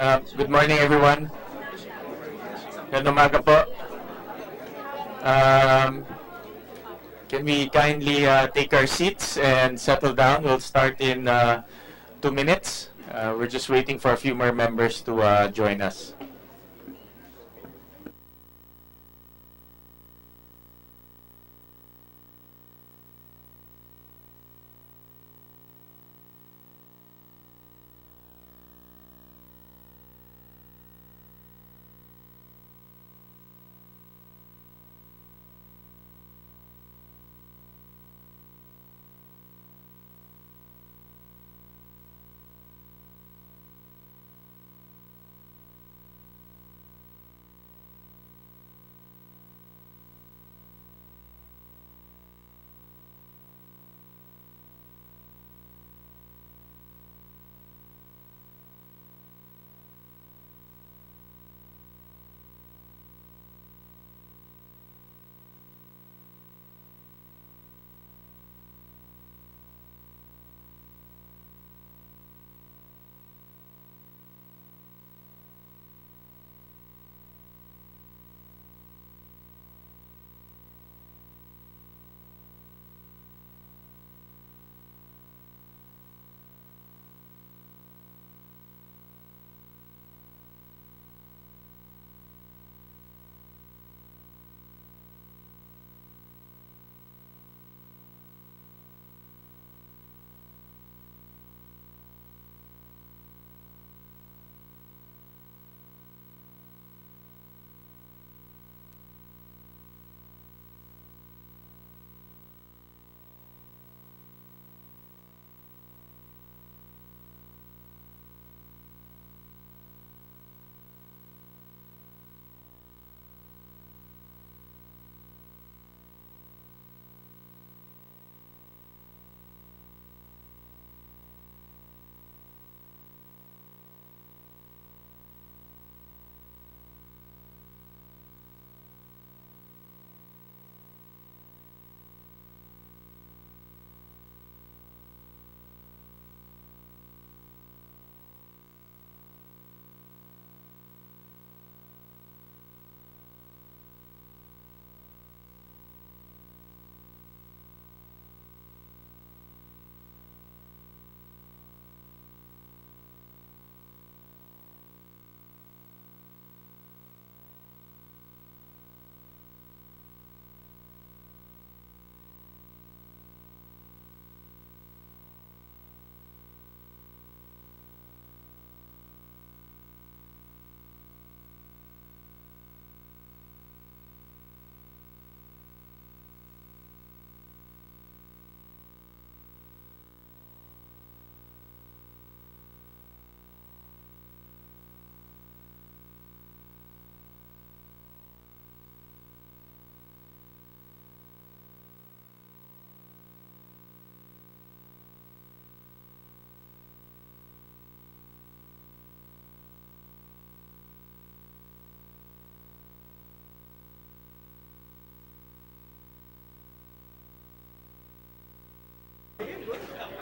Good morning, everyone. Magandang umaga po. Can we kindly take our seats and settle down? We'll start in 2 minutes. We're just waiting for a few more members to join us.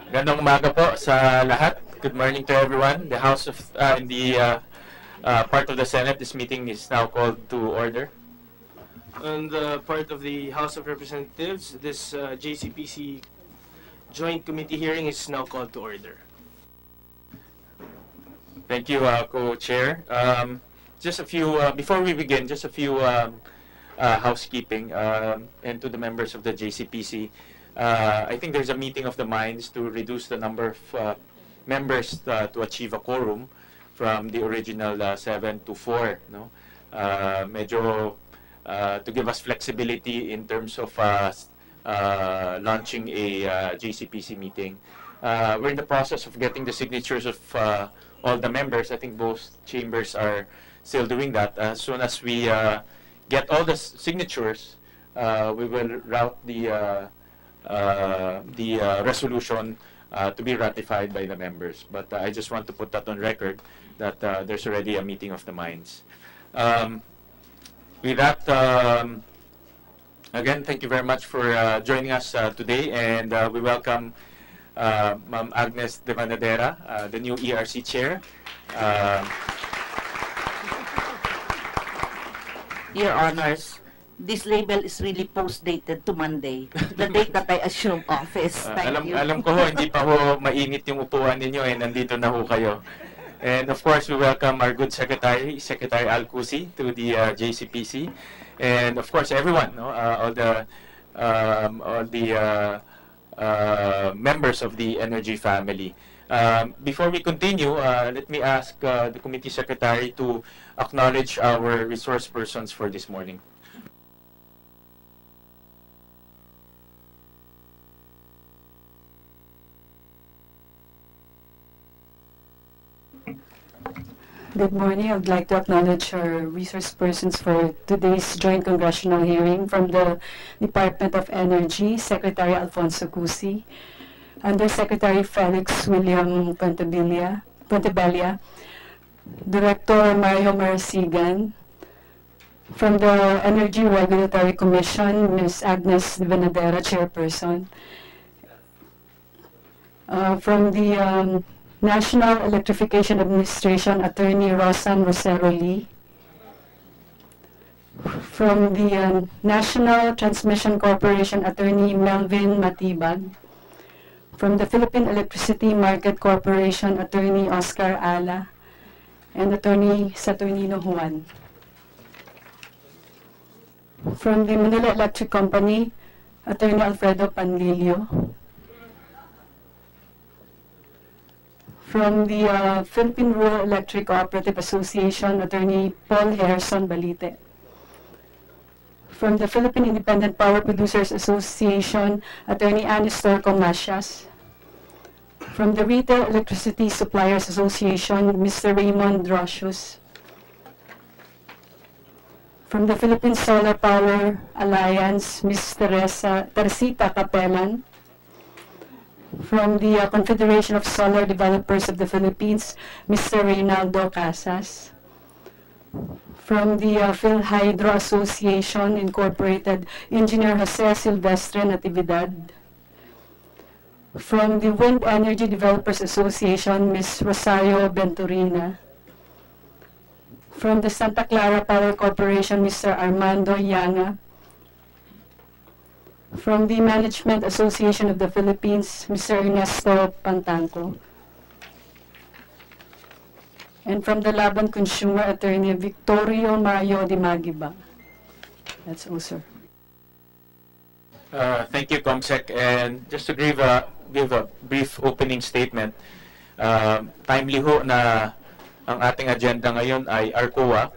Magandang umaga po sa lahat. Good morning to everyone. The House of in the part of the Senate, this meeting is now called to order. On the part of the House of Representatives, this JCPC Joint Committee hearing is now called to order. Thank you, Co-Chair. Just a few, before we begin, just a few housekeeping and to the members of the JCPC. I think there's a meeting of the minds to reduce the number of members to achieve a quorum from the original 7 to 4. No? Medyo to give us flexibility in terms of launching a JCPC meeting. We're in the process of getting the signatures of all the members. I think both chambers are still doing that. As soon as we get all the signatures, we will route the resolution to be ratified by the members. But I just want to put that on record that there's already a meeting of the minds. With that, again, thank you very much for joining us today, and we welcome Ma'am Agnes De Vanadera, the new ERC Chair. Your Honors, this label is really post-dated to Monday, the date that I assume office. Thank you. Alam ko ho, hindi pa ho mainit yung upuan ninyo nandito na ho kayo. And of course, we welcome our good Secretary Alcusi to the JCPC. And of course, everyone, all the members of the Energy family. Before we continue, let me ask the Committee Secretary to acknowledge our resource persons for this morning. Good morning. I would like to acknowledge our resource persons for today's joint congressional hearing. From the Department of Energy, Secretary Alfonso Cusi, Undersecretary Felix William Pontebella, Director Mario Marasigan. From the Energy Regulatory Commission, Ms. Agnes de Venadera, Chairperson. From the National Electrification Administration, Attorney Rosan Rosero Lee. From the National Transmission Corporation, Attorney Melvin Matibag. From the Philippine Electricity Market Corporation, Attorney Oscar Ala, and Attorney Saturnino Juan. From the Manila Electric Company, Attorney Alfredo Panlilio. From the Philippine Rural Electric Cooperative Association, Attorney Paul Harrison Balite. From the Philippine Independent Power Producers Association, Attorney Anistor Comasias. From the Retail Electricity Suppliers Association, Mr. Raymond Drosius. From the Philippine Solar Power Alliance, Ms. Teresita Capelan. From the Confederation of Solar Developers of the Philippines, Mr. Reynaldo Casas. From the PhilHydro Association Incorporated, Engineer Jose Silvestre Natividad. From the Wind Energy Developers Association, Ms. Rosario Venturina. From the Santa Clara Power Corporation, Mr. Armando Yanga. From the Management Association of the Philippines, Mr. Ernesto Pantanco. And from the Laban Consumer Attorney, Victorio Mario de Magiba. That's all, sir. Thank you, Comsec. And just to give a brief opening statement, timely ho na ang ating agenda ngayon ay RCOA.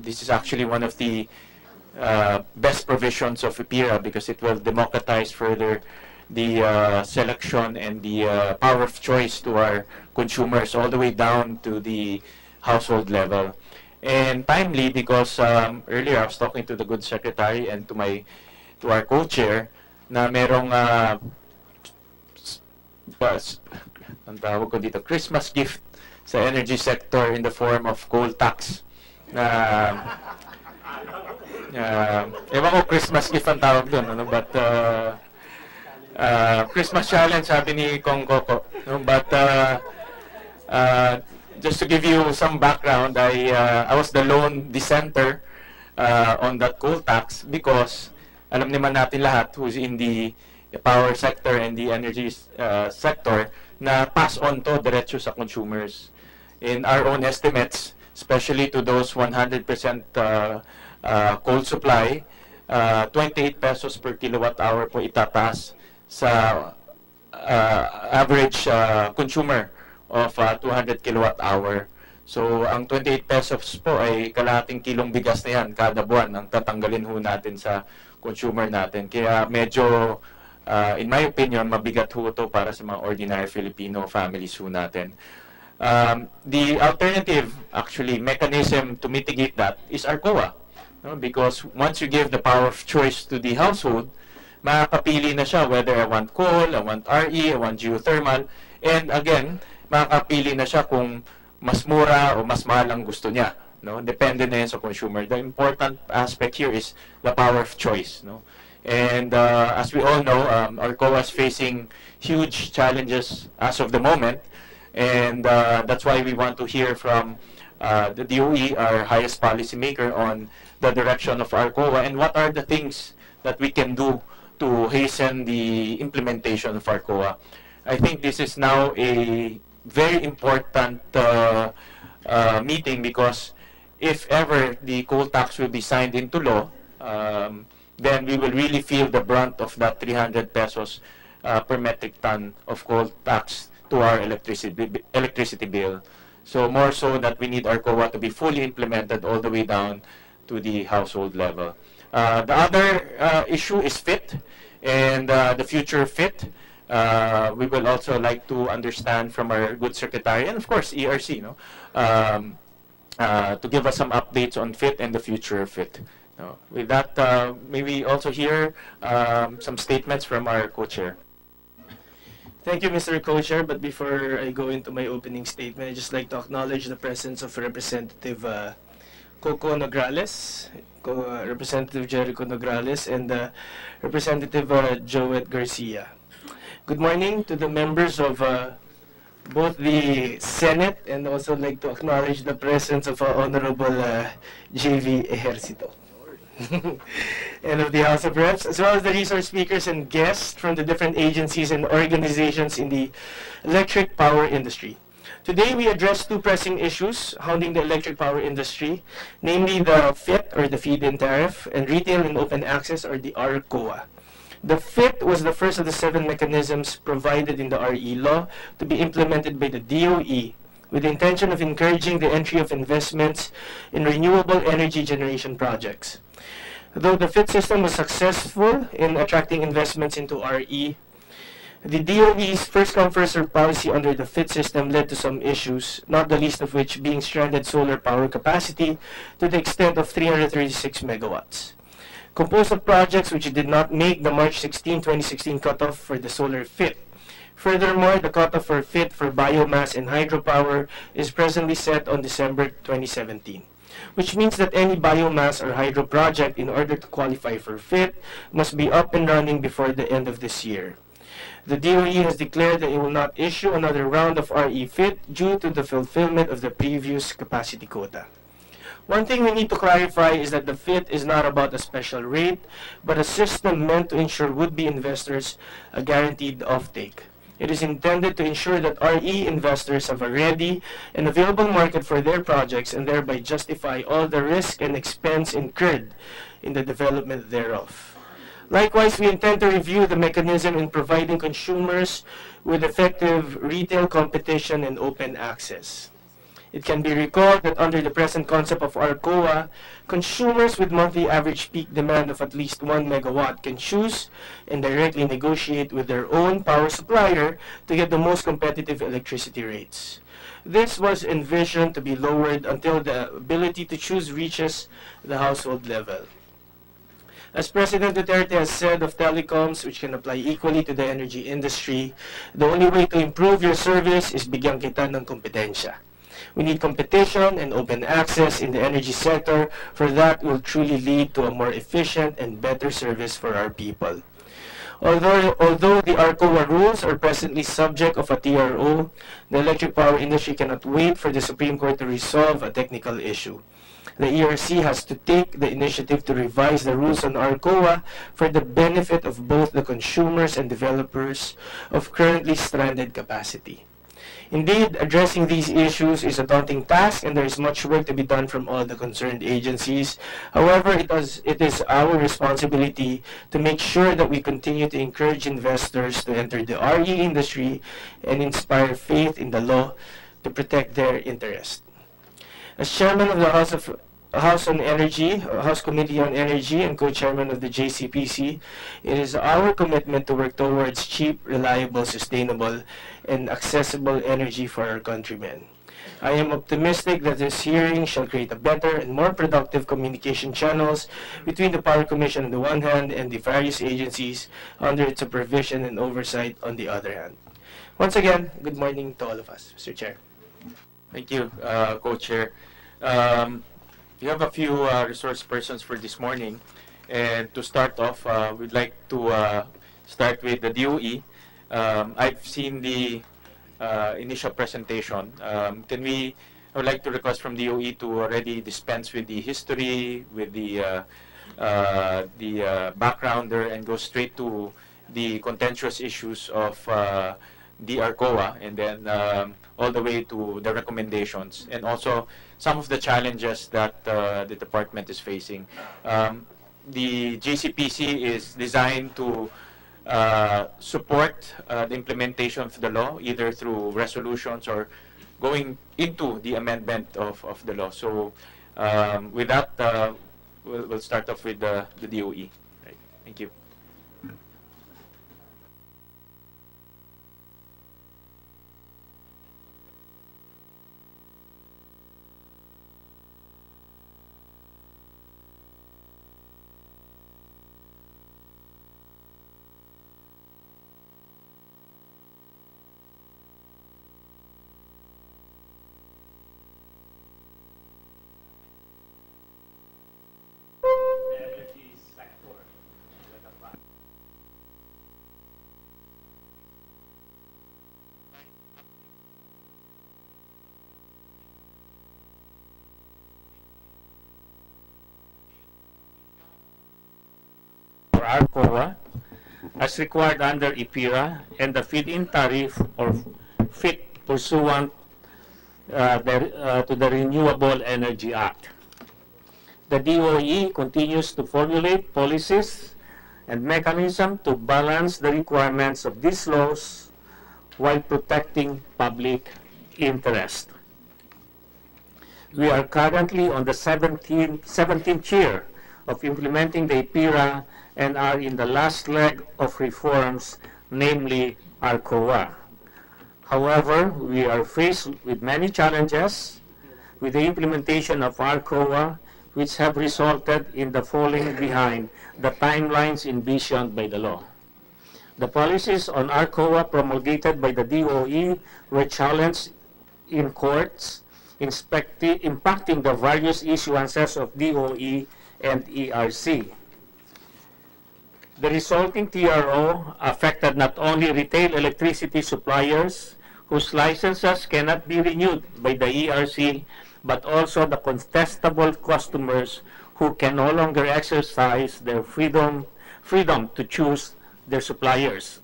This is actually one of the best provisions of EPIRA because it will democratize further the selection and the power of choice to our consumers all the way down to the household level. And timely because earlier I was talking to the good secretary and to our co-chair na merong ang tawag ko dito, Christmas gift sa energy sector in the form of coal tax na ewan ko Christmas gift ang tawag doon, but Christmas challenge sabi ni Kong Coco, but just to give you some background, I was the lone dissenter on that coal tax because alam naman natin lahat who's in the power sector and the energy sector na pass on to diretso sa consumers. In our own estimates, especially to those 100% coal supply, 28 pesos per kilowatt hour po itataas sa average consumer of 200 kilowatt hour. So, ang 28 pesos po ay kalahating kilong bigas na yan kada buwan ang tatanggalin ho natin sa consumer natin. Kaya medyo, in my opinion, mabigat ho ito para sa mga ordinary Filipino families ho natin. The alternative, actually, mechanism to mitigate that is RCOA. Because once you give the power of choice to the household, makakapili na siya whether I want coal, I want RE, I want geothermal, and again, makakapili na siya kung mas mura o mas mahal ang gusto niya. Depende na yan sa consumer. The important aspect here is the power of choice. And as we all know, RCOA is facing huge challenges as of the moment. And that's why we want to hear from the DOE, our highest policymaker, on the direction of RCOA, and what are the things that we can do to hasten the implementation of RCOA. I think this is now a very important meeting, because if ever the coal tax will be signed into law, then we will really feel the brunt of that 300 pesos per metric ton of coal tax to our electricity bill. So more so that we need RCOA to be fully implemented all the way down to the household level. The other issue is FIT and the future FIT. We will also like to understand from our good secretary, and of course ERC, to give us some updates on FIT and the future of FIT. With that, maybe also hear some statements from our co-chair. Thank you, Mr. Co-Chair. But before I go into my opening statement, I'd just like to acknowledge the presence of Representative Coco Nograles, Representative Jericho Nograles, and Representative Joet Garcia. Good morning to the members of both the Senate, and also like to acknowledge the presence of Honorable J.V. Ejercito. And of the House of Reps, as well as the resource speakers and guests from the different agencies and organizations in the electric power industry. Today, we address two pressing issues hounding the electric power industry, namely the FIT, or the Feed-In Tariff, and Retail and Open Access, or the RCOA. The FIT was the first of the 7 mechanisms provided in the RE law to be implemented by the DOE, with the intention of encouraging the entry of investments in renewable energy generation projects. Though the FIT system was successful in attracting investments into RE, the DOE's first-come, first-served policy under the FIT system led to some issues, not the least of which being stranded solar power capacity to the extent of 336 megawatts. Composed of projects which did not make the March 16, 2016 cutoff for the solar FIT. Furthermore, the cutoff for FIT for biomass and hydropower is presently set on December 2017, which means that any biomass or hydro project, in order to qualify for FIT, must be up and running before the end of this year. The DOE has declared that it will not issue another round of RE FIT due to the fulfillment of the previous capacity quota. One thing we need to clarify is that the FIT is not about a special rate, but a system meant to ensure would-be investors a guaranteed offtake. It is intended to ensure that RE investors have a ready and available market for their projects, and thereby justify all the risk and expense incurred in the development thereof. Likewise, we intend to review the mechanism in providing consumers with effective retail competition and open access. It can be recalled that under the present concept of RCOA, consumers with monthly average peak demand of at least 1 megawatt can choose and directly negotiate with their own power supplier to get the most competitive electricity rates. This was envisioned to be lowered until the ability to choose reaches the household level. As President Duterte has said of telecoms, which can apply equally to the energy industry, the only way to improve your service is bigyan kita ng kompetensya. We need competition and open access in the energy sector, for that will truly lead to a more efficient and better service for our people. Although the RCOA rules are presently subject of a TRO, the electric power industry cannot wait for the Supreme Court to resolve a technical issue. The ERC has to take the initiative to revise the rules on RCOA for the benefit of both the consumers and developers of currently stranded capacity. Indeed, addressing these issues is a daunting task, and there is much work to be done from all the concerned agencies. However, it is our responsibility to make sure that we continue to encourage investors to enter the RE industry and inspire faith in the law to protect their interest. As Chairman of the House Committee on Energy and Co-Chairman of the JCPC, it is our commitment to work towards cheap, reliable, sustainable, and accessible energy for our countrymen. I am optimistic that this hearing shall create a better and more productive communication channels between the Power Commission on the one hand and the various agencies under its supervision and oversight on the other hand. Once again, good morning to all of us, Mr. Chair. Thank you, Co-Chair. We have a few resource persons for this morning, and to start off, we'd like to start with the DOE. I've seen the initial presentation. Can we I would like to request from DOE to already dispense with the history, with the backgrounder, and go straight to the contentious issues of the RCOA, and then all the way to the recommendations, and also some of the challenges that the department is facing. The JCPC is designed to support the implementation of the law, either through resolutions or going into the amendment of the law. So with that, we'll start off with the DOE. Right. Thank you. RCOA as required under IPIRA and the Feed-In Tariff or FIT pursuant to the Renewable Energy Act. The DOE continues to formulate policies and mechanisms to balance the requirements of these laws while protecting public interest. We are currently on the 17th year of implementing the IPIRA and are in the last leg of reforms, namely RCOA. However, we are faced with many challenges with the implementation of RCOA, which have resulted in the falling behind the timelines envisioned by the law. The policies on RCOA promulgated by the DOE were challenged in courts, impacting the various issuances of DOE and ERC. The resulting TRO affected not only retail electricity suppliers whose licenses cannot be renewed by the ERC, but also the contestable customers who can no longer exercise their freedom to choose their suppliers.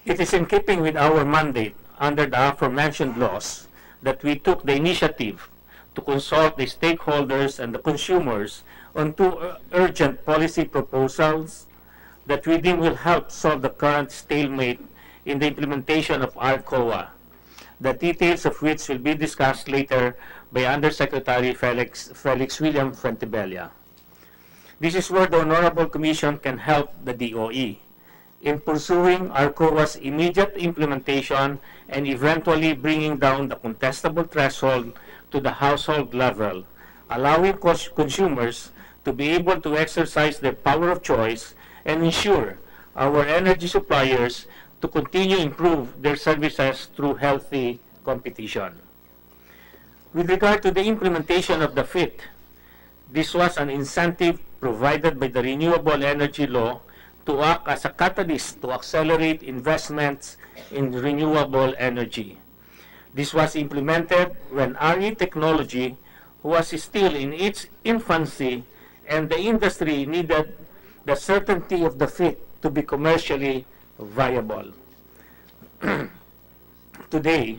It is in keeping with our mandate under the aforementioned laws that we took the initiative to consult the stakeholders and the consumers on two urgent policy proposals that we deem will help solve the current stalemate in the implementation of RCOA, the details of which will be discussed later by Undersecretary Felix William Fuentebella. This is where the Honorable Commission can help the DOE in pursuing RCOA's immediate implementation and eventually bringing down the contestable threshold to the household level, allowing consumers to be able to exercise their power of choice and ensure our energy suppliers to continue to improve their services through healthy competition. With regard to the implementation of the FIT, this was an incentive provided by the Renewable Energy Law to act as a catalyst to accelerate investments in renewable energy. This was implemented when RE technology was still in its infancy and the industry needed the certainty of the FIT to be commercially viable. Today,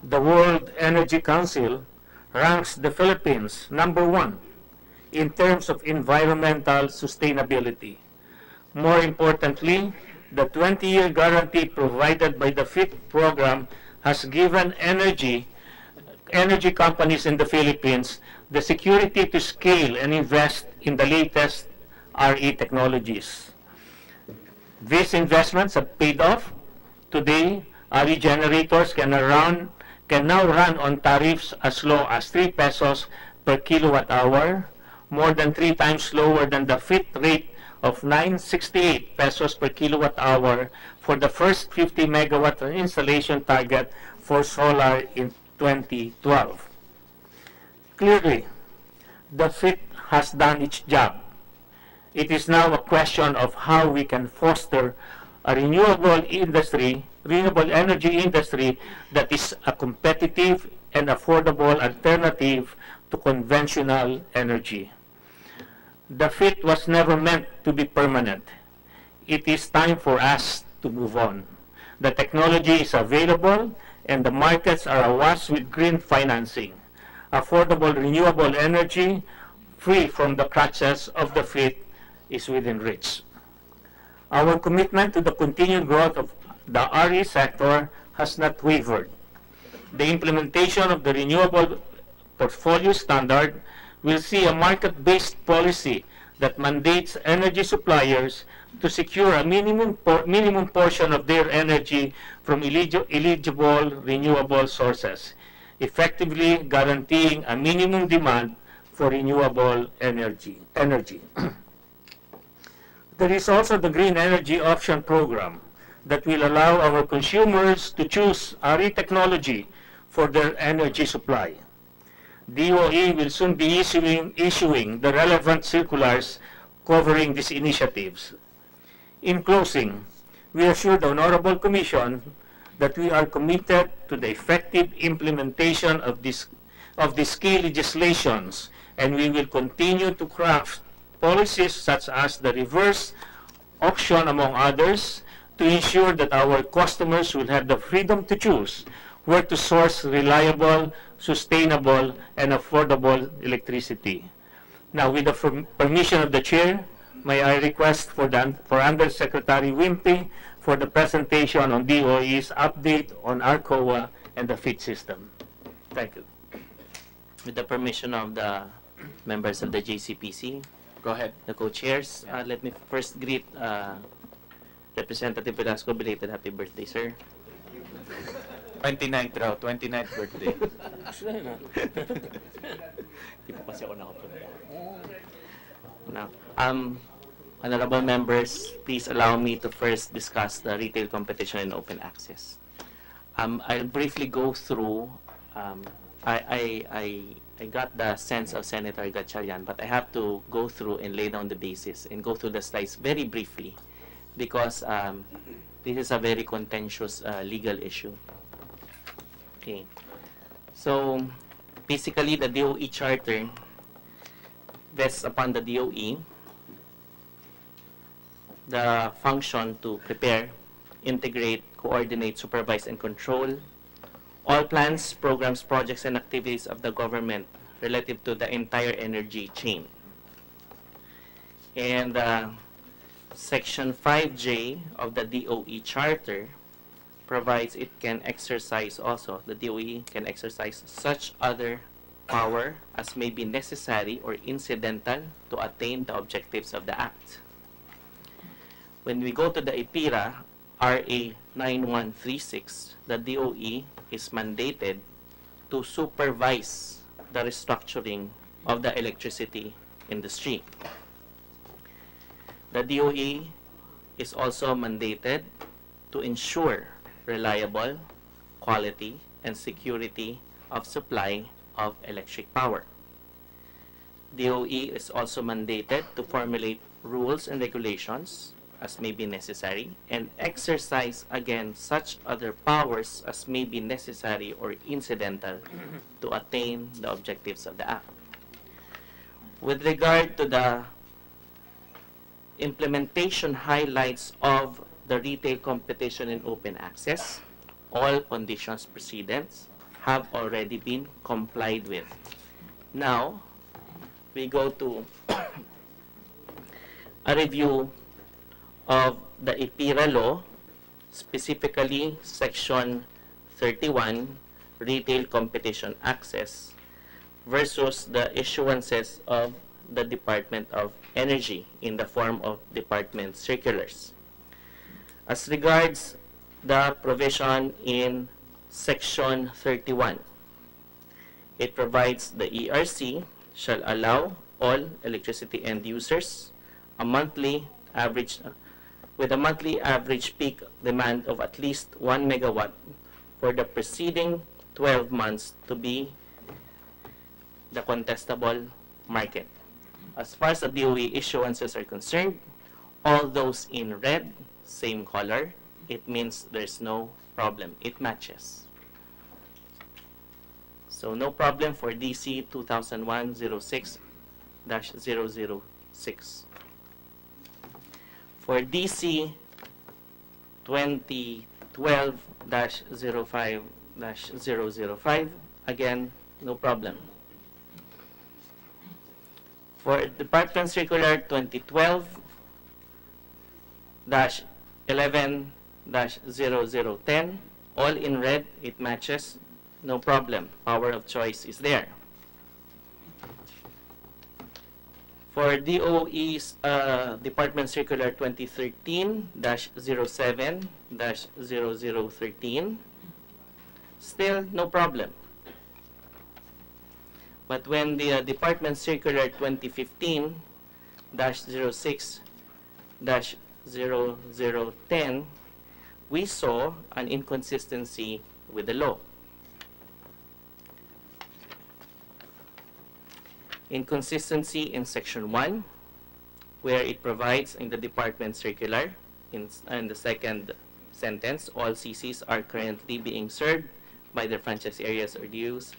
the World Energy Council ranks the Philippines #1 in terms of environmental sustainability. More importantly, the 20-year guarantee provided by the FIT program has given energy companies in the Philippines the security to scale and invest in the latest RE technologies. These investments have paid off. Today, RE generators can now run on tariffs as low as 3 pesos per kilowatt hour, more than 3 times lower than the FIT rate of 968 pesos per kilowatt hour for the first 50 megawatt installation target for solar in 2012. Clearly, the FIT has done its job. It is now a question of how we can foster a renewable energy industry that is a competitive and affordable alternative to conventional energy. The FIT was never meant to be permanent. It is time for us to move on. The technology is available and the markets are awash with green financing. Affordable renewable energy, free from the clutches of the FIT, is within reach. Our commitment to the continued growth of the RE sector has not wavered. The implementation of the renewable portfolio standard will see a market-based policy that mandates energy suppliers to secure a minimum portion of their energy from eligible renewable sources, effectively guaranteeing a minimum demand for renewable energy. There is also the Green Energy Option Program that will allow our consumers to choose RE technology for their energy supply. DOE will soon be issuing the relevant circulars covering these initiatives. In closing, we assure the Honorable Commission that we are committed to the effective implementation of these key legislations, and we will continue to craft policies such as the reverse auction, among others, to ensure that our customers will have the freedom to choose where to source reliable, sustainable, and affordable electricity. Now, with the permission of the Chair, may I request for Undersecretary Wimpy for the presentation on DOE's update on RCOA and the FIT system. Thank you. With the permission of the members of the JCPC, Go ahead. the co-chairs, let me first greet Representative Velasco. Belated happy birthday, sir. 29th raw, 29th birthday. Di pa kasi ako nakapunta. Now, honorable members, please allow me to first discuss the retail competition and open access. I'll briefly go through. I got the sense of Senator Gatchalian, but I have to go through and lay down the basis and go through the slides very briefly because this is a very contentious legal issue. Okay, so basically the DOE charter vests upon the DOE the function to prepare, integrate, coordinate, supervise, and control all plans, programs, projects, and activities of the government relative to the entire energy chain. And Section 5J of the DOE Charter provides it can exercise also, the DOE can exercise such other power as may be necessary or incidental to attain the objectives of the Act. When we go to the EPIRA, RA 9136, the DOE is mandated to supervise the restructuring of the electricity industry. The DOE is also mandated to ensure reliable, quality, and security of supply of electric power. DOE is also mandated to formulate rules and regulations as may be necessary and exercise again such other powers as may be necessary or incidental to attain the objectives of the Act. With regard to the implementation highlights of the retail competition and open access, all conditions precedents have already been complied with. Now, we go to a review of the EPIRA law, specifically Section 31, Retail Competition Access, versus the issuances of the Department of Energy in the form of department circulars. As regards the provision in Section 31, it provides the ERC shall allow all electricity end users with a monthly average peak demand of at least 1 megawatt for the preceding 12 months to be the contestable market. As far as the DOE issuances are concerned, all those in red same color, it means there's no problem. It matches. So no problem for DC 2001-06-006. For DC 2012-05-005, again, no problem. For Department Circular 2012-11-0010, all in red, it matches, no problem. Power of choice is there. For DOE's Department Circular 2013-07-0013, still no problem. But when the Department Circular 2015-06-0010, we saw an inconsistency with the law. Inconsistency in Section 1, where it provides in the Department Circular, in the second sentence, all CCs are currently being served by their franchise areas or DUs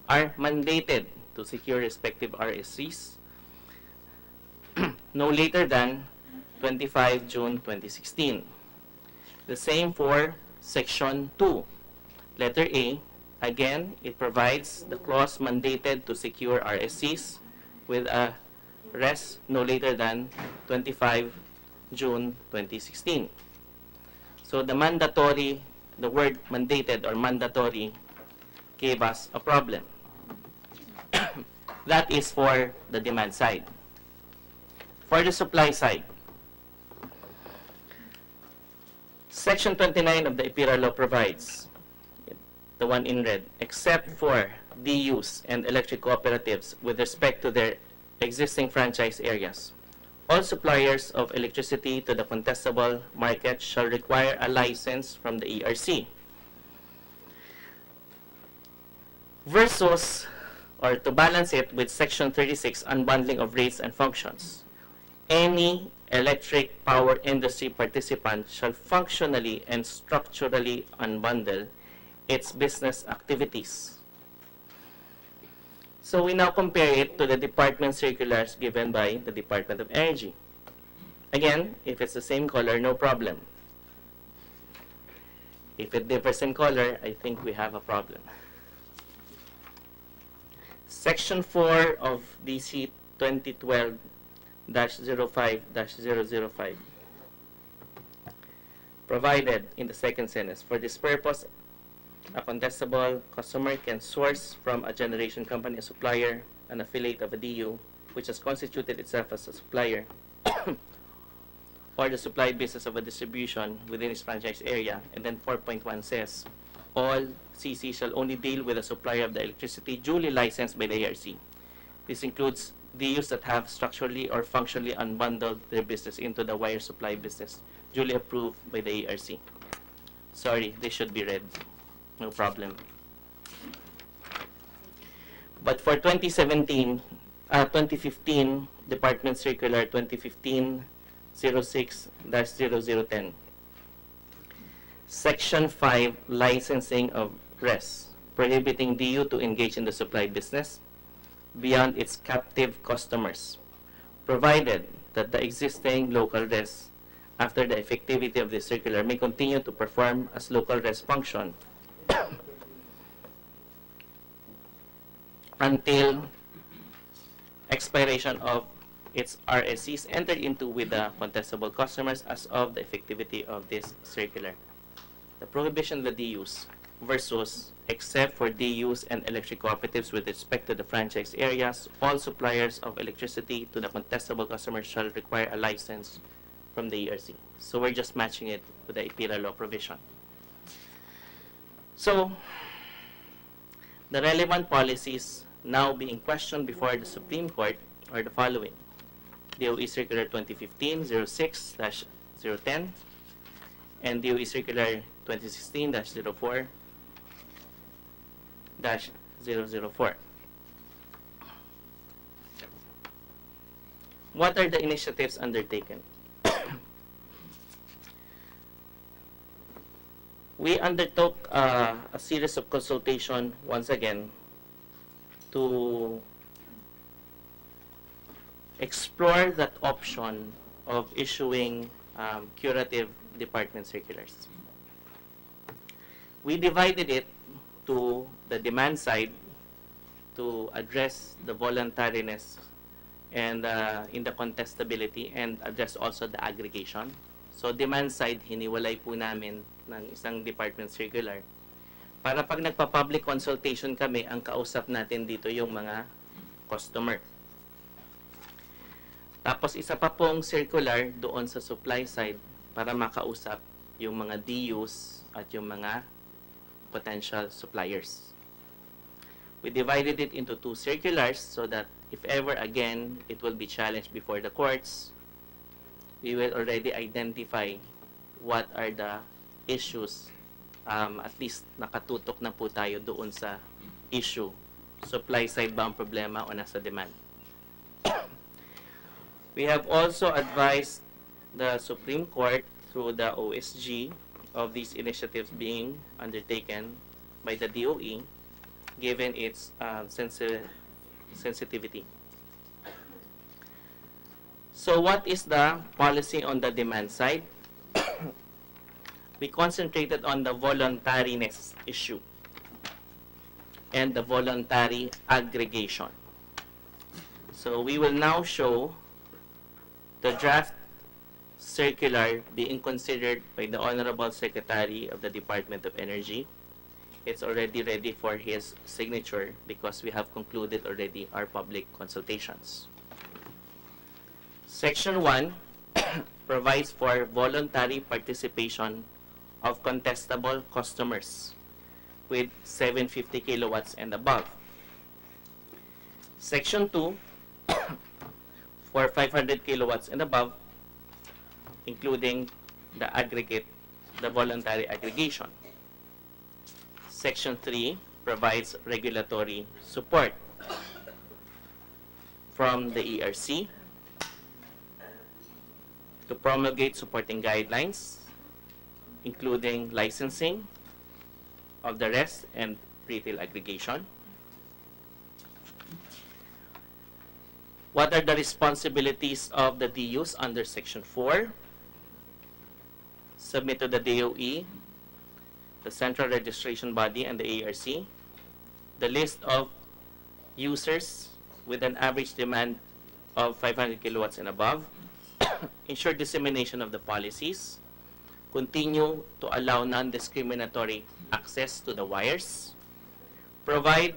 are mandated to secure respective RSCs no later than 25 June 2016. The same for Section 2, letter A. Again, it provides the clause mandated to secure RSCs with a rest no later than 25 June 2016. So the word mandated or mandatory gave us a problem. That is for the demand side. For the supply side, Section 29 of the IPIRA law provides, the one in red, except for DUs and electric cooperatives with respect to their existing franchise areas, all suppliers of electricity to the contestable market shall require a license from the ERC. Versus, or to balance it with Section 36, unbundling of rates and functions. Any electric power industry participant shall functionally and structurally unbundle its business activities. So we now compare it to the department circulars given by the Department of Energy. Again, if it's the same color, no problem. If it differs in color, I think we have a problem. Section 4 of DC 2012-05-005 provided in the second sentence, for this purpose, a contestable customer can source from a generation company, a supplier, an affiliate of a DU, which has constituted itself as a supplier, or the supply business of a distribution within its franchise area. And then 4.1 says, all CC shall only deal with a supplier of the electricity duly licensed by the ARC. This includes DUs that have structurally or functionally unbundled their business into the wire supply business, duly approved by the ARC. Sorry, this should be read. No problem. But for 2015 Department Circular 2015-06-0010, Section 5, licensing of RES, prohibiting DU to engage in the supply business beyond its captive customers, provided that the existing local RES, after the effectivity of the circular, may continue to perform as local RES function until expiration of its RSCs entered into with the contestable customers as of the effectivity of this circular. The prohibition of the DUs versus, except for DUs and electric cooperatives with respect to the franchise areas, all suppliers of electricity to the contestable customers shall require a license from the ERC. So we're just matching it with the IPIRA law provision. So, the relevant policies now being questioned before the Supreme Court are the following. DOE Circular 2015-06-010 and DOE Circular 2016-04-004. What are the initiatives undertaken? We undertook a series of consultation once again to explore that option of issuing curative department circulars. We divided it to the demand side to address the voluntariness and in the contestability, and address also the aggregation. So demand side, hiniwalay po namin ng isang department circular. Para pag nagpa-public consultation kami, ang kausap natin dito yung mga customer. Tapos isa pa pong circular doon sa supply side para makausap yung mga DUs at yung mga potential suppliers. We divided it into 2 circulars so that if ever again it will be challenged before the courts, we will already identify what are the issues. At least nakatutok na po tayo doon sa issue. Supply side ba ang problema o nasa demand? We have also advised the Supreme Court through the OSG of these initiatives being undertaken by the DOE given its sensitivity. So what is the policy on the demand side? We concentrated on the voluntariness issue and the voluntary aggregation. So we will now show the draft circular being considered by the Honorable Secretary of the Department of Energy. It's already ready for his signature because we have concluded already our public consultations. Section 1 provides for voluntary participation of contestable customers with 750 kilowatts and above. Section 2 for 500 kilowatts and above, including the aggregate, the voluntary aggregation. Section 3 provides regulatory support from the ERC to promulgate supporting guidelines, including licensing of the rest and retail aggregation. What are the responsibilities of the DUs under Section 4? Submit to the DOE, the Central Registration Body, and the ARC the list of users with an average demand of 500 kilowatts and above, ensure dissemination of the policies, continue to allow non-discriminatory access to the wires, provide,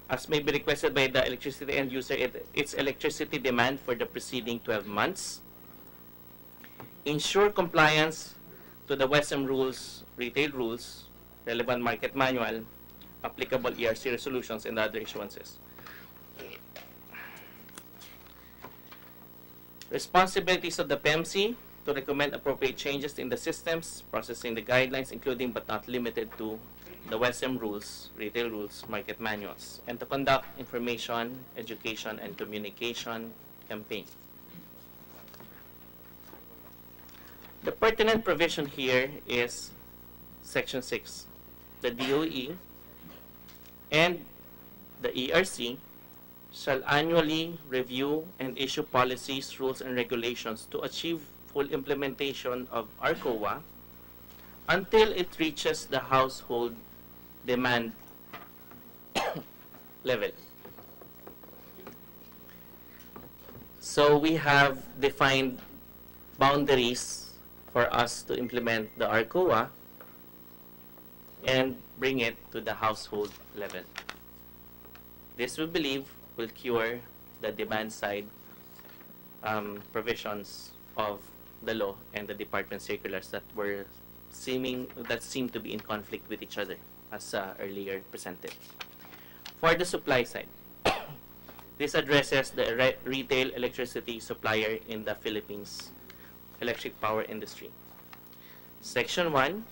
as may be requested by the electricity end user, its electricity demand for the preceding 12 months, ensure compliance to the WESM rules, retail rules, relevant market manual, applicable ERC resolutions, and other issuances. Responsibilities of the PEMC to recommend appropriate changes in the systems, processing the guidelines, including but not limited to the WESM rules, retail rules, market manuals, and to conduct information, education, and communication campaign. The pertinent provision here is Section 6. The DOE and the ERC shall annually review and issue policies, rules, and regulations to achieve full implementation of RCOA until it reaches the household demand level. So we have defined boundaries for us to implement the RCOA and bring it to the household level. This, we believe, will cure the demand side provisions of the law and the department circulars that seem to be in conflict with each other, as earlier presented. For the supply side, this addresses the retail electricity supplier in the Philippines electric power industry. Section 1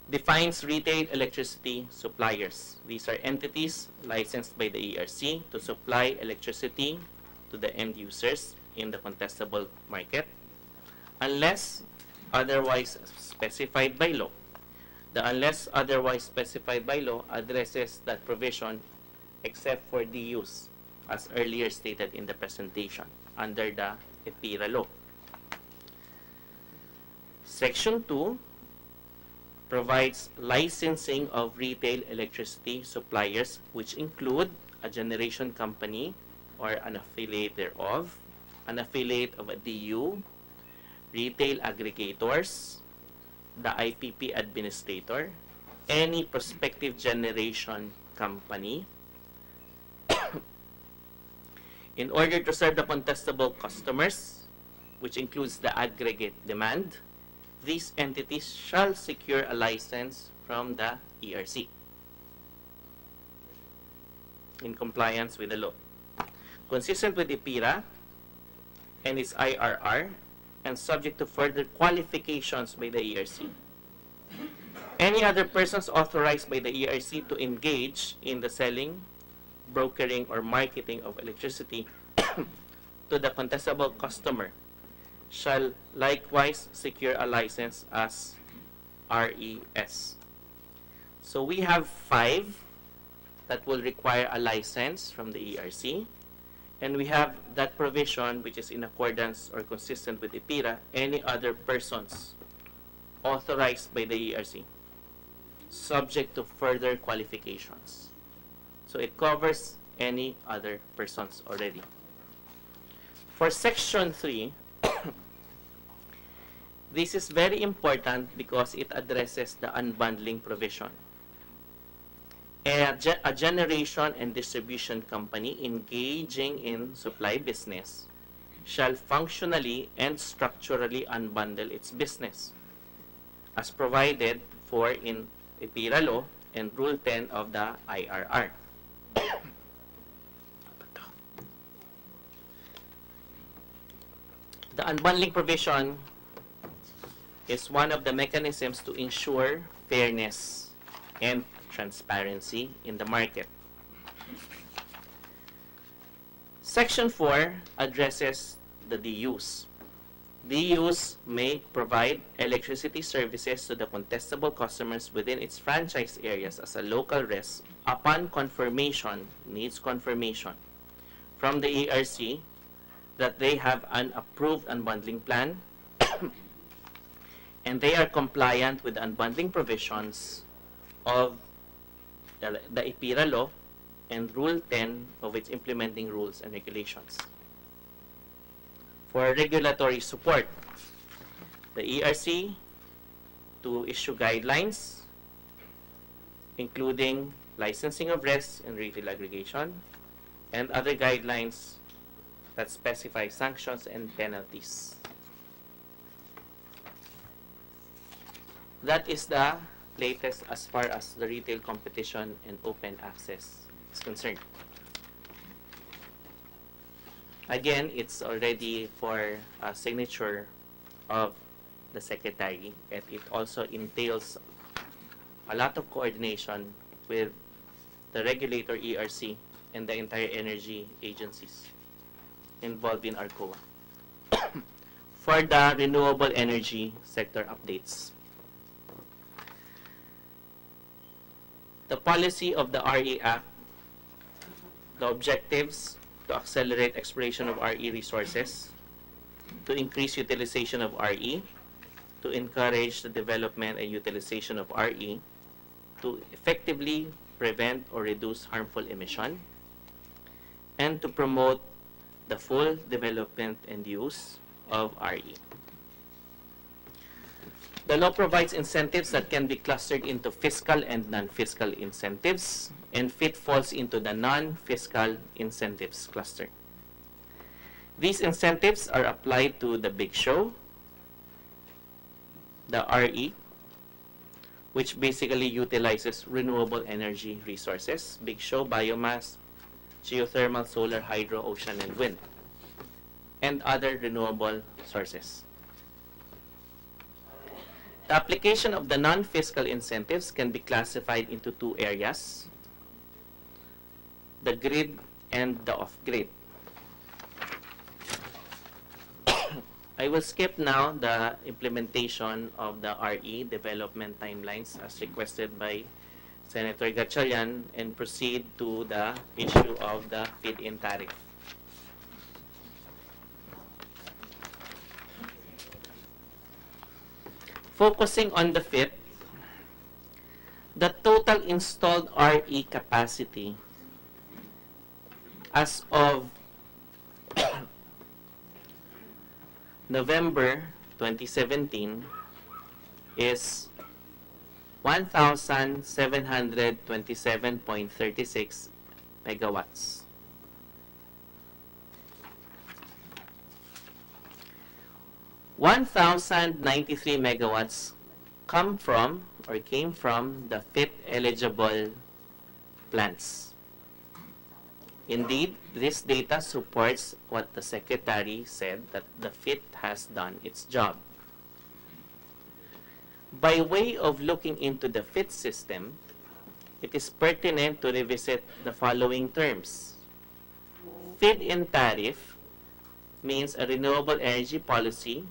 defines retail electricity suppliers. These are entities licensed by the ERC to supply electricity to the end users in the contestable market unless otherwise specified by law. The unless otherwise specified by law addresses that provision except for the use, as earlier stated in the presentation, under the EPIRA law. Section 2 provides licensing of retail electricity suppliers, which include a generation company or an affiliate thereof, an affiliate of a DU, retail aggregators, the IPP administrator, any prospective generation company, in order to serve the contestable customers, which includes the aggregate demand. These entities shall secure a license from the ERC in compliance with the law, consistent with EPIRA and its IRR, and subject to further qualifications by the ERC. Any other persons authorized by the ERC to engage in the selling, brokering, or marketing of electricity to the contestable customer shall likewise secure a license as RES. So we have 5 that will require a license from the ERC, and we have that provision which is in accordance or consistent with EPIRA, any other persons authorized by the ERC, subject to further qualifications. So it covers any other persons already. For Section 3, this is very important because it addresses the unbundling provision. A generation and distribution company engaging in supply business shall functionally and structurally unbundle its business, as provided for in EPIRA law and Rule 10 of the IRR. The unbundling provision is one of the mechanisms to ensure fairness and transparency in the market. Section 4 addresses the DUs. DUs may provide electricity services to the contestable customers within its franchise areas as a local res upon confirmation, needs confirmation, from the ERC that they have an approved unbundling plan and they are compliant with the unbundling provisions of the EPIRA law and Rule 10 of its implementing rules and regulations. For regulatory support, the ERC to issue guidelines, including licensing of RES and retail aggregation, and other guidelines that specify sanctions and penalties. That is the latest as far as the retail competition and open access is concerned. Again, it's already for a signature of the Secretary, and it also entails a lot of coordination with the regulator ERC and the entire energy agencies involved in RCOA. For the renewable energy sector updates, the policy of the RE Act, the objectives to accelerate exploration of RE resources, to increase utilization of RE, to encourage the development and utilization of RE, to effectively prevent or reduce harmful emission, and to promote the full development and use of RE. The law provides incentives that can be clustered into fiscal and non-fiscal incentives, and FIT falls into the non-fiscal incentives cluster. These incentives are applied to the Big Show, the RE, which basically utilizes renewable energy resources, Big Show, biomass, geothermal, solar, hydro, ocean, and wind, and other renewable sources. The application of the non-fiscal incentives can be classified into 2 areas: the grid and the off-grid. I will skip now the implementation of the RE development timelines as requested by Senator Gatchalian and proceed to the issue of the feed-in tariff. Focusing on the FIT, the total installed RE capacity as of November 2017 is 1,727.36 megawatts. 1,093 megawatts came from the FIT eligible plants. Indeed, this data supports what the Secretary said, that the FIT has done its job. By way of looking into the FIT system, it is pertinent to revisit the following terms. Feed-in tariff means a renewable energy policy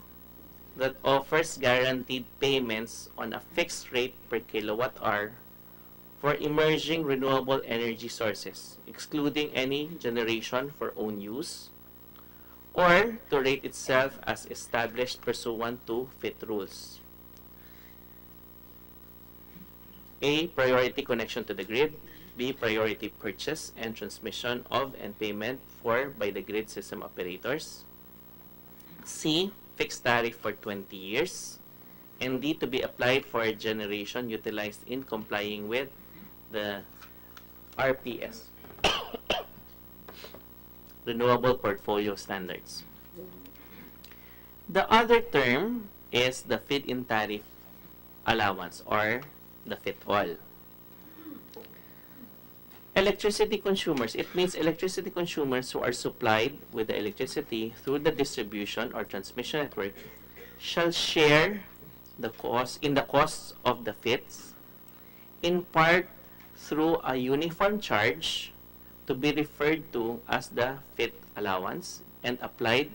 that offers guaranteed payments on a fixed rate per kilowatt-hour for emerging renewable energy sources, excluding any generation for own use, or to rate itself as established pursuant to FIT rules. A, priority connection to the grid. B, priority purchase and transmission of and payment for by the grid system operators. C, fixed tariff for 20 years. And D, to be applied for generation utilized in complying with the RPS, Renewable Portfolio Standards. The other term is the feed-in tariff allowance, or the FIT-all. Electricity consumers, it means electricity consumers who are supplied with the electricity through the distribution or transmission network shall share the cost in the costs of the FITs, in part through a uniform charge to be referred to as the FIT allowance and applied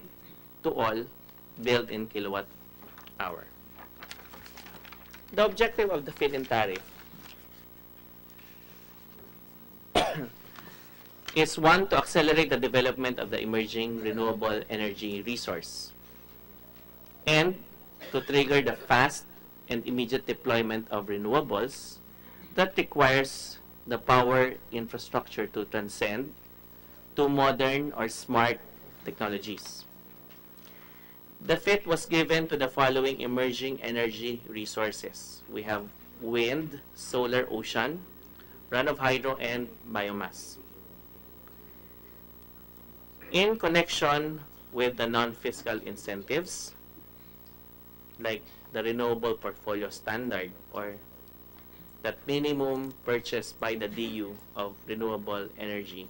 to all billed in kilowatt hour. The objective of the feed-in tariff is one, to accelerate the development of the emerging renewable energy resource and to trigger the fast and immediate deployment of renewables that requires the power infrastructure to transcend to modern or smart technologies. The FIT was given to the following emerging energy resources. We have wind, solar, ocean, runoff hydro, and biomass. In connection with the non-fiscal incentives, like the Renewable Portfolio Standard, or that minimum purchase by the DU of renewable energy,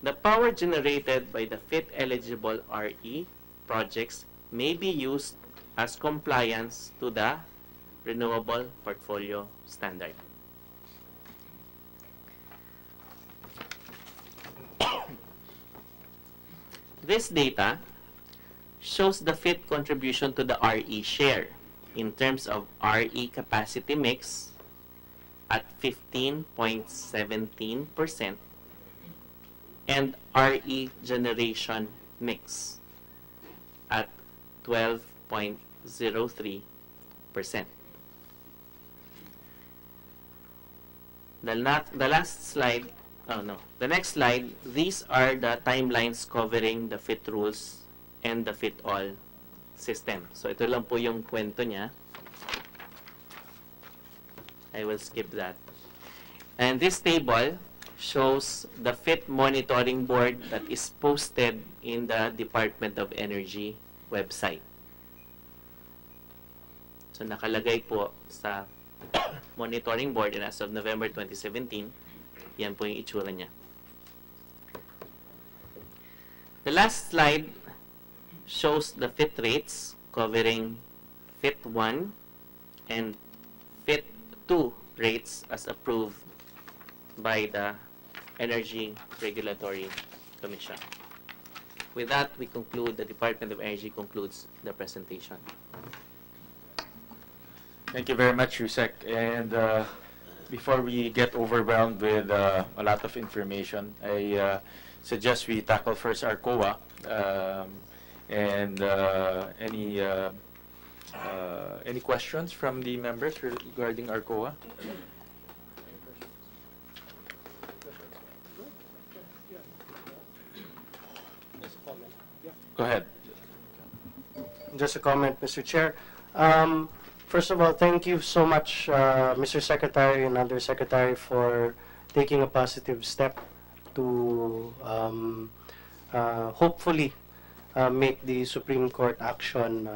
the power generated by the FIT-eligible RE projects may be used as compliance to the Renewable Portfolio Standard. This data shows the FIT contribution to the RE share in terms of RE capacity mix at 15.17% and RE generation mix at 12.03%. The last slide, the next slide, these are the timelines covering the FIT rules and the FIT-all system. So ito lang po yung kwento niya. I will skip that. And this table shows the FIT monitoring board that is posted in the Department of Energy website. So nakalagay po sa monitoring board, and as of November 2017, yan po yung itsura niya. The last slide shows the FIT rates covering FIT-1 and FIT-2 rates as approved by the Energy Regulatory Commission. with that, we conclude, the Department of Energy concludes the presentation. Thank you very much, Yusek. And before we get overwhelmed with a lot of information, I suggest we tackle first RCOA and any questions from the members regarding RCOA? Go ahead. Just a comment, Mr. Chair. First of all, thank you so much, Mr. Secretary and Undersecretary, for taking a positive step to hopefully make the Supreme Court action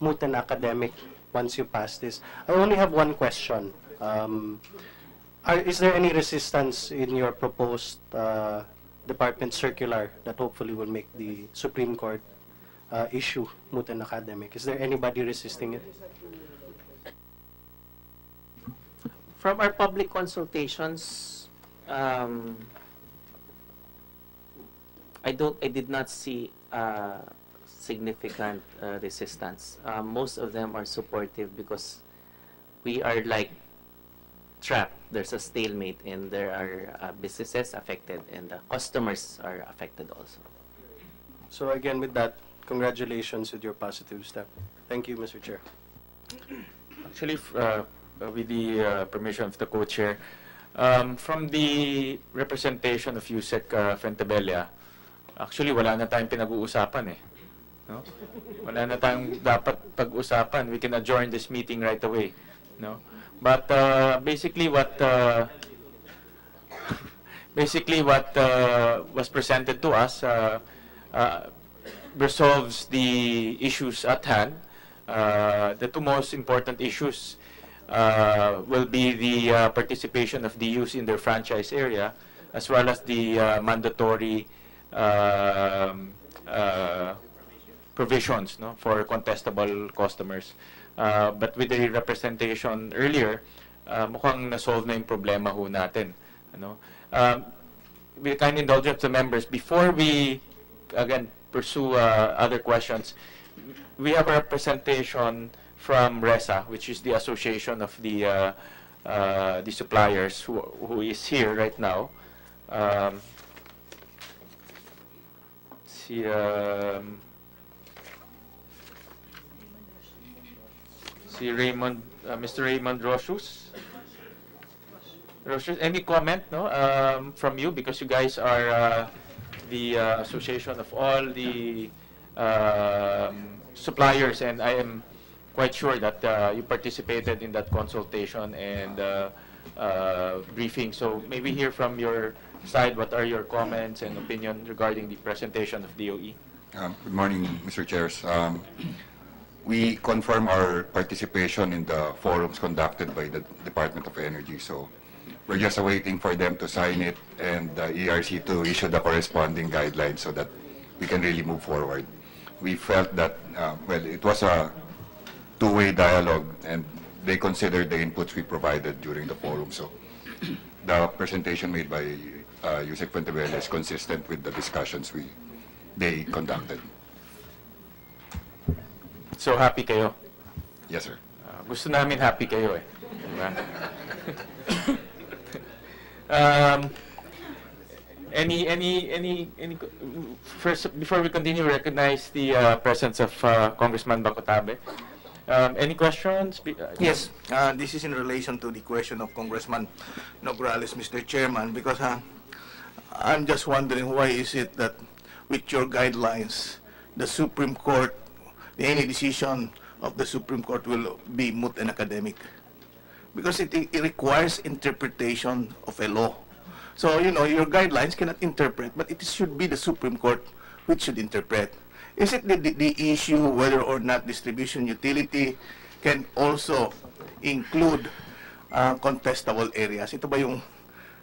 moot and academic once you pass this. I only have one question. Is there any resistance in your proposed department circular that hopefully will make the Supreme Court issue moot and academic? Is there anybody resisting it? From our public consultations, I did not see significant resistance. Most of them are supportive because we are like trapped. There's a stalemate, and there are businesses affected, and the customers are affected also. So again, with that, congratulations with your positive step. Thank you, Mr. Chair. Actually, with the permission of the co-chair, from the representation of Yusek Fentabella, actually wala na tayong pinag-uusapan eh. No? Wala na tayong dapat pag-usapan. We can adjourn this meeting right away. No? But basically what was presented to us resolves the issues at hand. The two most important issues will be the participation of DUs in their franchise area, as well as the mandatory provisions, no, for contestable customers. But with the representation earlier, mukhang na-solve na yung problema ho natin. Ano? With kind indulgence of the members, before we, again, pursue other questions, we have a representation from RESA, which is the association of the suppliers, who is here right now. Raymond, Mr. Raymond Rochus. Any comment, no, from you, because you guys are the association of all the suppliers, and I am quite sure that you participated in that consultation and briefing. So maybe hear from your side, what are your comments and opinion regarding the presentation of DOE? Good morning, Mr. Chairs. We confirm our participation in the forums conducted by the Department of Energy. So we're just waiting for them to sign it and the ERC to issue the corresponding guidelines so that we can really move forward. We felt that, well, it was a two-way dialogue, and they considered the inputs we provided during the forum. So the presentation made by Yusek Fuentebella is consistent with the discussions they conducted. So happy kayo? Yes, sir. Gusto namin happy kayo eh. Diba? First, before we continue, recognize the presence of Congressman Bacotabe. Any questions? Yes, this is in relation to the question of Congressman Nograles, Mr. Chairman, because I'm just wondering why is it that with your guidelines, the Supreme Court, any decision of the Supreme Court will be moot and academic? Because it requires interpretation of a law. So, you know, your guidelines cannot interpret, but it should be the Supreme Court which should interpret. Is it the issue whether or not distribution utility can also include contestable areas? Ito ba yung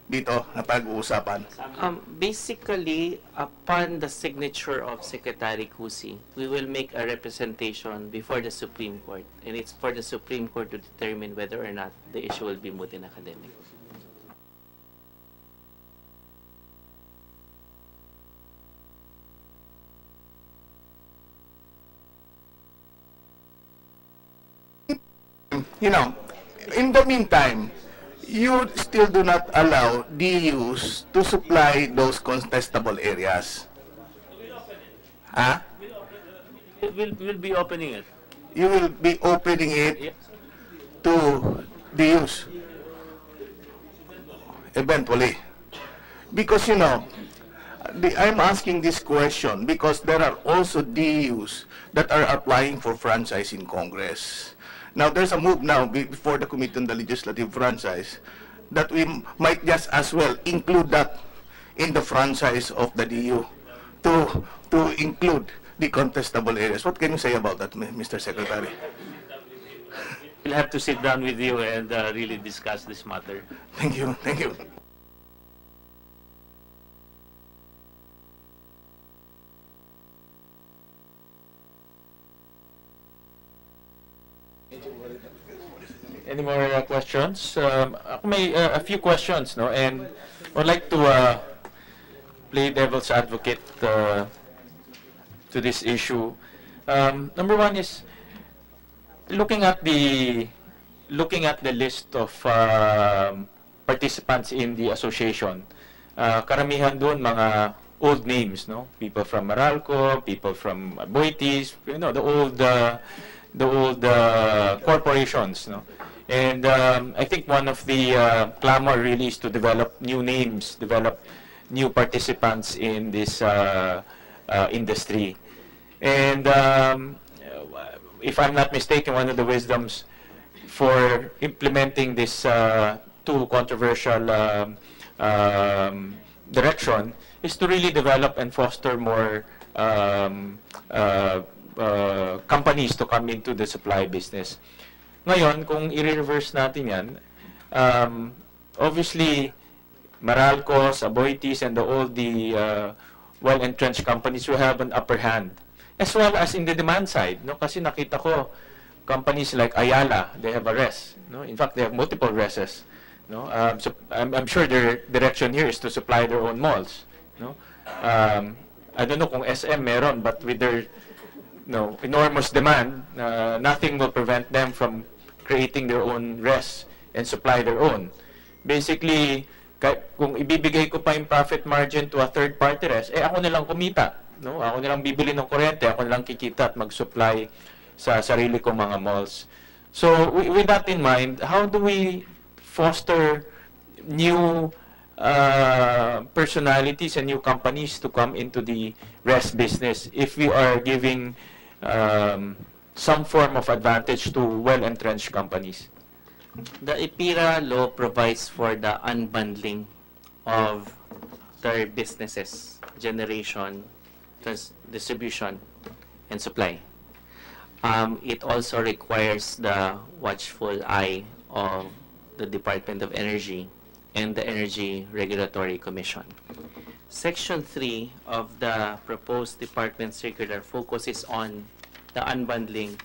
dito na pag-uusapan? Basically, upon the signature of Secretary Cusi, we will make a representation before the Supreme Court, and it's for the Supreme Court to determine whether or not the issue will be moot and academic. You know, in the meantime, you still do not allow DUs to supply those contestable areas. Huh? We'll be opening it. You will be opening it to DUs eventually. Because, you know, I'm asking this question because there are also DUs that are applying for franchise in Congress. Now, there's a move now before the Committee on the Legislative Franchise that we might just as well include that in the franchise of the DU to include the contestable areas. What can you say about that, Mr. Secretary? We'll have to sit down with you and really discuss this matter. Thank you. Thank you. Any more questions? Ako may a few questions, no? And I'd like to play devil's advocate to this issue. Number one is looking at the list of participants in the association. Karamihan doon mga old names, no? People from Meralco, people from Aboitiz, you know, the old corporations, no? And I think one of the clamor really is to develop new names, develop new participants in this industry. And if I'm not mistaken, one of the wisdoms for implementing this too controversial direction is to really develop and foster more companies to come into the supply business. Ngayon, kung i-reverse natin yan, obviously, Meralco, Aboitiz, and all the well-entrenched companies will have an upper hand. As well as in the demand side, no? Kasi nakita ko, companies like Ayala, they have a res. No? In fact, they have multiple reses. No? So I'm sure their direction here is to supply their own malls. No? I don't know kung SM meron, but with their enormous demand, nothing will prevent them from creating their own res and supply their own. Basically, kung ibibigay ko pa yung profit margin to a third-party res, ako nilang kumita. No? Ako nilang bibili ng kuryente, ako nilang kikita at mag-supply sa sarili kong mga malls. So, with that in mind, how do we foster new personalities and new companies to come into the res business if we are giving some form of advantage to well-entrenched companies? The IPIRA law provides for the unbundling of their businesses, generation, distribution, and supply. It also requires the watchful eye of the Department of Energy and the Energy Regulatory Commission. Section 3 of the proposed department circular focuses on the unbundling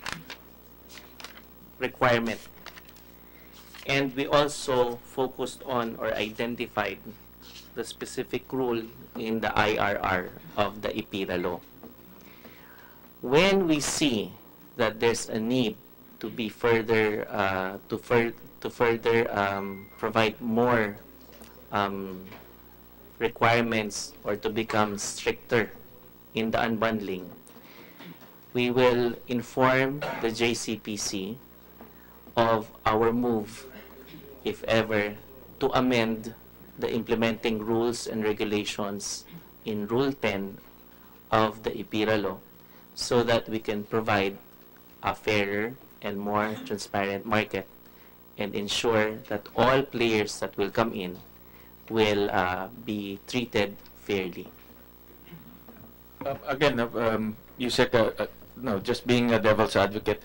requirement. And we also focused on or identified the specific rule in the IRR of the IPIRA law. When we see that there's a need to be further provide more requirements or to become stricter in the unbundling, we will inform the JCPC of our move, if ever, to amend the implementing rules and regulations in Rule 10 of the IPIRA law so that we can provide a fairer and more transparent market and ensure that all players that will come in will be treated fairly. Again, you said, just being a devil's advocate,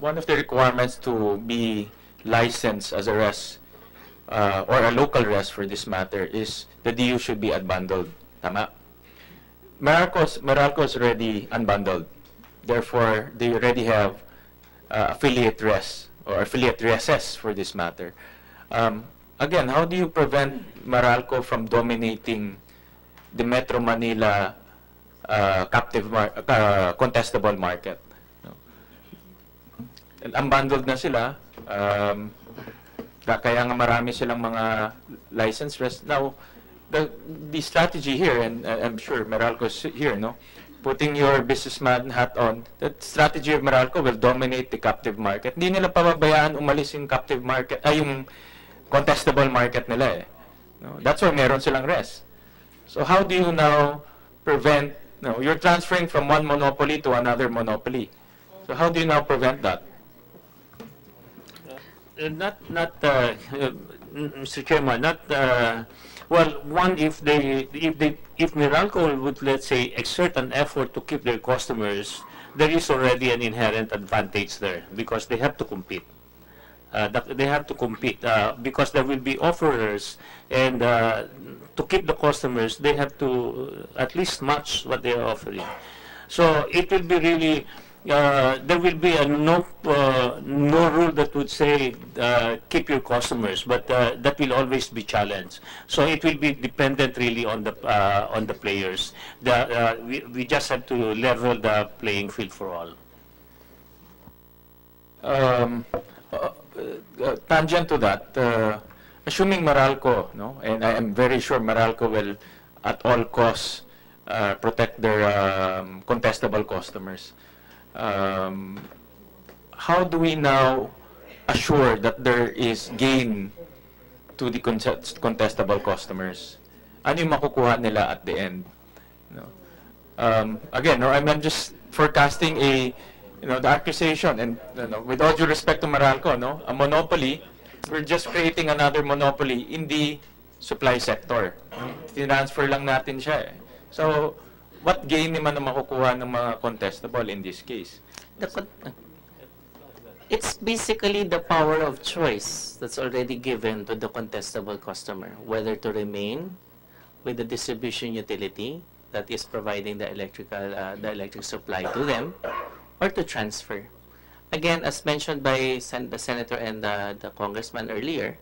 one of the requirements to be licensed as a res or a local res for this matter is the DU should be unbundled. Tama? Meralco is already unbundled. Therefore, they already have affiliate res or affiliate reses for this matter. Again, how do you prevent Meralco from dominating the Metro Manila contestable market? unbundled na sila. Kaya nga marami silang mga license rests. Now, the strategy here, and I'm sure Meralco's here, no? Putting your businessman hat on, that strategy of Meralco will dominate the captive market. Hindi nila pababayaan umalis yung captive market, yung contestable market nila eh. No? That's why meron silang rest. So how do you now prevent, no, you're transferring from one monopoly to another monopoly. So how do you now prevent that? Mr. Chairman, well, one, if Meralco would, let's say, exert an effort to keep their customers, there is already an inherent advantage there because they have to compete. They have to compete because there will be offerers, and to keep the customers, they have to at least match what they are offering. So it will be really. There will be no rule that would say keep your customers, but that will always be challenged. So it will be dependent really on the players. We just have to level the playing field for all. Tangent to that, assuming Meralco, no, and I am very sure Meralco will at all costs protect their contestable customers. How do we now assure that there is gain to the contestable customers? Ano yung makukuha nila at the end? No? Again, no, I'm just forecasting the accusation, and with all due respect to Meralco, no, a monopoly, we're just creating another monopoly in the supply sector. Transfer lang natin siya eh. So, what gain naman na makukuha ng mga contestable in this case? It's basically the power of choice that's already given to the contestable customer, whether to remain with the distribution utility that is providing the electric supply to them, or to transfer. Again, as mentioned by the Senator and the Congressman earlier,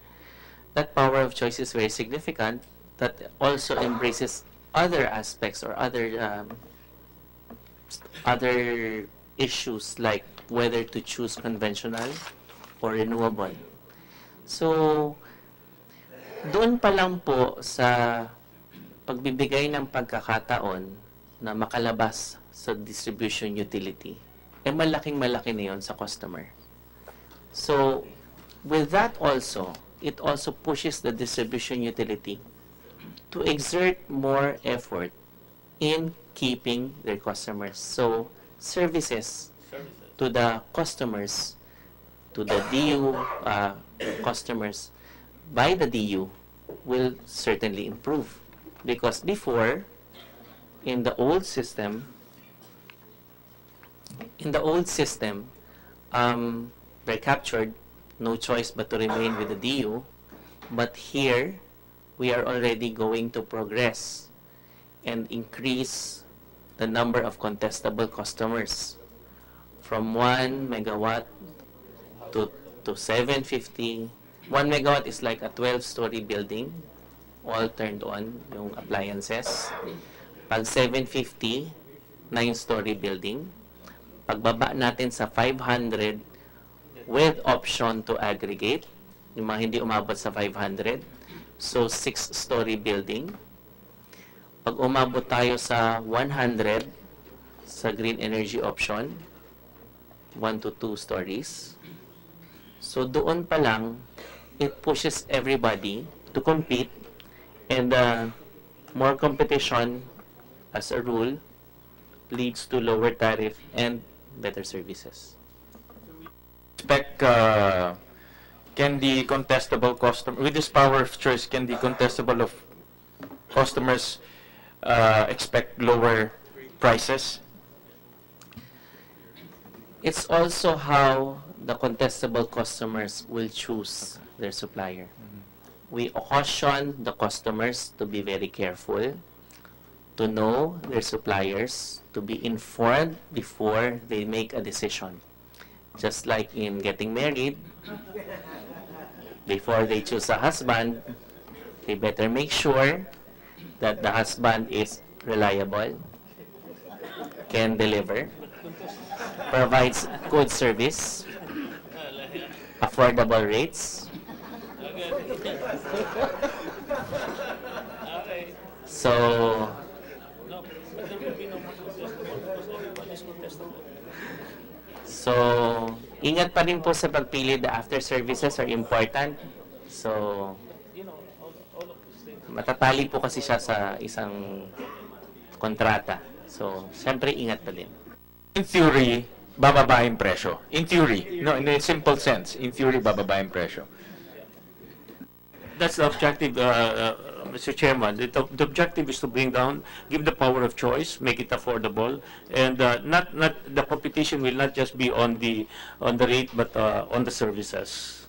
that power of choice is very significant. That also embraces other aspects or other issues like whether to choose conventional or renewable. So, doon pa lang po sa pagbibigay ng pagkakataon na makalabas sa distribution utility, malaki na yun sa customer. So, with that also, it also pushes the distribution utility to exert more effort in keeping their customers. So, services to the customers, to the DU customers by the DU will certainly improve. Because before, in the old system, they're captured, no choice but to remain with the DU. But here, we are already going to progress and increase the number of contestable customers from 1 megawatt to 750. 1 megawatt is like a 12-story building, all turned on, yung appliances. Pag 750, 9-story building. Pagbaba natin sa 500 with option to aggregate, yung mga hindi umabot sa 500, so 6-story building. Pag umabot tayo sa 100 sa green energy option, 1 to 2 stories. So doon pa lang, it pushes everybody to compete, and more competition as a rule leads to lower tariff and better services. Expect can the contestable customer, with this power of choice, can the contestable of customers expect lower prices? It's also how the contestable customers will choose their supplier. We caution the customers to be very careful, to know their suppliers, to be informed before they make a decision. Just like in getting married, before they choose a husband, they better make sure that the husband is reliable, can deliver, provides good service, affordable rates. So, ingat pa rin po sa pagpili. The after services are important. So, matatali po kasi siya sa isang kontrata. So, siyempre ingat pa din. In theory, bababa yung presyo. In theory, no, in a simple sense, in theory, bababa yung presyo. That's the objective, Mr. Chairman. The objective is to bring down, give the power of choice, make it affordable, and not the competition will not just be on the rate, but on the services.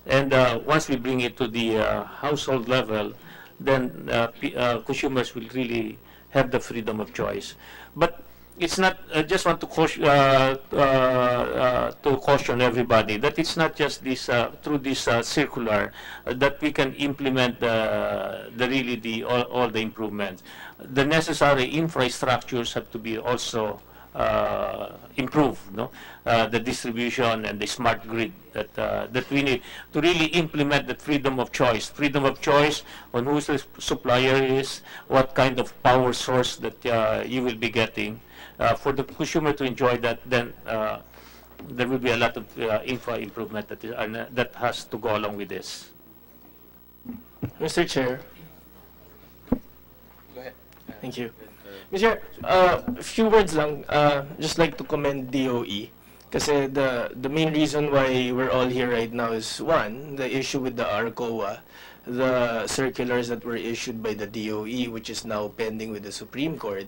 And once we bring it to the household level, then consumers will really have the freedom of choice. But it's not. I just want to caution everybody that it's not just this through this circular that we can implement all the improvements. The necessary infrastructures have to be also improved. No, the distribution and the smart grid that we need to really implement the freedom of choice. Freedom of choice on who the supplier is, what kind of power source that you will be getting. For the consumer to enjoy that, then there will be a lot of infra improvement that has to go along with this. Mr. Chair. Go ahead. Thank you. Mr. Chair, a few words lang. Just like to commend DOE. Kasi the main reason why we're all here right now is, one, the issue with the RCOA, the circulars that were issued by the DOE, which is now pending with the Supreme Court,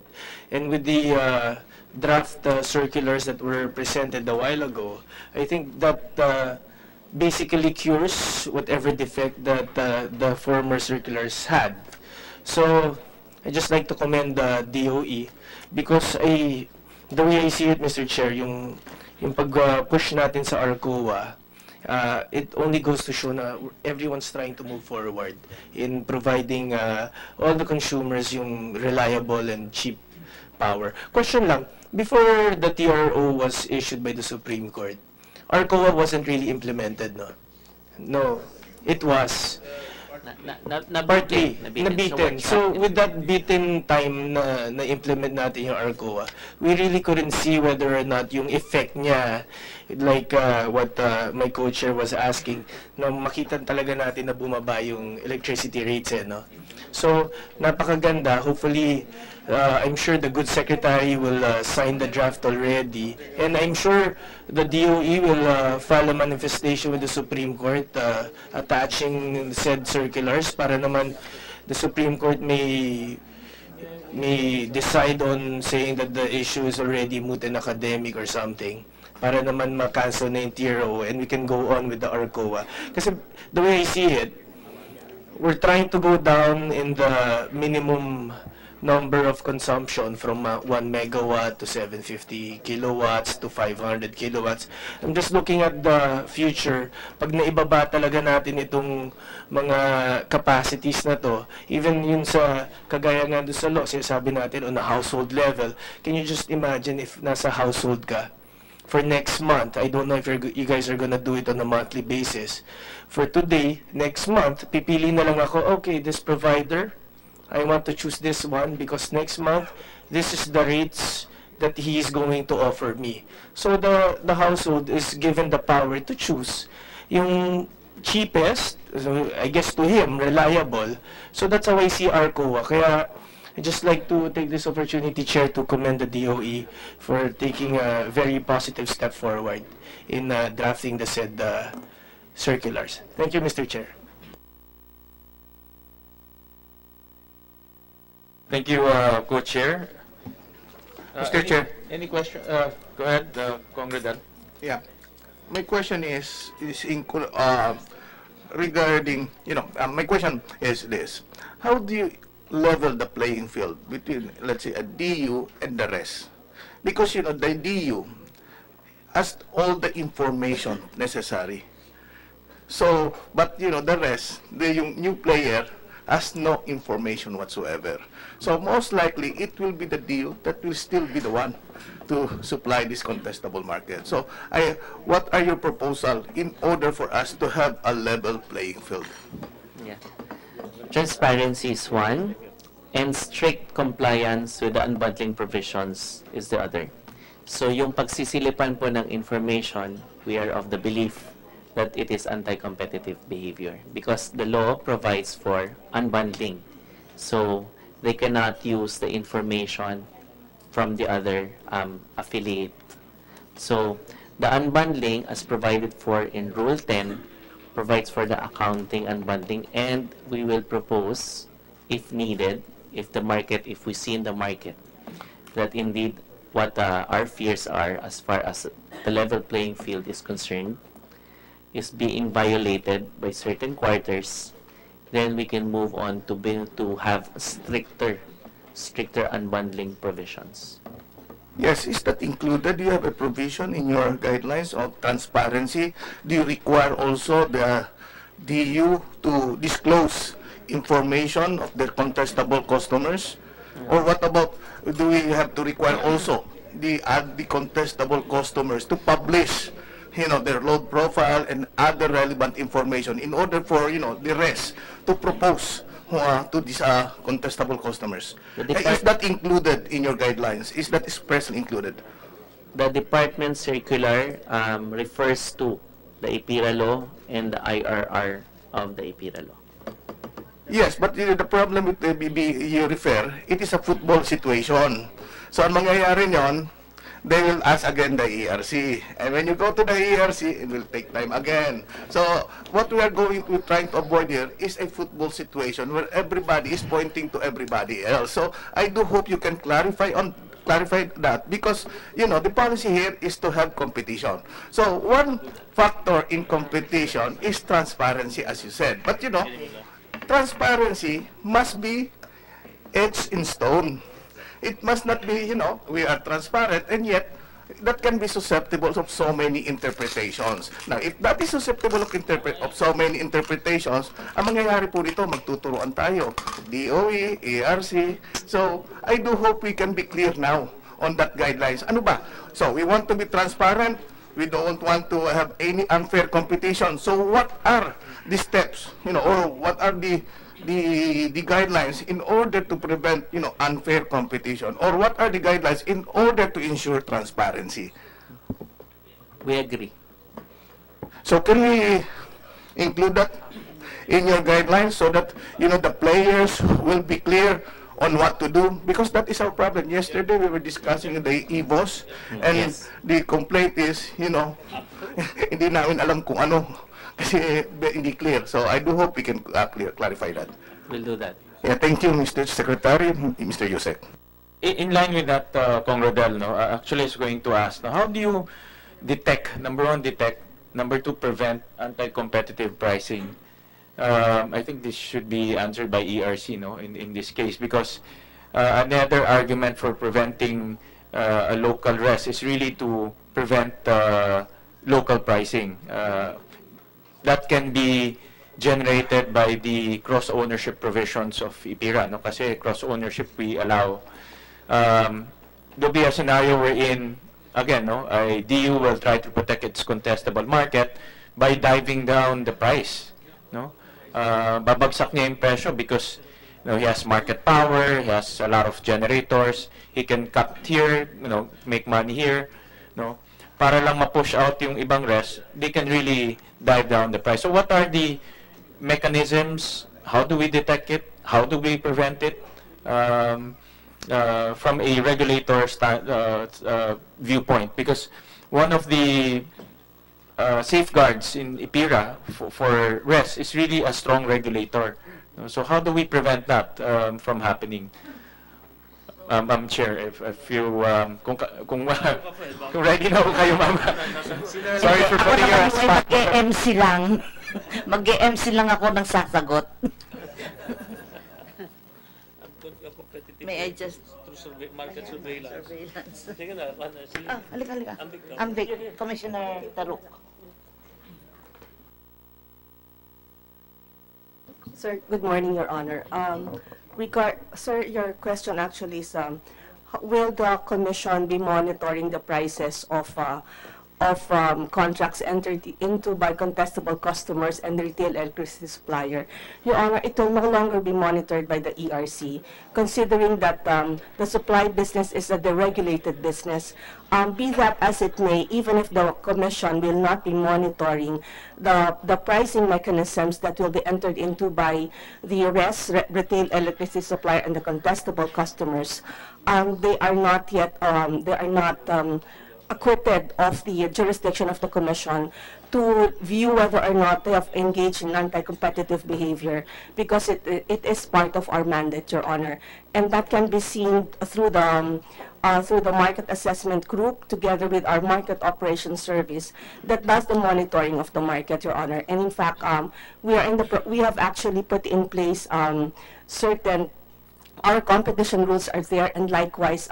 and with the draft circulars that were presented a while ago. I think that basically cures whatever defect that the former circulars had. So I just like to commend the DOE because the way I see it, Mr. Chair, yung pag-push natin sa RCOA, it only goes to show na everyone's trying to move forward in providing all the consumers yung reliable and cheap power. Question lang, before the TRO was issued by the Supreme Court, RCOA wasn't really implemented, no? No, it was. Partly, nabitin. So with that beaten time na implement natin yung RCOA, we really couldn't see whether or not yung effect niya, like what my co-chair was asking, na makita talaga natin na bumaba yung electricity rates, no? So, napakaganda. Hopefully, I'm sure the good secretary will sign the draft already. And I'm sure the DOE will file a manifestation with the Supreme Court attaching said circulars para naman the Supreme Court may decide on saying that the issue is already moot and academic or something para naman ma-cancel na yung TRO and we can go on with the RCOA. Kasi the way I see it, we're trying to go down in the minimum number of consumption from 1 megawatt to 750 kilowatts to 500 kilowatts. I'm just looking at the future. Pag naibaba talaga natin itong mga capacities na to, even yun sa kagaya nga doon sa law, sinasabi natin on a household level, can you just imagine if nasa household ka? For next month, I don't know if you guys are gonna do it on a monthly basis. For today, next month, pipili na lang ako, okay, this provider, I want to choose this one because next month, this is the rates that he is going to offer me. So the household is given the power to choose yung cheapest, so I guess to him, reliable. So that's how I see RCOA. Kaya I'd just like to take this opportunity, Chair, to commend the DOE for taking a very positive step forward in drafting the said circulars. Thank you, Mr. Chair. Thank you, Co-Chair. Mr. Chair. Any question? Go ahead, Congressman. Yeah. My question is regarding, my question is this. How do you level the playing field between, let's say, a DU and the rest? Because, the DU has all the information necessary. So, but, the rest, the new player has no information whatsoever. So most likely, it will be the DU that will still be the one to supply this contestable market. So what are your proposal in order for us to have a level playing field? Yeah. Transparency is one, and strict compliance with the unbundling provisions is the other. So yung pagsisilipan po ng information, we are of the belief that it is anti-competitive behavior because the law provides for unbundling. So they cannot use the information from the other affiliate. So the unbundling, as provided for in Rule 10, provides for the accounting unbundling, and we will propose, if needed, if we see in the market that indeed what our fears are as far as the level playing field is concerned is being violated by certain quarters, then we can move on to have stricter unbundling provisions. Yes, is that included? Do you have a provision in your guidelines of transparency? Do you require also the DU to disclose information of their contestable customers? Or what about, do we have to require also the contestable customers to publish, their load profile and other relevant information in order for, the rest to propose to these contestable customers? Is that included in your guidelines? Is that expressly included? The department circular refers to the IPIRA law and the IRR of the IPIRA law. Yes, but the problem with the BB you refer, it is a football situation. So ang mangyayari nyon, they will ask again the ERC. And when you go to the ERC, it will take time again. So what we are trying to avoid here is a football situation where everybody is pointing to everybody else. So I do hope you can clarify that, because the policy here is to have competition. So one factor in competition is transparency, as you said. But transparency must be etched in stone. It must not be, we are transparent, and yet that can be susceptible of so many interpretations. Now, if that is susceptible of so many interpretations, ang mangyayari po dito, magtuturuan tayo. DOE, ARC. So, I do hope we can be clear now on that guidelines. Ano ba? So, we want to be transparent. We don't want to have any unfair competition. So, what are the steps, or what are the guidelines in order to prevent, unfair competition? Or what are the guidelines in order to ensure transparency? We agree. So can we include that in your guidelines so that, the players will be clear on what to do? Because that is our problem. Yesterday we were discussing the EVOS, and yes, the complaint is, hindi namin alam kung ano. Kasi hindi clear. So I do hope we can clarify that. We'll do that. Yeah, thank you, Mr. Secretary, Mr. Yusek. In line with that, Cong Rodel, actually is going to ask, how do you detect, number one, number two, prevent anti-competitive pricing? I think this should be answered by ERC, in this case, because another argument for preventing a local rest is really to prevent local pricing. That can be generated by the cross-ownership provisions of IPIRA. Kasi cross-ownership we allow. There'll be a scenario wherein, again, a DU will try to protect its contestable market by diving down the price. Babagsak niya yung presyo because he has market power, he has a lot of generators, he can cut here, make money here. Para lang ma-push out yung ibang rest, they can really dive down the price. So what are the mechanisms? How do we detect it? How do we prevent it? From a regulator viewpoint, because one of the safeguards in IPIRA for rest is really a strong regulator. So how do we prevent that from happening? Ma'am Chair, if you, kung ready na ho kayo, ma'am. Sorry for putting you on spot. Mag-e-MC lang. Mag-e-MC lang ako ng sasagot. May I just... Market surveillance. Sige na, halika. Ambik, Commissioner Taruk. Sir, good morning, Your Honor. Sir, your question actually is, will the Commission be monitoring the prices of contracts entered into by contestable customers and the retail electricity supplier? Your Honor, it will no longer be monitored by the ERC, considering that the supply business is a deregulated business. Be that as it may, even if the Commission will not be monitoring the pricing mechanisms that will be entered into by the retail electricity supplier and the contestable customers, they are not yet acquitted of the jurisdiction of the Commission to view whether or not they have engaged in anti-competitive behavior, because it is part of our mandate, Your Honor. And that can be seen through the market assessment group, together with our market operations service that does the monitoring of the market, Your Honor. And in fact, we have actually put in place our competition rules are there, and likewise,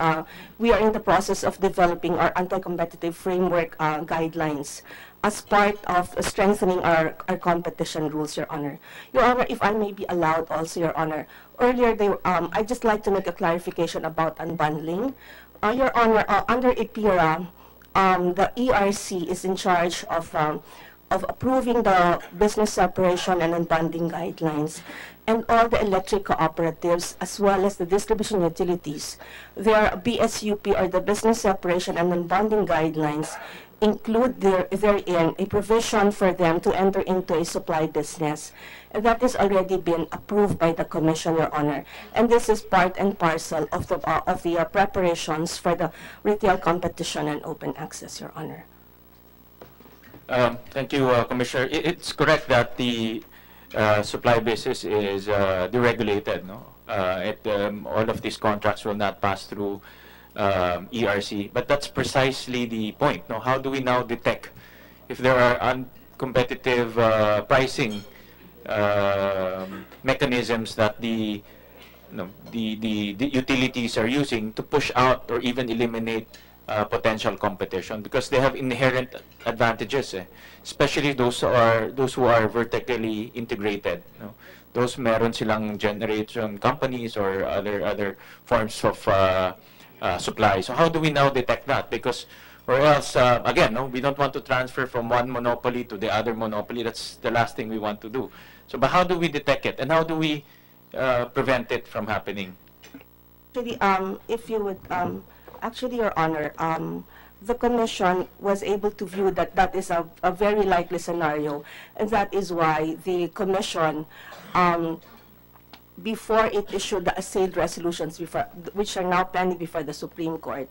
we are in the process of developing our anti-competitive framework guidelines as part of strengthening our competition rules, Your Honor. Your Honor, if I may be allowed also, Your Honor, earlier I'd just like to make a clarification about unbundling. Your Honor, under IPIRA, the ERC is in charge of approving the business separation and unbundling guidelines, and all the electric cooperatives as well as the distribution utilities. Their BSUP, or the business separation and unbundling guidelines, include therein a provision for them to enter into a supply business. And that has already been approved by the Commission, Your Honor. And this is part and parcel of the preparations for the retail competition and open access, Your Honor. Thank you, Commissioner. It's correct that the supply business is deregulated. No, all of these contracts will not pass through ERC. But that's precisely the point. No, how do we now detect if there are uncompetitive pricing mechanisms that the utilities are using to push out or even eliminate potential competition, because they have inherent advantages, especially those who are vertically integrated. No? Those meron silang generation companies or other forms of supply. So how do we now detect that? Because, or else, again, no, we don't want to transfer from one monopoly to the other monopoly. That's the last thing we want to do. So, but how do we detect it, and how do we prevent it from happening? Actually, if you would. Actually, Your Honor, the Commission was able to view that that is a very likely scenario, and that is why the Commission, before it issued the assailed resolutions, which are now pending before the Supreme Court,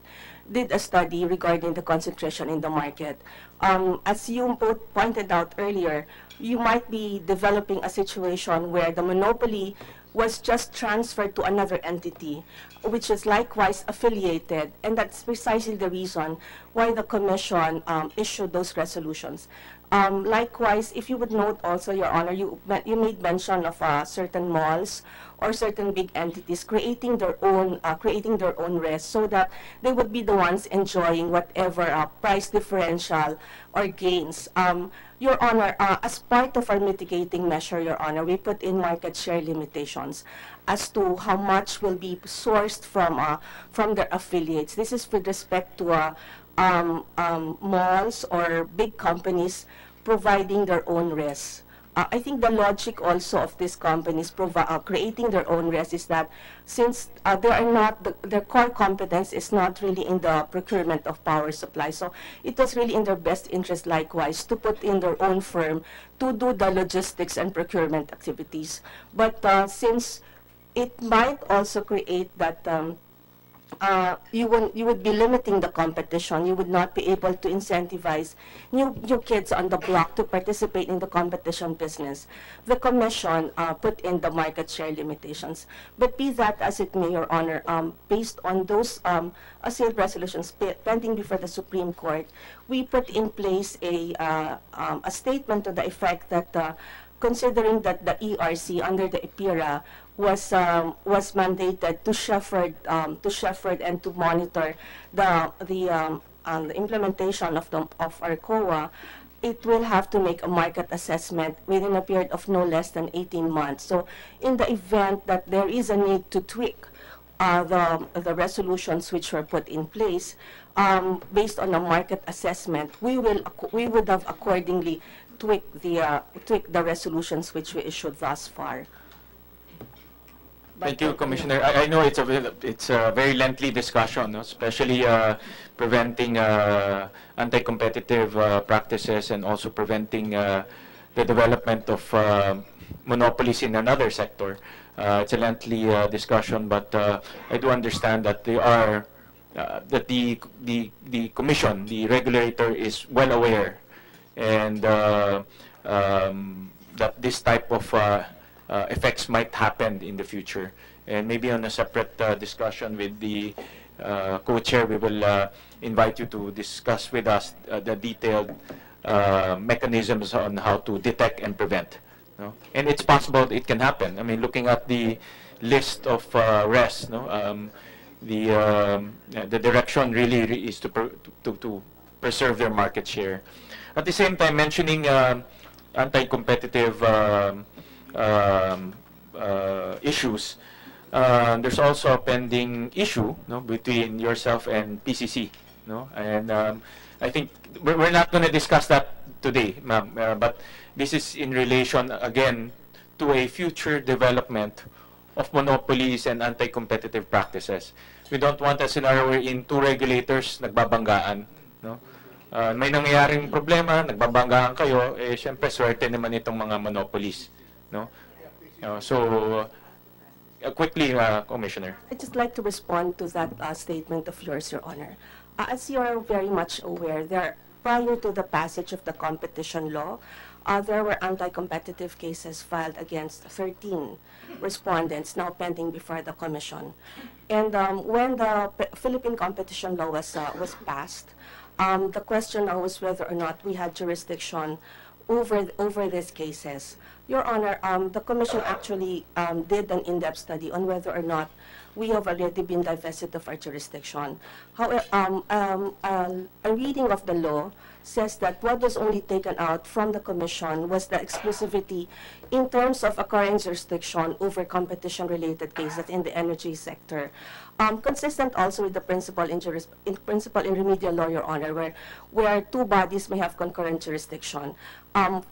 did a study regarding the concentration in the market. As you both pointed out earlier, you might be developing a situation where the monopoly was just transferred to another entity, which is likewise affiliated, and that's precisely the reason why the Commission issued those resolutions. Likewise, if you would note also, Your Honor, you made mention of certain malls or certain big entities creating their own risk, so that they would be the ones enjoying whatever price differential or gains. Your Honor, as part of our mitigating measure, Your Honor, we put in market share limitations as to how much will be sourced from their affiliates. This is with respect to malls or big companies providing their own risks. I think the logic also of these companies creating their own risks is that since their core competence is not really in the procurement of power supply, so it was really in their best interest likewise to put in their own firm to do the logistics and procurement activities. But since it might also create that you would be limiting the competition. You would not be able to incentivize new kids on the block to participate in the competition business. The Commission put in the market share limitations. But be that as it may, Your Honor, based on those assailed resolutions pending before the Supreme Court, we put in place a statement to the effect that considering that the ERC under the IPIRA was mandated to shepherd and to monitor the implementation of RCOA, it will have to make a market assessment within a period of no less than 18 months. So in the event that there is a need to tweak the resolutions which were put in place, based on a market assessment, we would have accordingly tweaked the resolutions which we issued thus far. Thank you, Commissioner. I know it's a very lengthy discussion, no? Especially preventing anti-competitive practices and also preventing the development of monopolies in another sector. It's a lengthy discussion, but I do understand that that the Commission, the regulator, is well aware, and that this type of effects might happen in the future. And maybe on a separate discussion with the co-chair, we will invite you to discuss with us the detailed mechanisms on how to detect and prevent. No? And it's possible it can happen. I mean, looking at the list of RES, no? The direction really is to preserve their market share. At the same time, mentioning anti-competitive issues, there's also a pending issue, no, between yourself and PCC, no? And I think we're not going to discuss that today, ma'am, but this is in relation, again, to a future development of monopolies and anti-competitive practices. We don't want a scenario wherein two regulators nagbabanggaan, no? May nangyayaring problema, nagbabanggaan kayo, eh, syempre, swerte naman itong mga monopolies, no? Quickly, Commissioner. I'd just like to respond to that statement of yours, Your Honor. As you are very much aware, prior to the passage of the competition law, there were anti-competitive cases filed against 13 respondents now pending before the Commission. And when the Philippine competition law was passed, the question now was whether or not we had jurisdiction over these cases. Your Honor, the Commission actually did an in-depth study on whether or not we have already been divested of our jurisdiction. However, a reading of the law says that what was only taken out from the Commission was the exclusivity in terms of acquiring jurisdiction over competition-related cases in the energy sector. Consistent also with the principle in remedial law, Your Honor, where two bodies may have concurrent jurisdiction.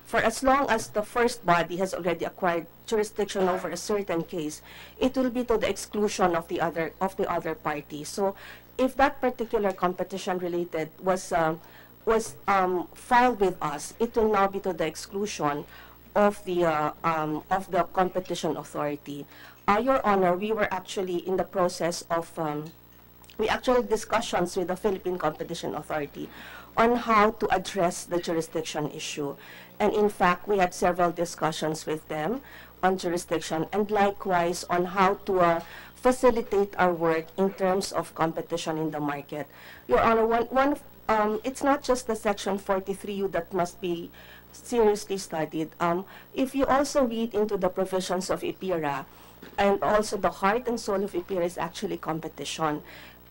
For as long as the first body has already acquired jurisdiction over a certain case, it will be to the exclusion of the other party. So, if that particular competition-related was filed with us, it will now be to the exclusion of the competition authority. Your Honor, we were actually in the process of discussions with the Philippine Competition Authority on how to address the jurisdiction issue. And in fact, we had several discussions with them on jurisdiction and likewise on how to facilitate our work in terms of competition in the market. Your Honor, it's not just the Section 43U that must be seriously studied. If you also read into the provisions of IPIRA, and also the heart and soul of IPIRA is actually competition.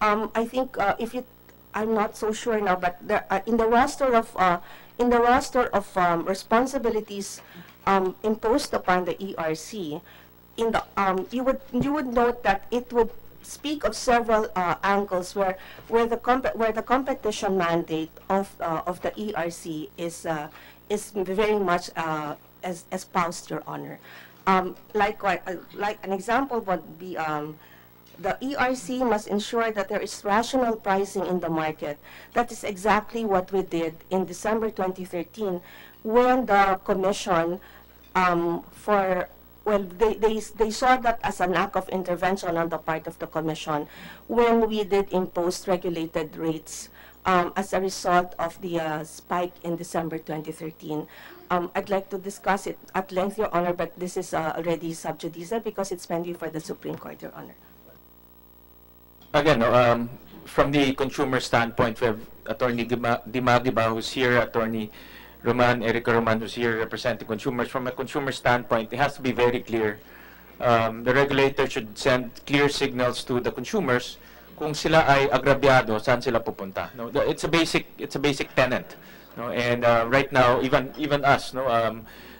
I think I'm not so sure now, but there, in the roster of responsibilities imposed upon the ERC, you would note that it would speak of several angles where the competition mandate of the ERC is very much espoused, Your Honor. Like an example would be the ERC must ensure that there is rational pricing in the market. That is exactly what we did in December 2013 when the Commission they saw that as an act of intervention on the part of the Commission when we did impose regulated rates as a result of the spike in December 2013. I'd like to discuss it at length, Your Honor, but this is already sub judice because it's pending for the Supreme Court, Your Honor. Again, from the consumer standpoint, we have Attorney Dimagiba who's here, Attorney Erica Roman who's here representing consumers. From a consumer standpoint, it has to be very clear. The regulator should send clear signals to the consumers kung sila ay agrabyado, saan sila pupunta. No, it's a basic tenet No? And right now, even us, no,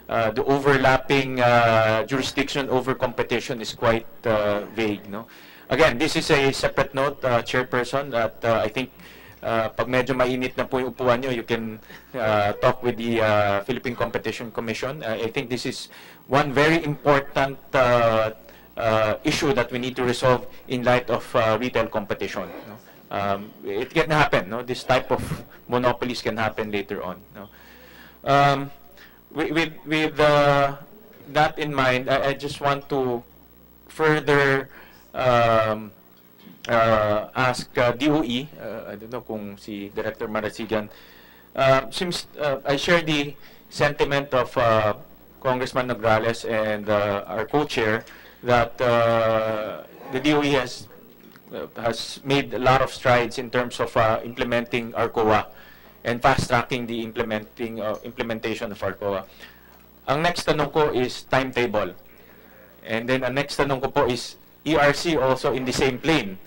the overlapping jurisdiction over competition is quite vague. No? Again, this is a separate note, Chairperson, that I think pag medyo mainit na po yung upuan nyo, you can talk with the Philippine Competition Commission. I think this is one very important issue that we need to resolve in light of retail competition. No? It can happen. No? This type of monopolies can happen later on. No? With that in mind, I just want to further ask DOE, I don't know kung si Director Marasigan, since I share the sentiment of Congressman Nograles and our co-chair that the DOE has made a lot of strides in terms of implementing RCOA and fast-tracking the implementation of RCOA. Ang next tanong ko is timetable. And then ang next tanong ko po is ERC also in the same plane.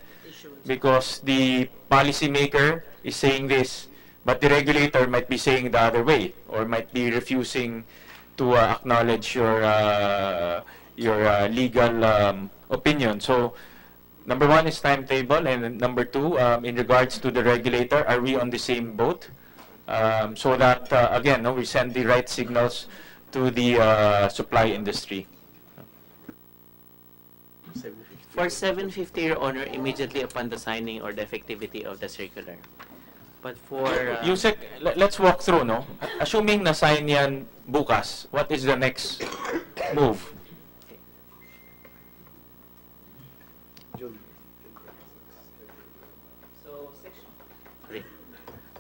Because the policymaker is saying this, but the regulator might be saying the other way, or might be refusing to acknowledge your legal opinion. So, number one is timetable, and number two, in regards to the regulator, are we on the same boat? So that, again, no, we send the right signals to the supply industry. For 750, Your Honor, immediately upon the signing or the effectivity of the circular. But for... Yusek, let's walk through, no? Assuming na-sign yan bukas, what is the next move?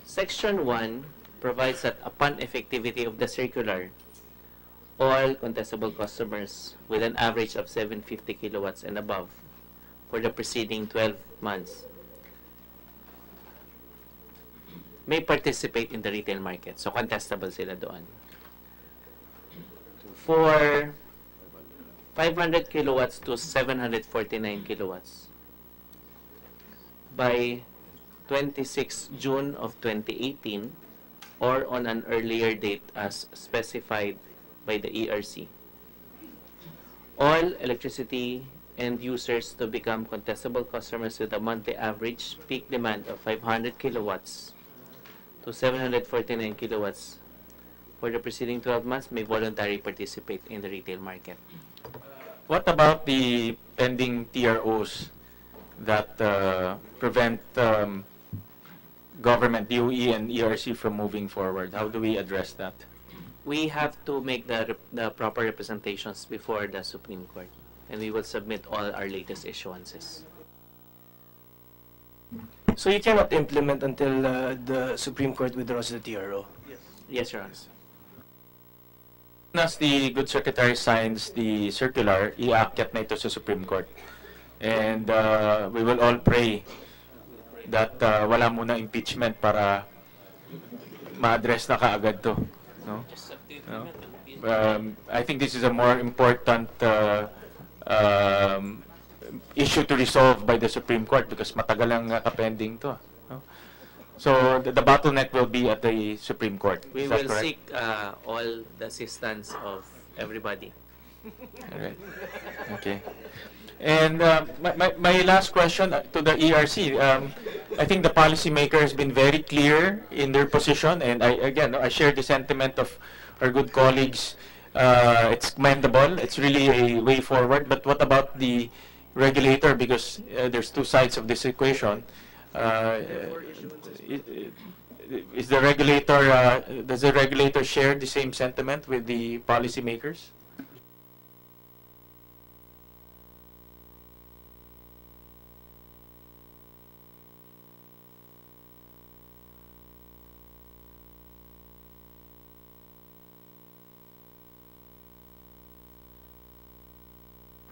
Section 1 provides that upon effectivity of the circular, all contestable customers with an average of 750 kilowatts and above for the preceding 12 months may participate in the retail market. So, contestable sila doon. For 500 kilowatts to 749 kilowatts, by 26 June of 2018 or on an earlier date as specified by the ERC. All electricity end users to become contestable customers with a monthly average peak demand of 500 kilowatts to 749 kilowatts for the preceding 12 months may voluntarily participate in the retail market. What about the pending TROs that prevent government, DOE and ERC from moving forward? How do we address that? We have to make the proper representations before the Supreme Court, and we will submit all our latest issuances. So you cannot implement until the Supreme Court withdraws the TRO? Yes, Your Honor. As the Good Secretary signs the circular, i-aakyat na ito sa Supreme Court. And we will all pray that wala muna impeachment para ma-address na kaagad to. No? I think this is a more important issue to resolve by the Supreme Court because matagal lang kapending to. No? So the bottleneck will be at the Supreme Court. We Is that will correct? seek all the assistance of everybody. All right. Okay. And my last question to the ERC, I think the policymaker has been very clear in their position, and I share the sentiment of our good colleagues. It's commendable. It's really a way forward. But what about the regulator? Because there's two sides of this equation. Is the regulator? Does the regulator share the same sentiment with the policymakers?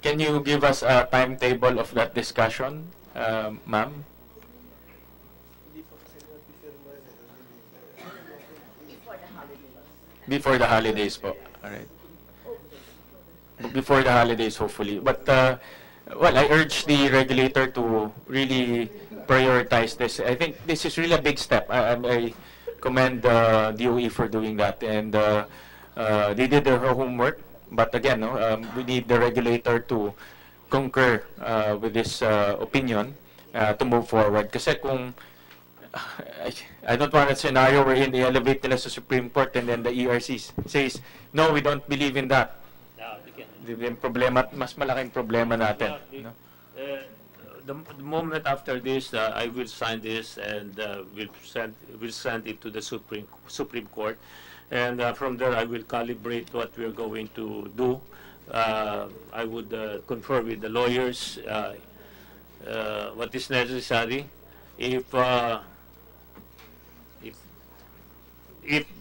Can you give us a timetable of that discussion, ma'am? Before the holidays po. All right. Before the holidays, hopefully. But, well, I urge the regulator to really prioritize this. I think this is really a big step. I commend DOE for doing that, and they did their homework. But again, no, we need the regulator to concur with this opinion to move forward. Kasi kung I don't want a scenario wherein they elevate nila sa Supreme Court and then the ERC says, no, we don't believe in that. Yung problema, mas malaking problema natin. No? The moment after this, I will sign this and will send it to the Supreme Court, and from there I will calibrate what we are going to do. I would confer with the lawyers what is necessary. If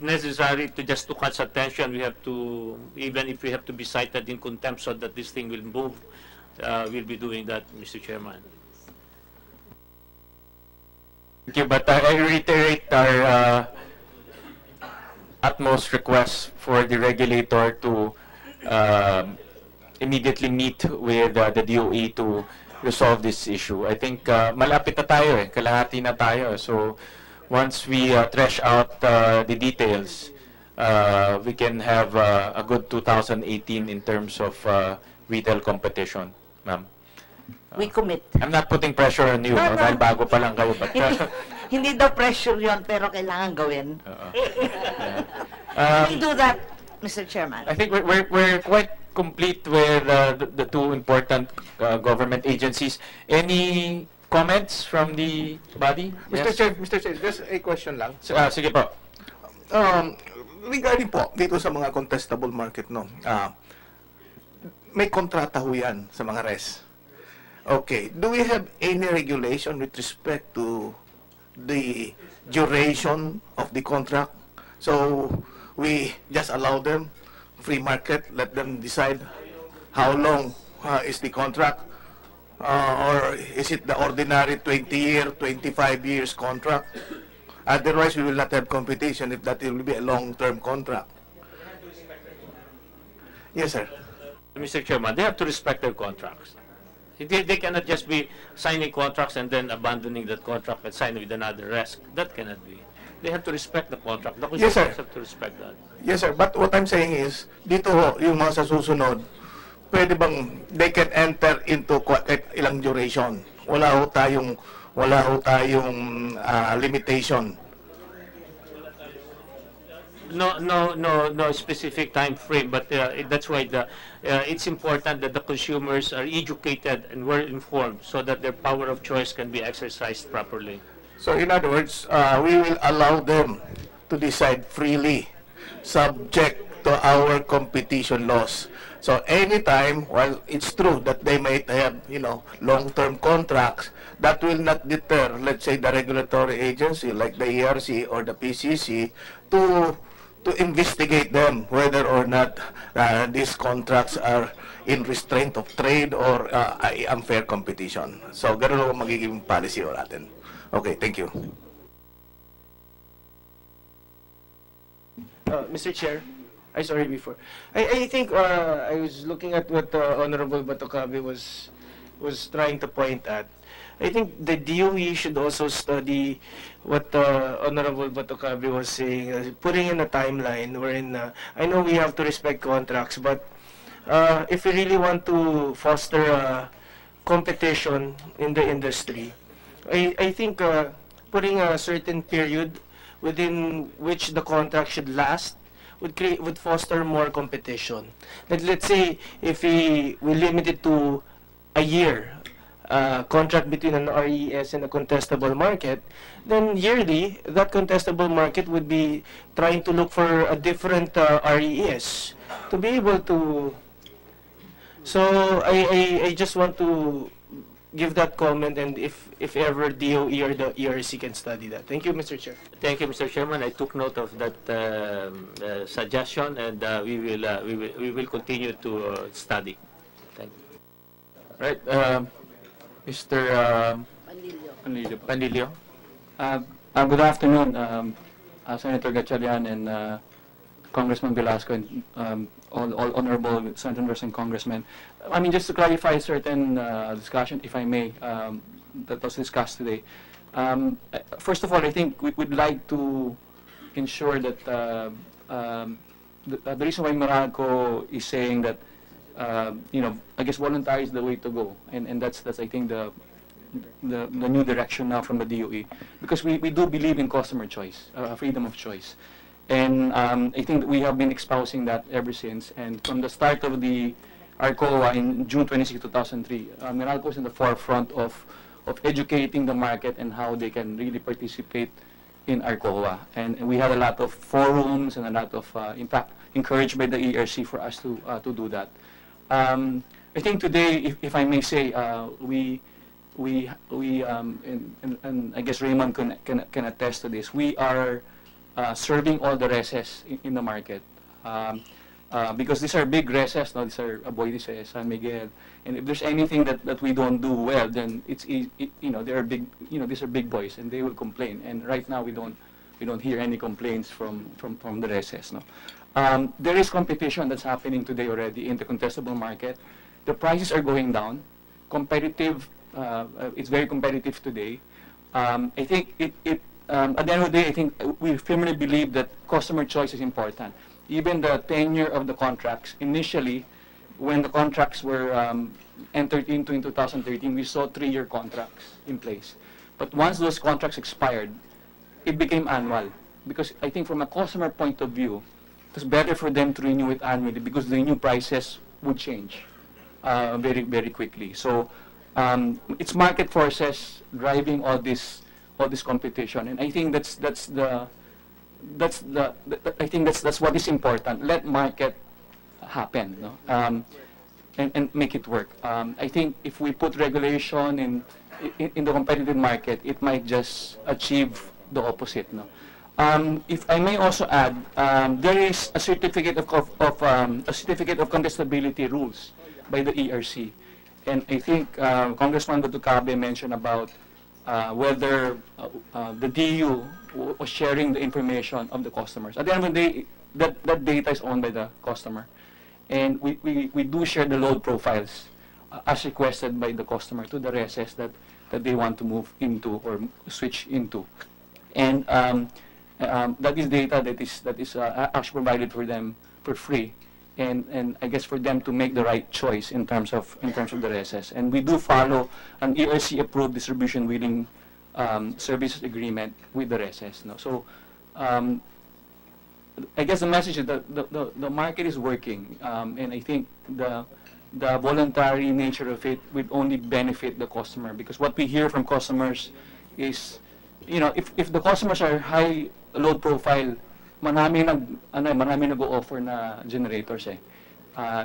necessary to catch attention, we have to, even if we have to be cited in contempt so that this thing will move, we'll be doing that, Mr. Chairman. Thank you, but I reiterate our utmost request for the regulator to immediately meet with the DOE to resolve this issue. I think malapit na tayo kalahati na tayo. So once we thresh out the details, we can have a good 2018 in terms of retail competition, ma'am. We commit. I'm not putting pressure on you, no, dahil bago pa lang kayo. But, hindi daw pressure yon, pero kailangan gawin. We do that, Mr. Chairman. I think we're quite complete with the two important government agencies. Any comments from the body? Mr. Chair, just a question lang. Sige po. Regarding po dito sa mga contestable market, no, may kontrata ho yan sa mga res. Okay, do we have any regulation with respect to the duration of the contract? So we just allow them free market, let them decide how long is the contract, or is it the ordinary 20-year, 25 years contract? Otherwise, we will not have competition if that will be a long-term contract. Yes, sir. Mr. Chairman, they have to respect their contracts. They cannot just be signing contracts and then abandoning that contract and signing with another risk. That cannot be. They have to respect the contract. The Yes, sir. have to respect that. Yes, sir. But what I'm saying is, dito ho, yung mga sa susunod, pwede bang they can enter into kahit ilang duration? Wala ho tayong limitation. No specific time frame, but that's why it's important that the consumers are educated and well informed so that their power of choice can be exercised properly. So in other words, we will allow them to decide freely, subject to our competition laws. So anytime, while it's true that they might have, long-term contracts, that will not deter, let's say, the regulatory agency like the ERC or the PCC to investigate them whether or not these contracts are in restraint of trade or unfair competition. So ganun ang magiging policy natin. Okay, thank you. Mr. Chair, I think I was looking at what Honorable Batocabe was trying to point at. I think the DOE should also study what Honorable Batocabe was saying, putting in a timeline wherein I know we have to respect contracts, but if we really want to foster competition in the industry, I think putting a certain period within which the contract should last would foster more competition. Let's say if we limit it to a year, contract between an RES and a contestable market, then yearly that contestable market would be trying to look for a different RES to be able to. So I just want to give that comment, and if ever DOE or the ERC can study that. Thank you, Mr. Chair. Thank you, Mr. Chairman. I took note of that suggestion, and we will continue to study. Thank you. Right, Mr. Panlilio. Good afternoon, Senator Gatchalian and Congressman Velasco and all honorable senators and congressmen. I mean, just to clarify certain discussion, if I may, that was discussed today. First of all, I think we would like to ensure that the reason why Meralco is saying that I guess voluntary is the way to go, and that's I think the new direction now from the DOE, because we do believe in customer choice, freedom of choice, and I think that we have been espousing that ever since. And from the start of the RCOA in June 26, 2003, Meralco is in the forefront of educating the market and how they can really participate in RCOA. And we had a lot of forums and a lot of, in fact, encouraged by the ERC for us to do that. I think today, if I may say, and I guess Raymond can attest to this, we are serving all the reses in the market. Because these are big reses, no? These are Aboitises, San Miguel, and if there's anything that we don't do well, then it's they are big, these are big boys, and they will complain. And right now we don't hear any complaints from the reses, no. There is competition that's happening today already in the contestable market. The prices are going down. Competitive, it's very competitive today. I think at the end of the day, I think we firmly believe that customer choice is important. Even the tenure of the contracts, initially, when the contracts were entered into in 2013, we saw 3-year contracts in place. But once those contracts expired, it became annual. Because I think from a customer point of view, it was better for them to renew it annually because the new prices would change very, very quickly. So it's market forces driving all this competition, and I think that's what is important. Let market happen, no? And make it work. I think if we put regulation in the competitive market, it might just achieve the opposite, no? If I may also add, there is a certificate of contestability rules by the ERC, and I think Congressman Batucabe mentioned about whether the DU was sharing the information of the customers. At the end of the day, that data is owned by the customer. And we do share the load profiles as requested by the customer to the reses that they want to move into or switch into. And that is data that is actually provided for them for free. And I guess for them to make the right choice in terms of the reses. And we do follow an ERC approved distribution wheeling services agreement with the reses. No? So I guess the message is that the market is working, and I think the voluntary nature of it would only benefit the customer, because what we hear from customers is, if the customers are high load profile, marami nag-o-offer na generators eh.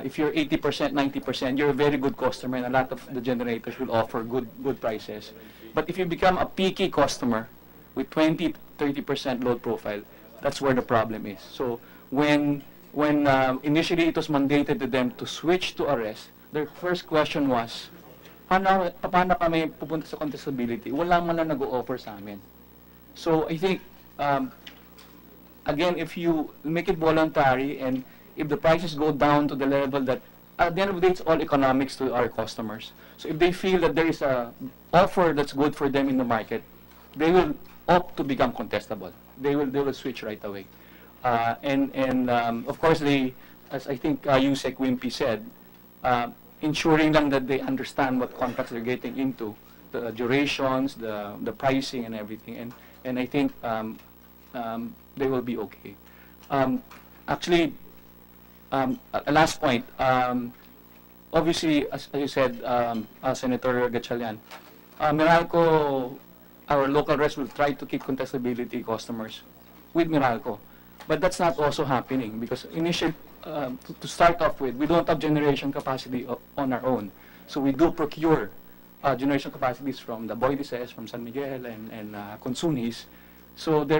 If you're 80%, 90%, you're a very good customer, and a lot of the generators will offer good prices. But if you become a picky customer with 20, 30% load profile, that's where the problem is. So when initially it was mandated to them to switch to a res, their first question was, paano kami pupunta sa contestability? Wala man lang nag-o-offer sa amin. So I think, again, if you make it voluntary, and if the prices go down to the level that, at the end of the day, it's all economics to our customers. So if they feel that there is a offer that's good for them in the market, they will opt to become contestable. They will switch right away. Of course, as I think Yusek Wimpy said, ensuring them that they understand what contracts they're getting into, the durations, the pricing, and everything. And I think they will be okay. Actually, a last point. Obviously, as you said, Senator Gatchalian, Meralco, our local res will try to keep contestability customers with Meralco. But that's not also happening, because initially, to start off with, we don't have generation capacity on our own. So we do procure generation capacities from the Aboitises, from San Miguel, and Consunis. So they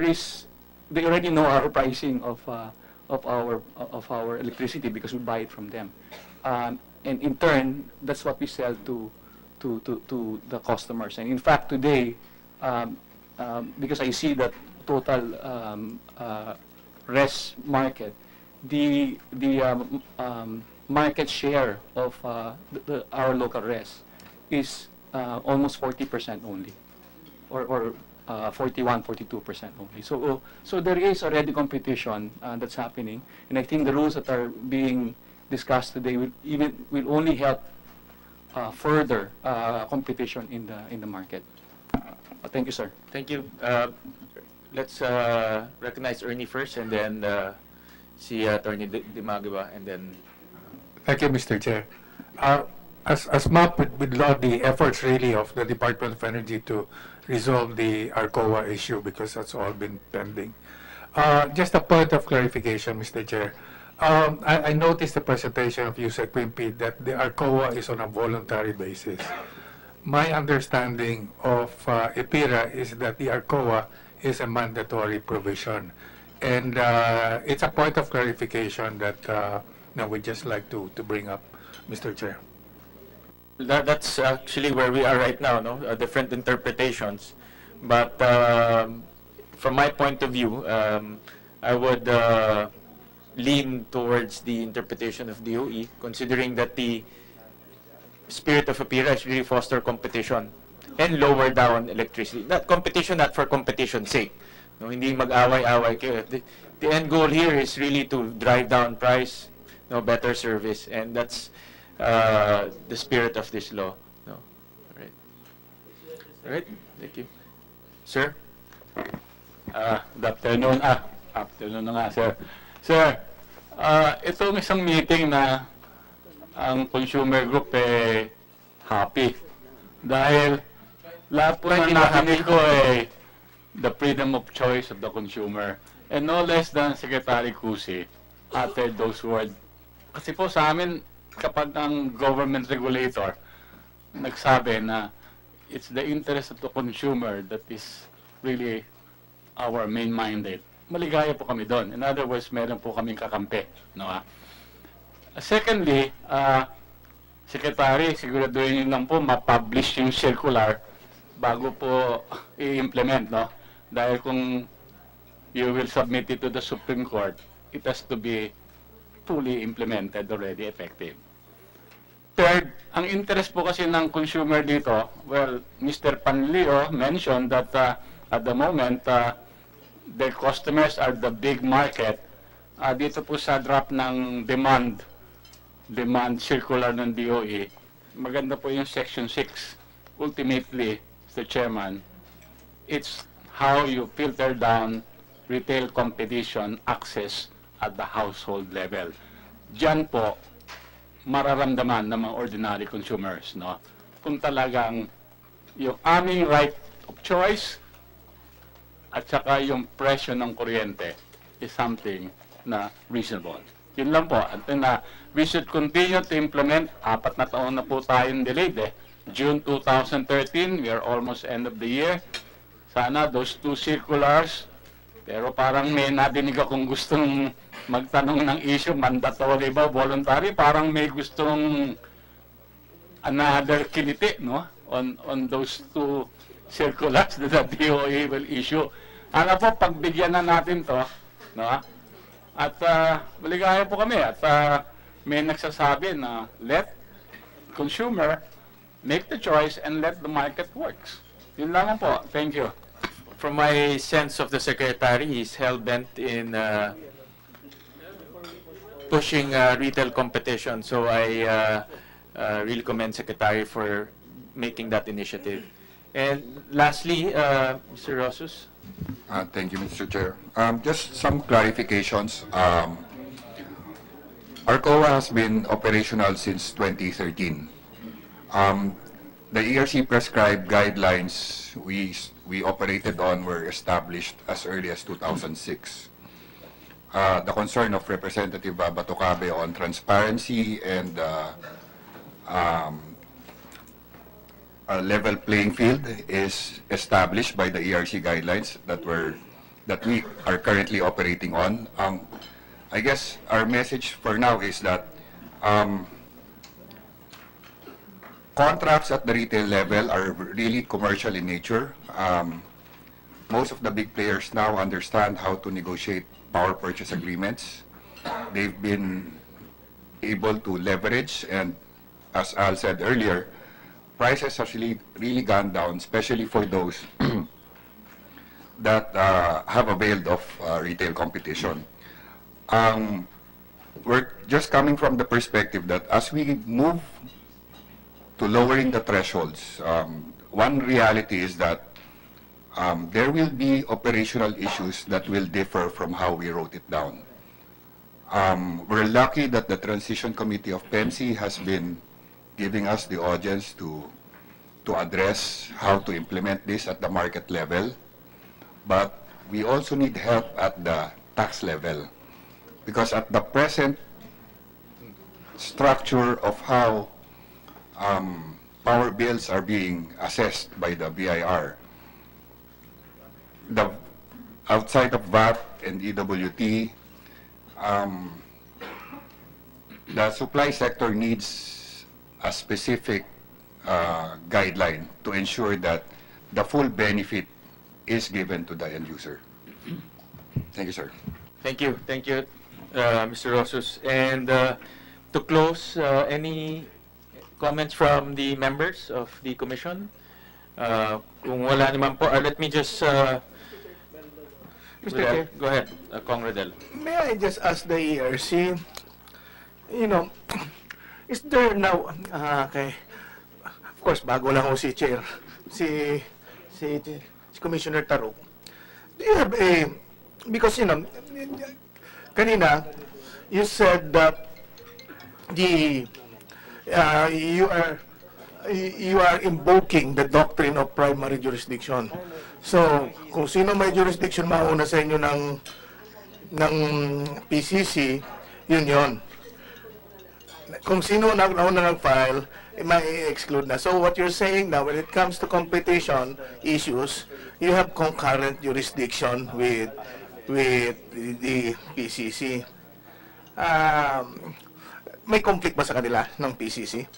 already know our pricing of our electricity, because we buy it from them. And in turn, that's what we sell to the customers. And in fact, today, because I see that total res market, the market share of our local res is almost 40% only, or 41, 42% only. So there is already competition that's happening, and I think the rules that are being discussed today will only help further competition in the market. Thank you, sir. Thank you. Let's recognize Ernie first, and then see Attorney Dimagaba, and then. Thank you, Mr. Chair. As mapped with the efforts really of the Department of Energy to resolve the RCOA issue, because that's all been pending. Just a point of clarification, Mr. Chair. I noticed the presentation of Yusek Quimpi that the RCOA is on a voluntary basis. My understanding of EPIRA is that the RCOA is a mandatory provision. And it's a point of clarification that we'd just like to bring up, Mr. Chair. That's actually where we are right now, no? Different interpretations. But from my point of view, I would lean towards the interpretation of DOE, considering that the spirit of APIRA is really foster competition and lower down electricity. Not competition, not for competition's sake. No, hindi mag-away-away kayo. The end goal here is really to drive down price, better service, and that's the spirit of this law. No, all right. Thank you, sir. Good afternoon. Afternoon na nga, sir. Sir, itong isang meeting na ang consumer group happy dahil lahat po ng narinig ko the freedom of choice of the consumer, and no less than Secretary Cusi uttered those words. Kasi po sa amin, kapag ang government regulator nagsabi na it's the interest of the consumer that is really our main mandate, maligaya po kami doon. In other words, meron po kaming kakampi. No? Secondly, Secretary, siguraduhin nyo lang po ma-publish yung circular bago po i-implement. No? Dahil kung you will submit it to the Supreme Court, it has to be fully implemented, already effective. Third, ang interest po kasi ng consumer dito, well, Mr. Panlio mentioned that at the moment, their customers are the big market. Dito po sa draft ng demand circular ng DOE, maganda po yung Section 6. Ultimately, Mr. Chairman, it's how you filter down retail competition access at the household level. Diyan po, mararamdaman ng mga ordinary consumers, no? Kung talagang yung aming right of choice at saka yung presyo ng kuryente is something na reasonable. Yun lang po. At we should continue to implement. 4 na taon na po tayong delayed June 2013, we are almost end of the year. Sana those 2 circulars, pero parang may nadinig akong gustong magtanong ng issue, mandatory ba, voluntary, parang may gustong another kiliti, no? On those 2 circulars that the DOE will issue. Ano po, pagbigyan na natin to, no? At maligaya po kami. At may nagsasabi na let consumer make the choice and let the market works. Yun lang po. Thank you. From my sense of the Secretary, he's hell-bent in pushing retail competition. So I really commend Secretary for making that initiative. And lastly, Mr. Rosus. Thank you, Mr. Chair. Just some clarifications. RCOA has been operational since 2013. The ERC prescribed guidelines we operated on were established as early as 2006. The concern of Representative Batocabe on transparency and a level playing field is established by the ERC guidelines that we are currently operating on. I guess our message for now is that contracts at the retail level are really commercial in nature. Most of the big players now understand how to negotiate power purchase agreements. They've been able to leverage, and as Al said earlier, prices have really gone down, especially for those that have availed of retail competition. We're just coming from the perspective that as we move to lowering the thresholds, one reality is that there will be operational issues that will differ from how we wrote it down. We're lucky that the Transition Committee of PEMC has been giving us the audience to address how to implement this at the market level, but we also need help at the tax level, because at the present structure of how power bills are being assessed by the BIR, outside of VAT and EWT, the supply sector needs a specific guideline to ensure that the full benefit is given to the end user. Thank you, sir. Thank you, Mr. Rosus. And to close, any comments from the members of the commission? Kung wala naman po, let me just... Mr. Chair. Go ahead, Kong Rodel. May I just ask the ERC, you know, is there now, of course, bago lang ho si Chair, si Commissioner Taruk, do you have a, because, you know, kanina, you said that you are invoking the doctrine of primary jurisdiction. So, kung sino may jurisdiction mauna sa inyo ng PCC, yun. Kung sino nauna nag-file, may exclude na. So, what you're saying now, when it comes to competition issues, you have concurrent jurisdiction with the PCC. May conflict ba sa kanila ng PCC?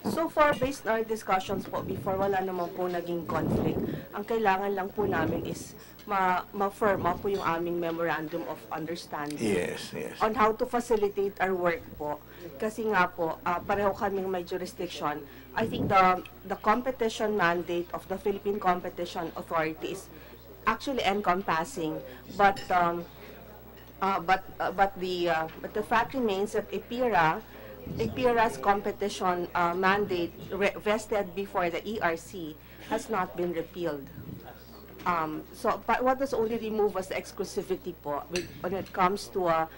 So far, based on our discussions po before, wala naman po naging conflict. Ang kailangan lang po namin is ma-firm up po yung aming memorandum of understanding. Yes. On how to facilitate our work po. Kasi nga po, pareho kaming may jurisdiction. I think the competition mandate of the Philippine Competition Authority is actually encompassing, but the fact remains that EPIRA's competition mandate vested before the ERC has not been repealed. But what was only removed was the exclusivity po when it comes to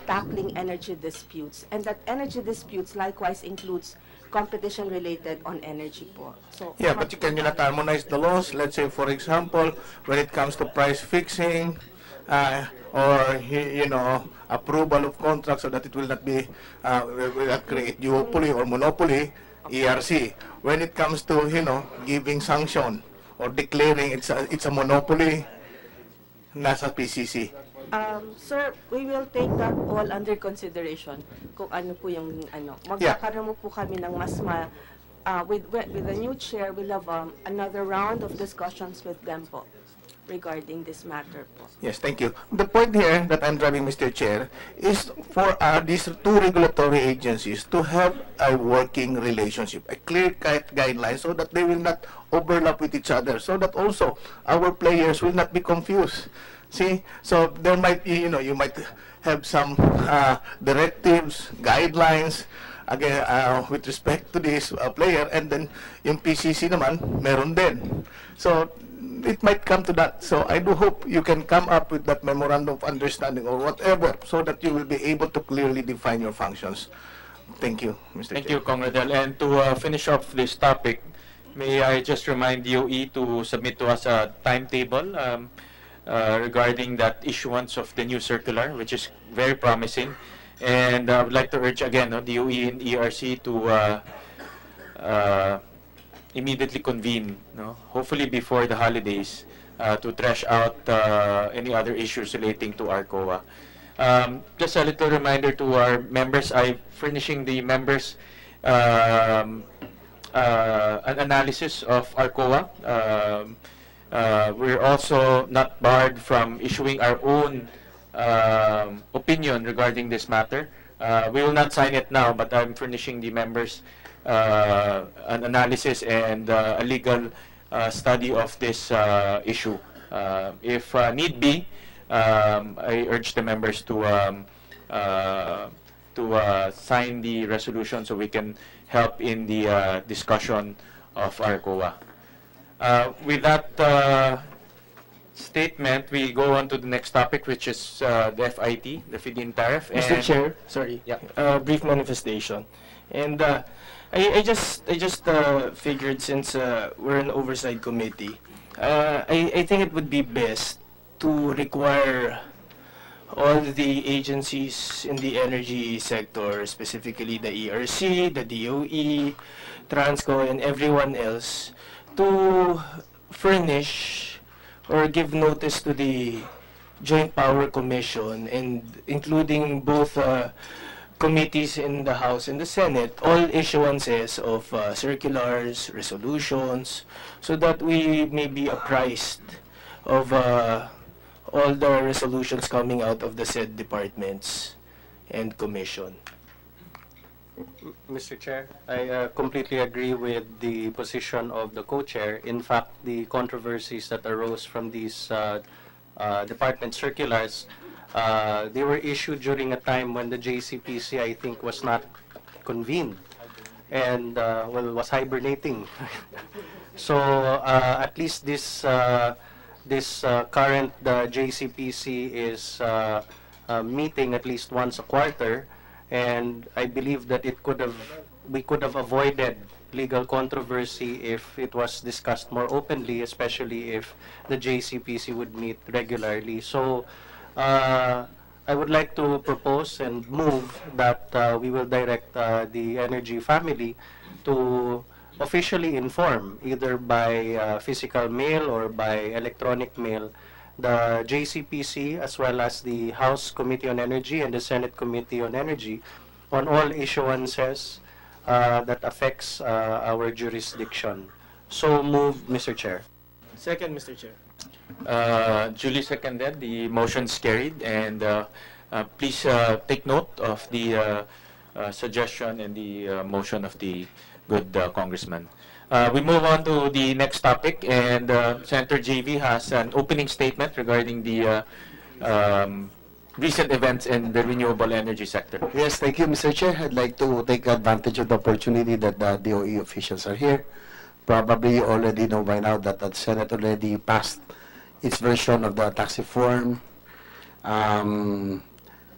tackling energy disputes. And that energy disputes likewise includes competition related on energy po. So, yeah, but you can harmonize the laws. Let's say, for example, when it comes to price fixing, or approval of contracts so that it will not be will not create duopoly or monopoly, ERC. When it comes to giving sanction or declaring it's a monopoly, nasa PCC. Sir, we will take that all under consideration. Kung ano po yung magkakaroon po kami ng mas with the new chair, we'll have another round of discussions with them po regarding this matter po. Yes, thank you. The point here that I'm driving, Mr. Chair, is for these two regulatory agencies to have a working relationship, a clear-cut guideline so that they will not overlap with each other, so that also our players will not be confused. See, so there might be, you might have some directives, guidelines, again, with respect to this player, and then yung PCC naman, meron din. So, it might come to that. So, I do hope you can come up with that memorandum of understanding or whatever, so that you will be able to clearly define your functions. Thank you, Mr. Thank Chair. you, Kong Rodel. And to finish off this topic, may I just remind DOE to submit to us a timetable regarding that issuance of the new circular, which is very promising. And I would like to urge again, DOE and ERC to immediately convene, hopefully before the holidays, to thresh out any other issues relating to RCOA. Just a little reminder to our members, I'm furnishing the members an analysis of RCOA. We're also not barred from issuing our own opinion regarding this matter. We will not sign it now, but I'm furnishing the members an analysis and a legal study of this issue. If need be, I urge the members to sign the resolution so we can help in the discussion of RCOA. With that statement, we go on to the next topic, which is the FIT, the Feed-In Tariff. Mr. Chair, sorry. Yeah. Brief manifestation. And I just figured, since we're an oversight committee, I think it would be best to require all the agencies in the energy sector, specifically the ERC, the DOE, Transco, and everyone else, to furnish or give notice to the Joint Power Commission, and including both committees in the House and the Senate, all issuances of circulars, resolutions, so that we may be apprised of all the resolutions coming out of the said departments and commission. Mr. Chair, I completely agree with the position of the co-chair. In fact, the controversies that arose from these department circulars, they were issued during a time when the JCPC, I think, was not convened and well, was hibernating. So at least this current JCPC is meeting at least once a quarter, and I believe that we could have avoided legal controversy if it was discussed more openly, especially if the JCPC would meet regularly. So I would like to propose and move that we will direct the Energy family to officially inform, either by physical mail or by electronic mail, the JCPC as well as the House Committee on Energy and the Senate Committee on Energy on all issuances that affects our jurisdiction. So move, Mr. Chair. Second, Mr. Chair. Duly seconded. The motion's carried, and please take note of the suggestion and the motion of the good congressman. We move on to the next topic, and Senator JV has an opening statement regarding the recent events in the renewable energy sector. Yes, thank you, Mr. Chair. I'd like to take advantage of the opportunity that the DOE officials are here. Probably you already know by now that the Senate already passed its version of the tax reform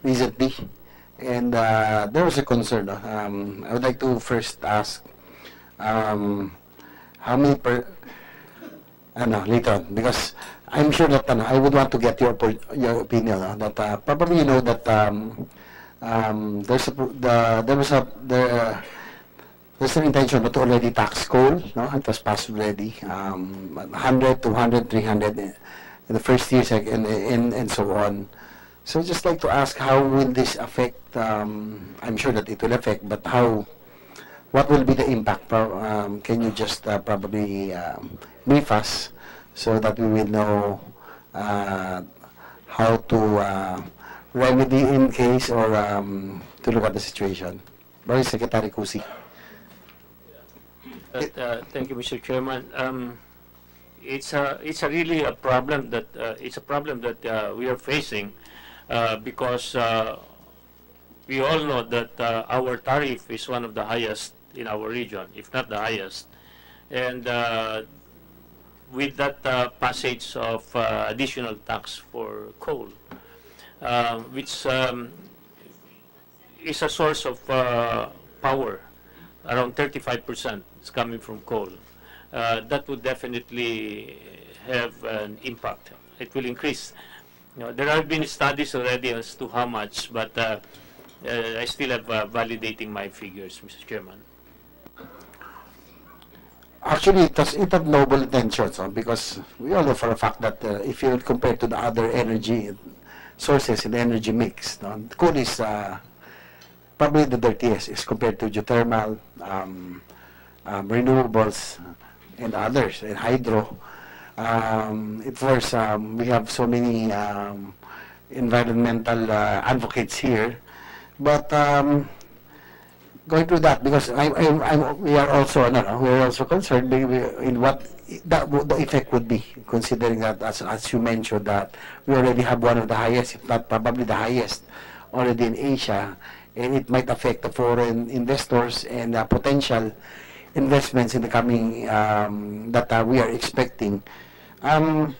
recently, and there was a concern. I would like to first ask how many later on, because I'm sure that I would want to get your opinion. That probably you know that there's an intention to already tax coal. No, it was passed already. 100, 200, 300 in the first year, second, and so on. So just like to ask, how will this affect? I'm sure that it will affect, but how? What will be the impact? Can you just probably brief us so that we will know how to remedy in case, or to look at the situation? Very Secretary Kusi. Thank you, Mr. Chairman. It's really a problem that we are facing because we all know that our tariff is one of the highest in our region, if not the highest, and with that passage of additional tax for coal, which is a source of power, around 35% is coming from coal. That would definitely have an impact. It will increase. You know, there have been studies already as to how much, but I still have validating my figures, Mr. Chairman. Actually, it had noble intentions, because we all know for a fact that if you compare to the other energy sources in the energy mix, coal is probably the dirtiest is compared to geothermal, renewables, and others, and hydro. Of course, we have so many environmental advocates here, but going through that, because we are also concerned in what the effect would be, considering that, as you mentioned, that we already have one of the highest, if not probably the highest, already in Asia, and it might affect the foreign investors and potential investments in the coming that we are expecting. I'm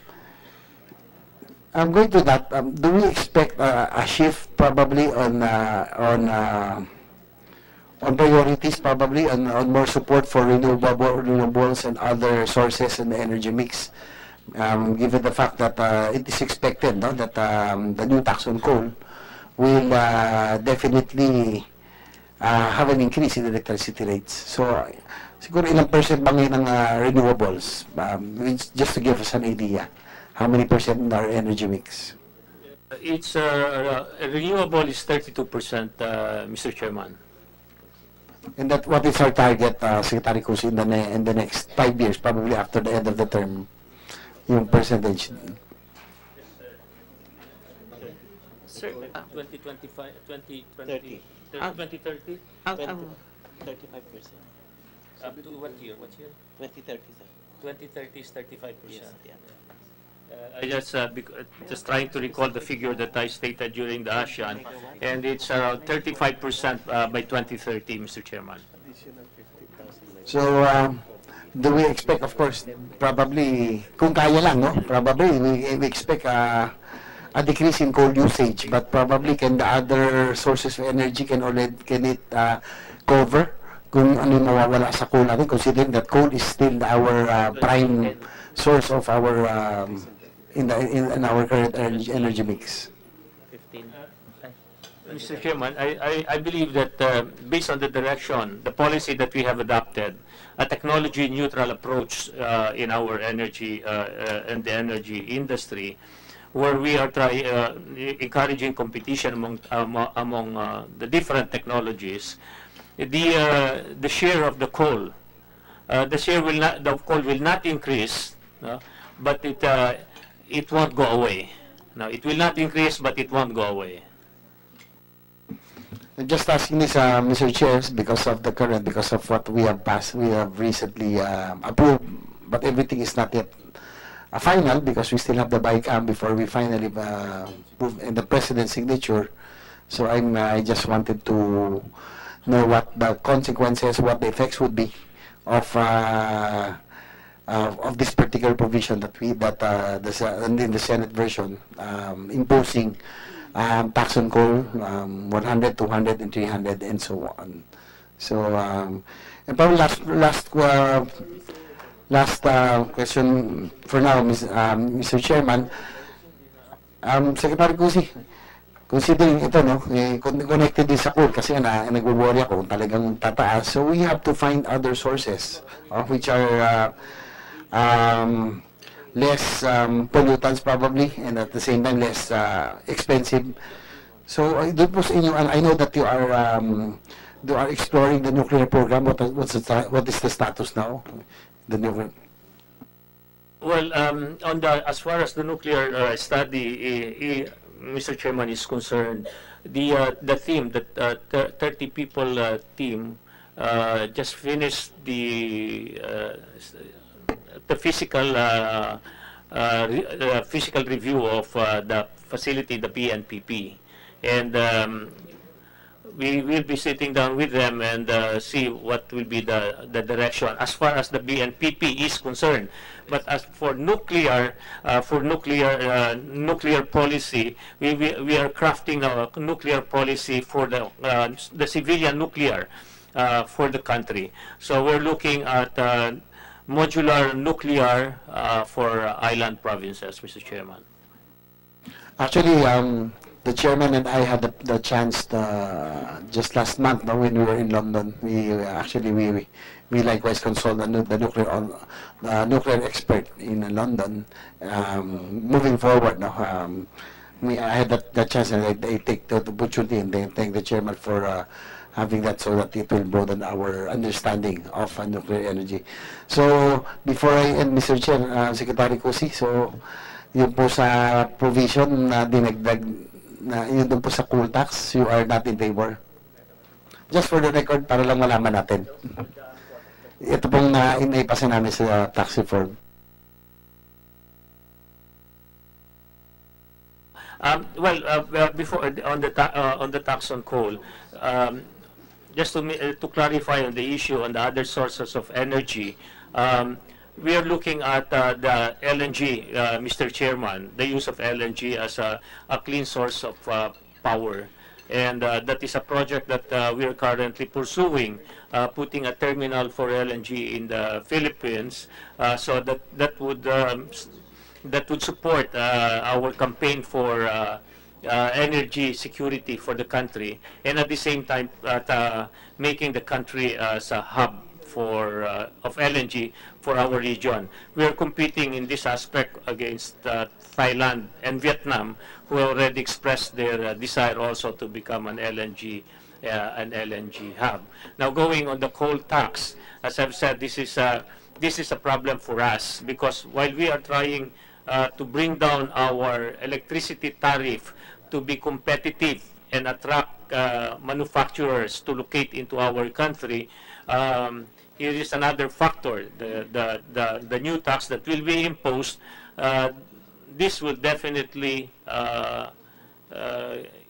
going to that. Do we expect a shift probably on priorities, probably on more support for renewables and other sources in the energy mix, given the fact that it is expected, no, that the new tax on coal will definitely have an increase in electricity rates. So, siguro ilang percent bang yun ng renewables? Just to give us an idea, how many percent in our energy mix? It's renewable is 32%, Mr. Chairman. And that, what is our target, Secretary Cruz, in the next 5 years, probably after the end of the term, yung percentage? Sir, 2025, 2020, 2030? 35%. Up to what year? What year? 2030, sir. 2030 is 35%. Yes, yeah. I just trying to recall the figure that I stated during the ASEAN, and it's around 35% by 2030, Mr. Chairman. So, do we expect, of course, probably, kung kaya lang, no? Probably, we expect a decrease in coal usage, but probably can the other sources of energy can it cover kung ano yung mawawala sa coal natin, considering that coal is still our prime source of our in our current energy mix. Mr. Chairman, I believe that based on the direction, the policy that we have adopted, a technology-neutral approach in our energy and the energy industry, where we are encouraging competition among the different technologies, the share of the coal, the coal will not increase, but it won't go away. No, it will not increase, but it won't go away. I'm just asking this, Mr. Chair, because of what we have passed, we have recently approved, but everything is not yet final because we still have the BICAM before we finally approve and the President's signature. So I just wanted to know what the consequences, what the effects would be of this particular provision that in the Senate version imposing tax on coal, 100, 200, and 300, and so on. So, and probably last question for now, Mr. Chairman. Secretary Cusi, considering ito, no, connected din sa coal, kasi nag-worry ako kung talagang tataas. So we have to find other sources which are less pollutants probably, and at the same time less expensive. So doon po sa inyo, I know that you are exploring the nuclear program. What is the status now? The nuclear. Well, as far as the nuclear study, Mr. Chairman, is concerned, the team, the 30 people team, just finished the physical review of the facility, the BNPP, and we will be sitting down with them and see what will be the direction as far as the BNPP is concerned. But as for nuclear policy, we are crafting a nuclear policy for the civilian nuclear for the country. So we're looking at modular nuclear for island provinces, Mr. Chairman. Actually, the chairman and I had the chance just last month, when we were in London. We likewise consulted the nuclear expert in London. Moving forward, I had that chance, and I take the opportunity and thank the chairman for having that, so that it will broaden our understanding of nuclear energy. So before I end, Mr. Chair, Secretary Cusi, so yun po sa provision na dinagdag na yun doon po sa coal tax, you are not in favor? Just for the record, para lang malaman natin. Ito pong yung naipasa namin sa tax reform. Before on the tax on coal, just to clarify on the issue on the other sources of energy, we are looking at the LNG, Mr. Chairman, the use of LNG as a clean source of power. And that is a project that we are currently pursuing, putting a terminal for LNG in the Philippines, so that would support our campaign for energy security for the country, and at the same time making the country as a hub for of LNG for our region. We are competing in this aspect against Thailand and Vietnam, who already expressed their desire also to become an LNG hub. Now, going on the coal tax, as I've said, this is a problem for us, because while we are trying to bring down our electricity tariff to be competitive and attract manufacturers to locate into our country, here is another factor, the new tax that will be imposed. This will definitely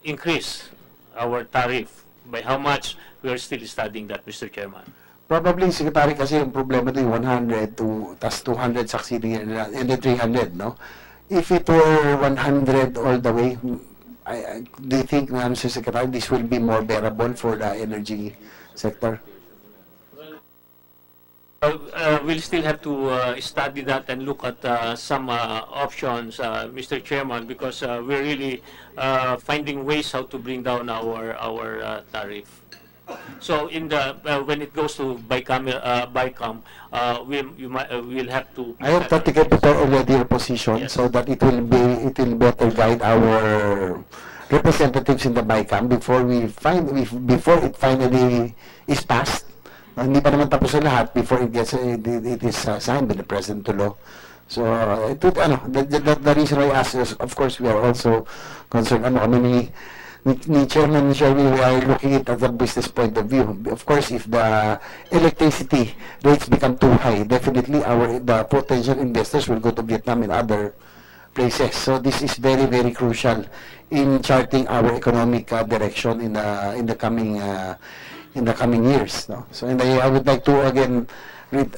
increase our tariff. By how much, we are still studying that, Mr. Chairman. Probably, Secretary, kasi yung problema ito yung 100 to, tas 200 succeeding and then 300, no? If it were 100 all the way, do you think, Mr. Secretary, this will be more bearable for the energy sector? We'll still have to study that and look at some options, Mr. Chairman, because we're really finding ways how to bring down our tariff. So in the when it goes to BICAM, we'll have to. I hope that you can prepare already your position, yes, so that it will better guide our representatives in the BICAM before it finally is passed. Hindi pa naman tapos na lahat before it is signed by the President to law. So the reason why I ask is, of course, we are also concerned. Ni Chairman Sherry, we are looking at the business point of view. Of course, if the electricity rates become too high, definitely the potential investors will go to Vietnam and other places. So this is very, very crucial in charting our economic direction in the coming years. No? So, and I would like to again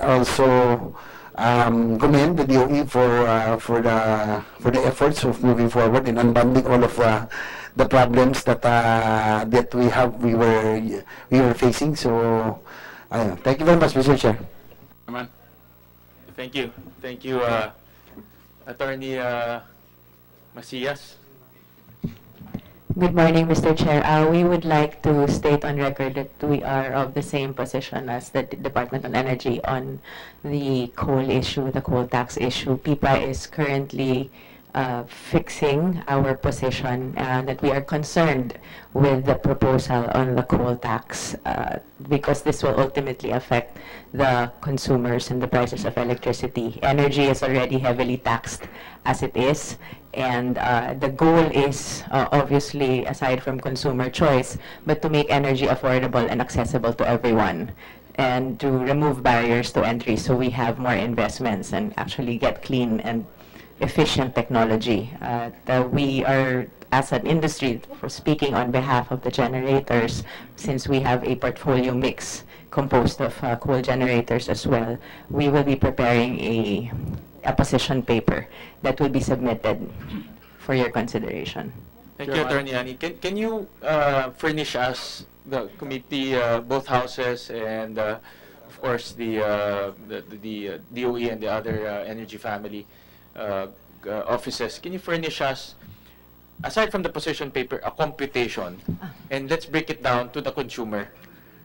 also commend the DOE for the efforts of moving forward and unbundling all of the problems that we were facing. So, thank you very much, Mr. Chair. Thank you, Attorney Macias. Good morning, Mr. Chair. We would like to state on record that we are of the same position as the Department of Energy on the coal issue, the coal tax issue. PIPA is currently fixing our position that we are concerned with the proposal on the coal tax because this will ultimately affect the consumers and the prices of electricity. Energy is already heavily taxed as it is, and the goal is obviously, aside from consumer choice, but to make energy affordable and accessible to everyone, and to remove barriers to entry so we have more investments and actually get clean and efficient technology. We are, as an industry, for speaking on behalf of the generators, since we have a portfolio mix composed of coal generators as well, we will be preparing a position paper that will be submitted for your consideration. Thank you, Attorney Annie. Can you furnish us, the committee, both houses, and of course the DOE and the other energy family offices, can you furnish us, aside from the position paper, a computation, and let's break it down to the consumer.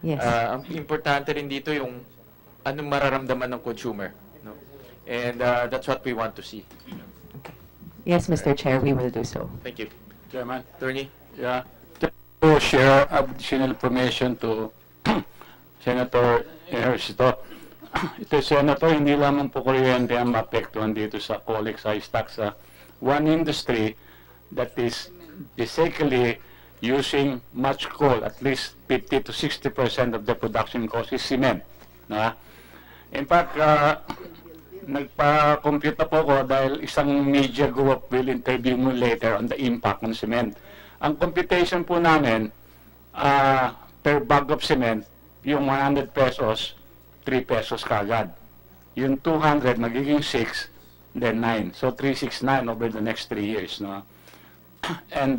Yes. Ang importante rin dito yung anong mararamdaman ng consumer, no? And that's what we want to see. Okay. Yes, Mr. Chair, we will do so. Thank you. Chairman. Attorney? Yeah. To share additional information to Senator Ernesto. Ito, Senator, hindi lamang po kuryente ang maapektuhan dito sa coal excise tax. One industry that is basically using much coal, at least 50 to 60% of the production cost is cement. In fact, nagpa-compute na po ko dahil isang media group will interview mo later on the impact ng cement. Ang computation po namin, per bag of cement, yung 100 pesos, 3 pesos kagad. Yung 200, magiging 6, then 9. So 369 over the next 3 years. No? And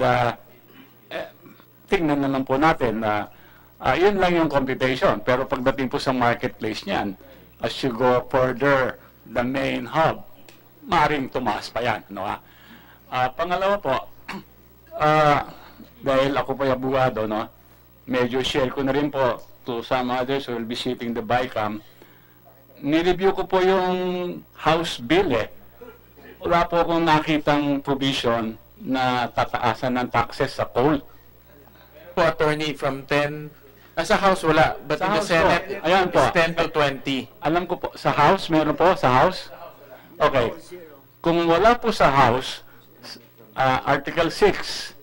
tingnan na lang po natin na yun lang yung computation. Pero pagdating po sa marketplace niyan, as you go further, the main hub, maaaring tumaas pa yan. No? Pangalawa po, dahil ako po yung abogado, no? Medyo share ko na rin po to some others who will be sitting the BICAM. Nireview ko po yung House Bill Wala po akong nakitang provision na tataasan ng taxes sa coal. Po, attorney, from 10, sa House wala, but Sa in the House Senate, po. Ayan po. it's 10 to 20. Alam ko po, sa House, meron po sa House? Okay. Kung wala po sa House, Article 6,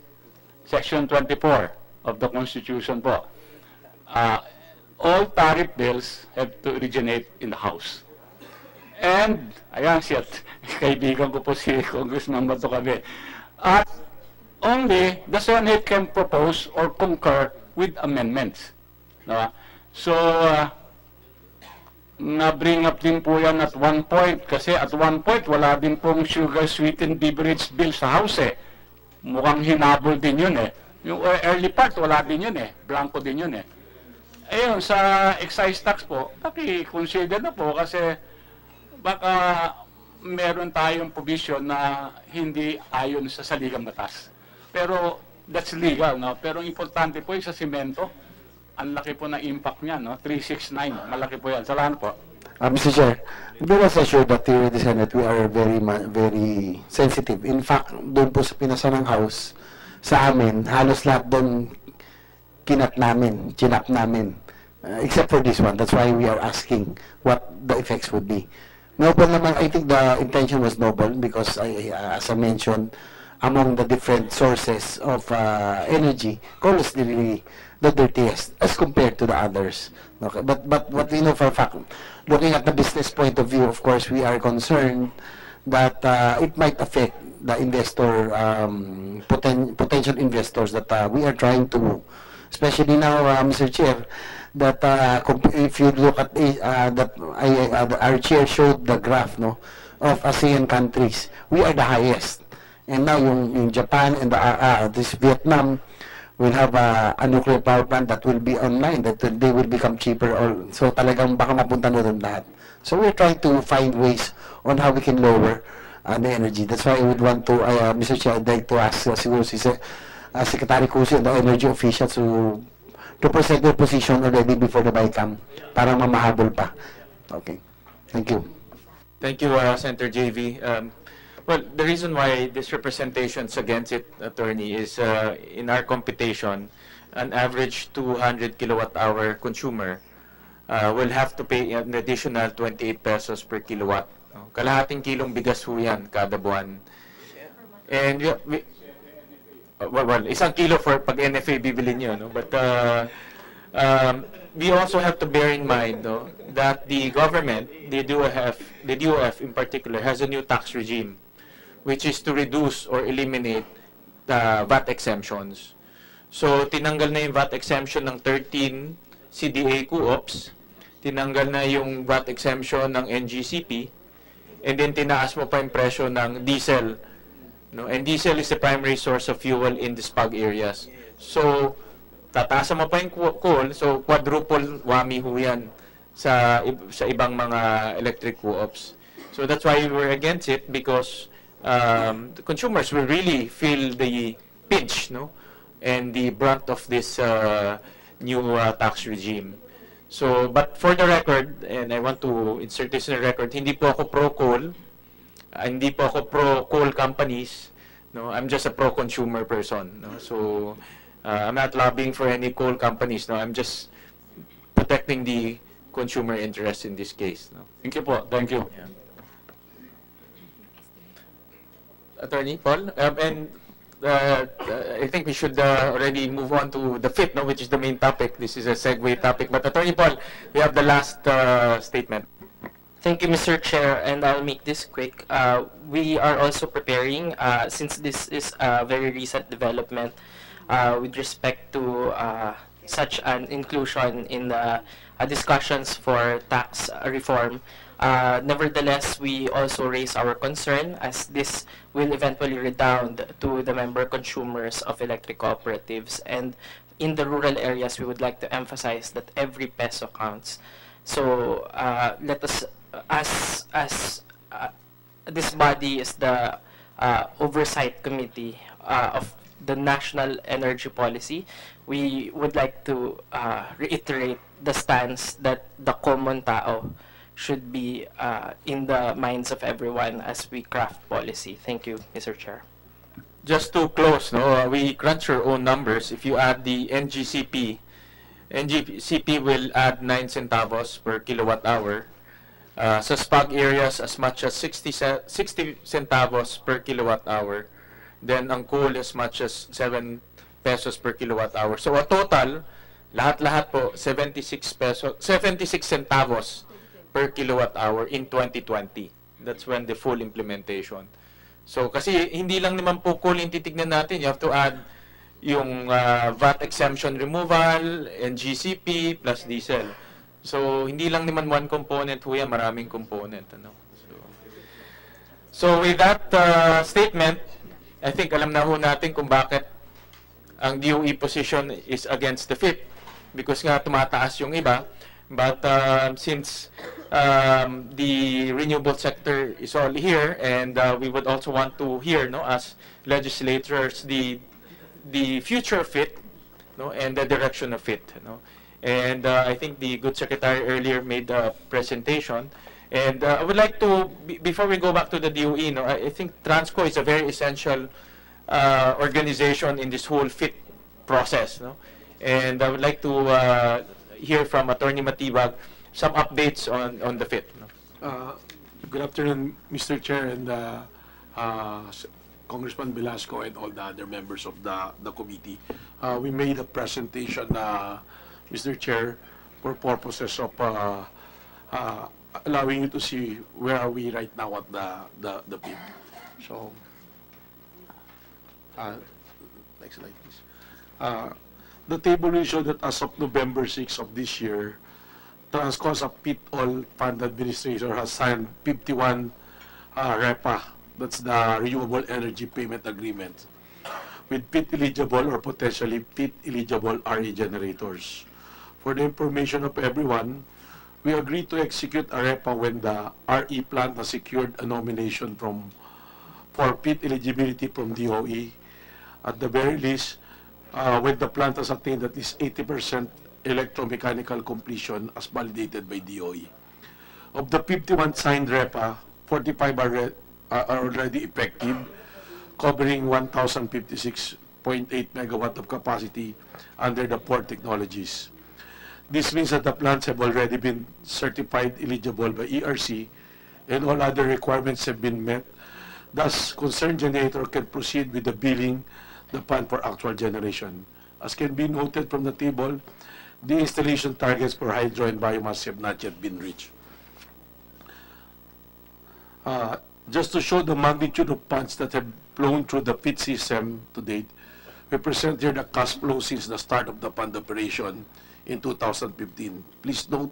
Section 24 of the Constitution po, all tariff bills have to originate in the House. And, ayan siya, kaibigan ko po si Congressman Bato Cabe. At only the Senate can propose or concur with amendments. No? So, na-bring up din po yan at one point. Kasi at one point, wala din pong sugar-sweetened beverage bill sa House Mukhang hinabol din yun Yung early part, wala din yun Blanco din yun Ayun, sa excise tax po, paki-consider na po kasi baka meron tayong provision na hindi ayon sa saligang batas. Pero that's legal, no? Pero importante po yung sa simento, ang laki po ng impact niya, no? 369, malaki po yan. Salamat po. Mr. Chair, be rest assured that here in the Senate, we are very sensitive. In fact, doon po sa pinasa ng House, sa amin, halos lahat doon kinat namin, chinap namin. Except for this one. That's why we are asking what the effects would be. Noble naman, I think the intention was noble because, as I mentioned, among the different sources of energy, coal is really the dirtiest as compared to the others. Okay? But what we know for a fact, looking at the business point of view, of course, we are concerned that it might affect the investor, potential investors that we are trying to, especially now, Mr. Chair, that if you look at our chair showed the graph of ASEAN countries, we are the highest. And now yung Japan and this Vietnam will have a nuclear power plant that will be online, that they will become cheaper. So talagang baka mapunta na doon lahat. So we're trying to find ways on how we can lower the energy. That's why I would want to, Mr. Chair, I'd like to ask siguro si Secretary Cusi and the energy officials to present their position already before the BICAM para mamahabol pa. Okay. Thank you. Thank you, Senator JV. Well, the reason why this representation is against it, attorney, is in our computation, an average 200 kilowatt-hour consumer will have to pay an additional 28 pesos per kilowatt. Kalahating kilong bigas ho yan kada buwan. And well, isang kilo for pag NFA bibili nyo, no? But we also have to bear in mind, no, that the government, the DOF in particular, has a new tax regime, which is to reduce or eliminate the VAT exemptions. So, tinanggal na yung VAT exemption ng 13 CDA co-ops, tinanggal na yung VAT exemption ng NGCP, and then tinaas mo pa yung presyo ng diesel. No? And diesel is the primary source of fuel in the SPAG areas. So, tataasan mo pa yung coal, so quadruple whammy ho yan sa ibang mga electric co-ops. So, that's why we're against it, because the consumers will really feel the pinch, no? And the brunt of this new tax regime. So, but for the record, and I want to insert this in the record, hindi po ako pro-coal, hindi po ako pro-coal companies, no? I'm just a pro-consumer person, no? So, I'm not lobbying for any coal companies, no? I'm just protecting the consumer interest in this case, no? Thank you po. Thank you. Yeah. Attorney Paul, and I think we should already move on to the fifth, no, which is the main topic. This is a segue topic. But Attorney Paul, we have the last statement. Thank you, Mr. Chair, and I'll make this quick. We are also preparing, since this is a very recent development with respect to such an inclusion in the discussions for tax reform. Nevertheless, we also raise our concern as this will eventually redound to the member consumers of electric cooperatives. And in the rural areas, we would like to emphasize that every peso counts. So let us, as this body is the oversight committee of the national energy policy, we would like to reiterate the stance that the common tao should be in the minds of everyone as we craft policy. Thank you, Mr. Chair. Just to close, no, we crunch our own numbers. If you add the NGCP will add 9 centavos per kilowatt hour. Sa SPAG areas, as much as 60 centavos per kilowatt hour. Then, ang coal as much as 7 pesos per kilowatt hour. So, a total, lahat-lahat po, 76 centavos per kilowatt hour in 2020. That's when the full implementation. So, kasi hindi lang naman po coal yung titignan natin. You have to add yung VAT exemption removal, NGCP, plus diesel. So, hindi lang naman one component, huya, maraming component. Ano? So with that statement, I think alam na ho natin kung bakit ang DOE position is against the FIT. Because nga tumataas yung iba. But since the renewable sector is all here, and we would also want to hear, no, as legislators, the future of it, no, and the direction of it, no. And I think the good secretary earlier made a presentation, and I would like to, before we go back to the DOE, no, I think Transco is a very essential organization in this whole FIT process, no. And I would like to hear from Attorney Matibag some updates on the FIT. No? Good afternoon, Mr. Chair, and Congressman Velasco and all the other members of the committee. We made a presentation, Mr. Chair, for purposes of allowing you to see where are we right now at the PIP. So, next slide, please. The table will show that as of November 6 of this year, Transco as a PIT-all fund administrator has signed 51 REPA, that's the Renewable Energy Payment Agreement, with PIT-eligible or potentially PIT-eligible RE generators. For the information of everyone, we agreed to execute a REPA when the RE plant has secured a nomination for PIT eligibility from DOE. At the very least, when the plant has attained at least 80% electromechanical completion as validated by DOE. Of the 51 signed REPA, 45 are already effective, covering 1,056.8 megawatt of capacity under the 4 technologies. This means that the plants have already been certified eligible by ERC and all other requirements have been met. Thus, concerned generator can proceed with the billing the fund for actual generation. As can be noted from the table, the installation targets for hydro and biomass have not yet been reached. Just to show the magnitude of funds that have flown through the FIT system to date, we present here the cash flow since the start of the fund operation in 2015. Please note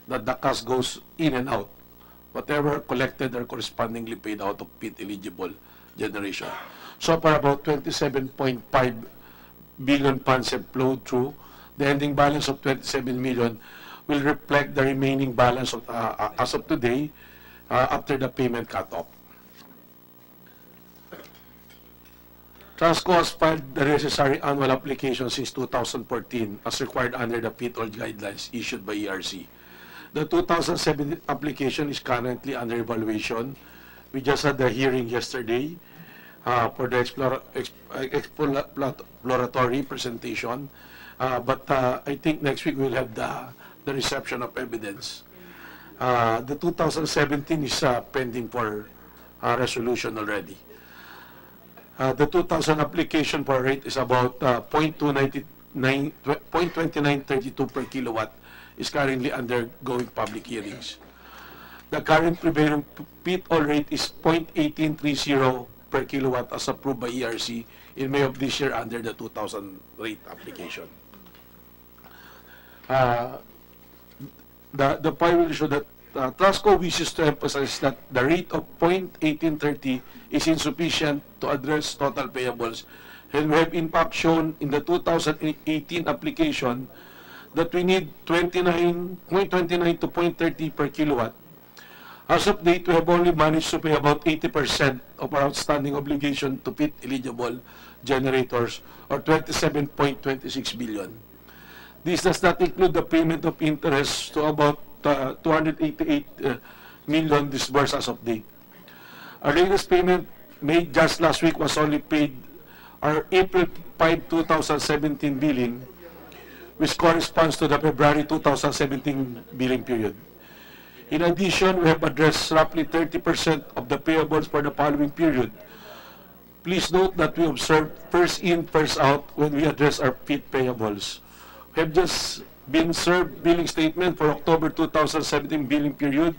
that the cash goes in and out. Whatever collected are correspondingly paid out of PIT-eligible generation. So far, about 27.5 billion funds have flowed through. The ending balance of 27 million will reflect the remaining balance of, as of today after the payment cutoff. Transco has filed the necessary annual application since 2014 as required under the PIT-all guidelines issued by ERC. The 2007 application is currently under evaluation. We just had the hearing yesterday for the exploratory presentation. But I think next week we'll have the reception of evidence. The 2017 is pending for resolution already. The 2000 application for rate is about 0.2932 per kilowatt, is currently undergoing public hearings. the current prevailing pit oil rate is 0.1830 per kilowatt as approved by ERC in May of this year under the 2000 rate application. The point will show that TRASCO wishes to emphasize that the rate of 0.1830 is insufficient to address total payables, and we have in fact shown in the 2018 application that we need 0.29 to 0.30 per kilowatt. As of date, we have only managed to pay about 80% of our outstanding obligation to PIT-eligible generators, or 27.26 billion. This does not include the payment of interest to about 288 million disbursed as of date. Our latest payment made just last week was only paid our April 5, 2017 billing, which corresponds to the February 2017 billing period. In addition, we have addressed roughly 30% of the payables for the following period. Please note that we observe first in, first out when we address our PIT payables. We have just been served billing statement for October 2017 billing period.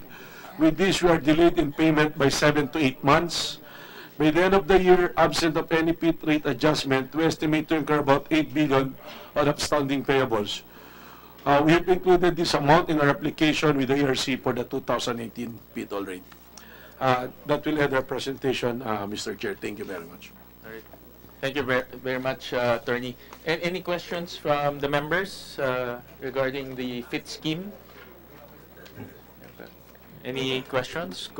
With this, we are delayed in payment by 7 to 8 months. By the end of the year, absent of any PIT rate adjustment, we estimate to incur about 8 billion on outstanding payables. We have included this amount in our application with the ERC for the 2018 PIT oil rate. That will end our presentation, Mr. Chair. Thank you very much. All right. Thank you very much, Attorney. Any questions from the members regarding the FIT scheme? Any questions?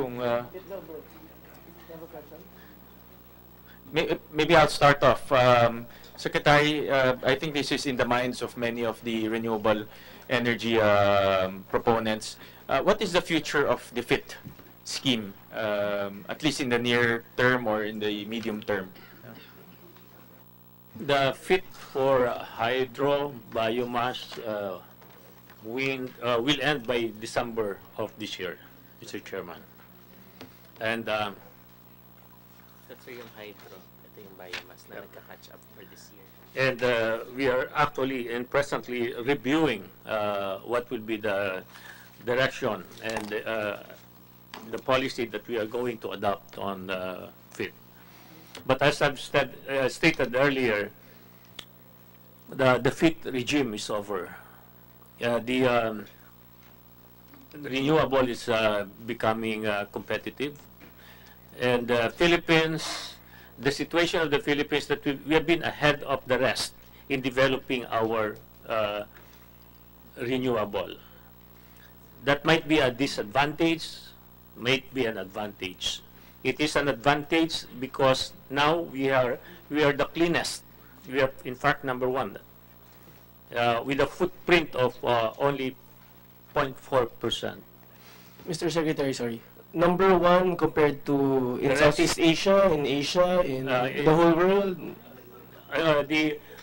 Maybe I'll start off. Secretary, I think this is in the minds of many of the renewable energy proponents. What is the future of the FIT scheme, at least in the near term or in the medium term? The FIT for hydro, biomass, wind will end by December of this year, Mr. Chairman. And That's yung hydro. Ito yung biomass na nagka-catch up for this year. And we are actually and presently reviewing what will be the direction and the policy that we are going to adopt on FIT. But as I've stated earlier, the FIT regime is over. The renewable is becoming competitive. And Philippines, the situation of the Philippines, that we have been ahead of the rest in developing our renewable. That might be a disadvantage, might be an advantage. It is an advantage because now we are the cleanest. We are in fact number one, with a footprint of only 0.4%. Mr. Secretary, sorry. Number one compared to in Southeast Asia, in Asia, in the whole world.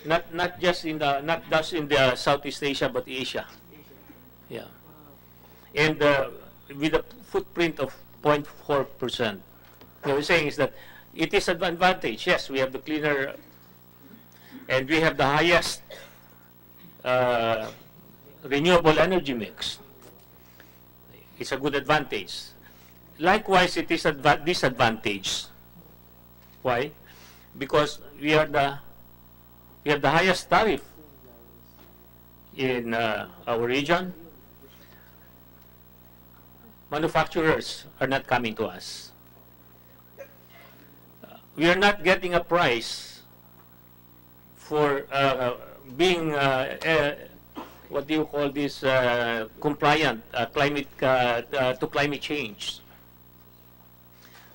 Not just in the Southeast Asia, but Asia. Yeah, and with a footprint of 0.4%. What we're saying is that it is an advantage. Yes, we have the cleaner, and we have the highest renewable energy mix. It's a good advantage. Likewise, it is a disadvantage. Why? Because we have the highest tariff in our region. Manufacturers are not coming to us. We are not getting a price for being what do you call this, compliant to climate change.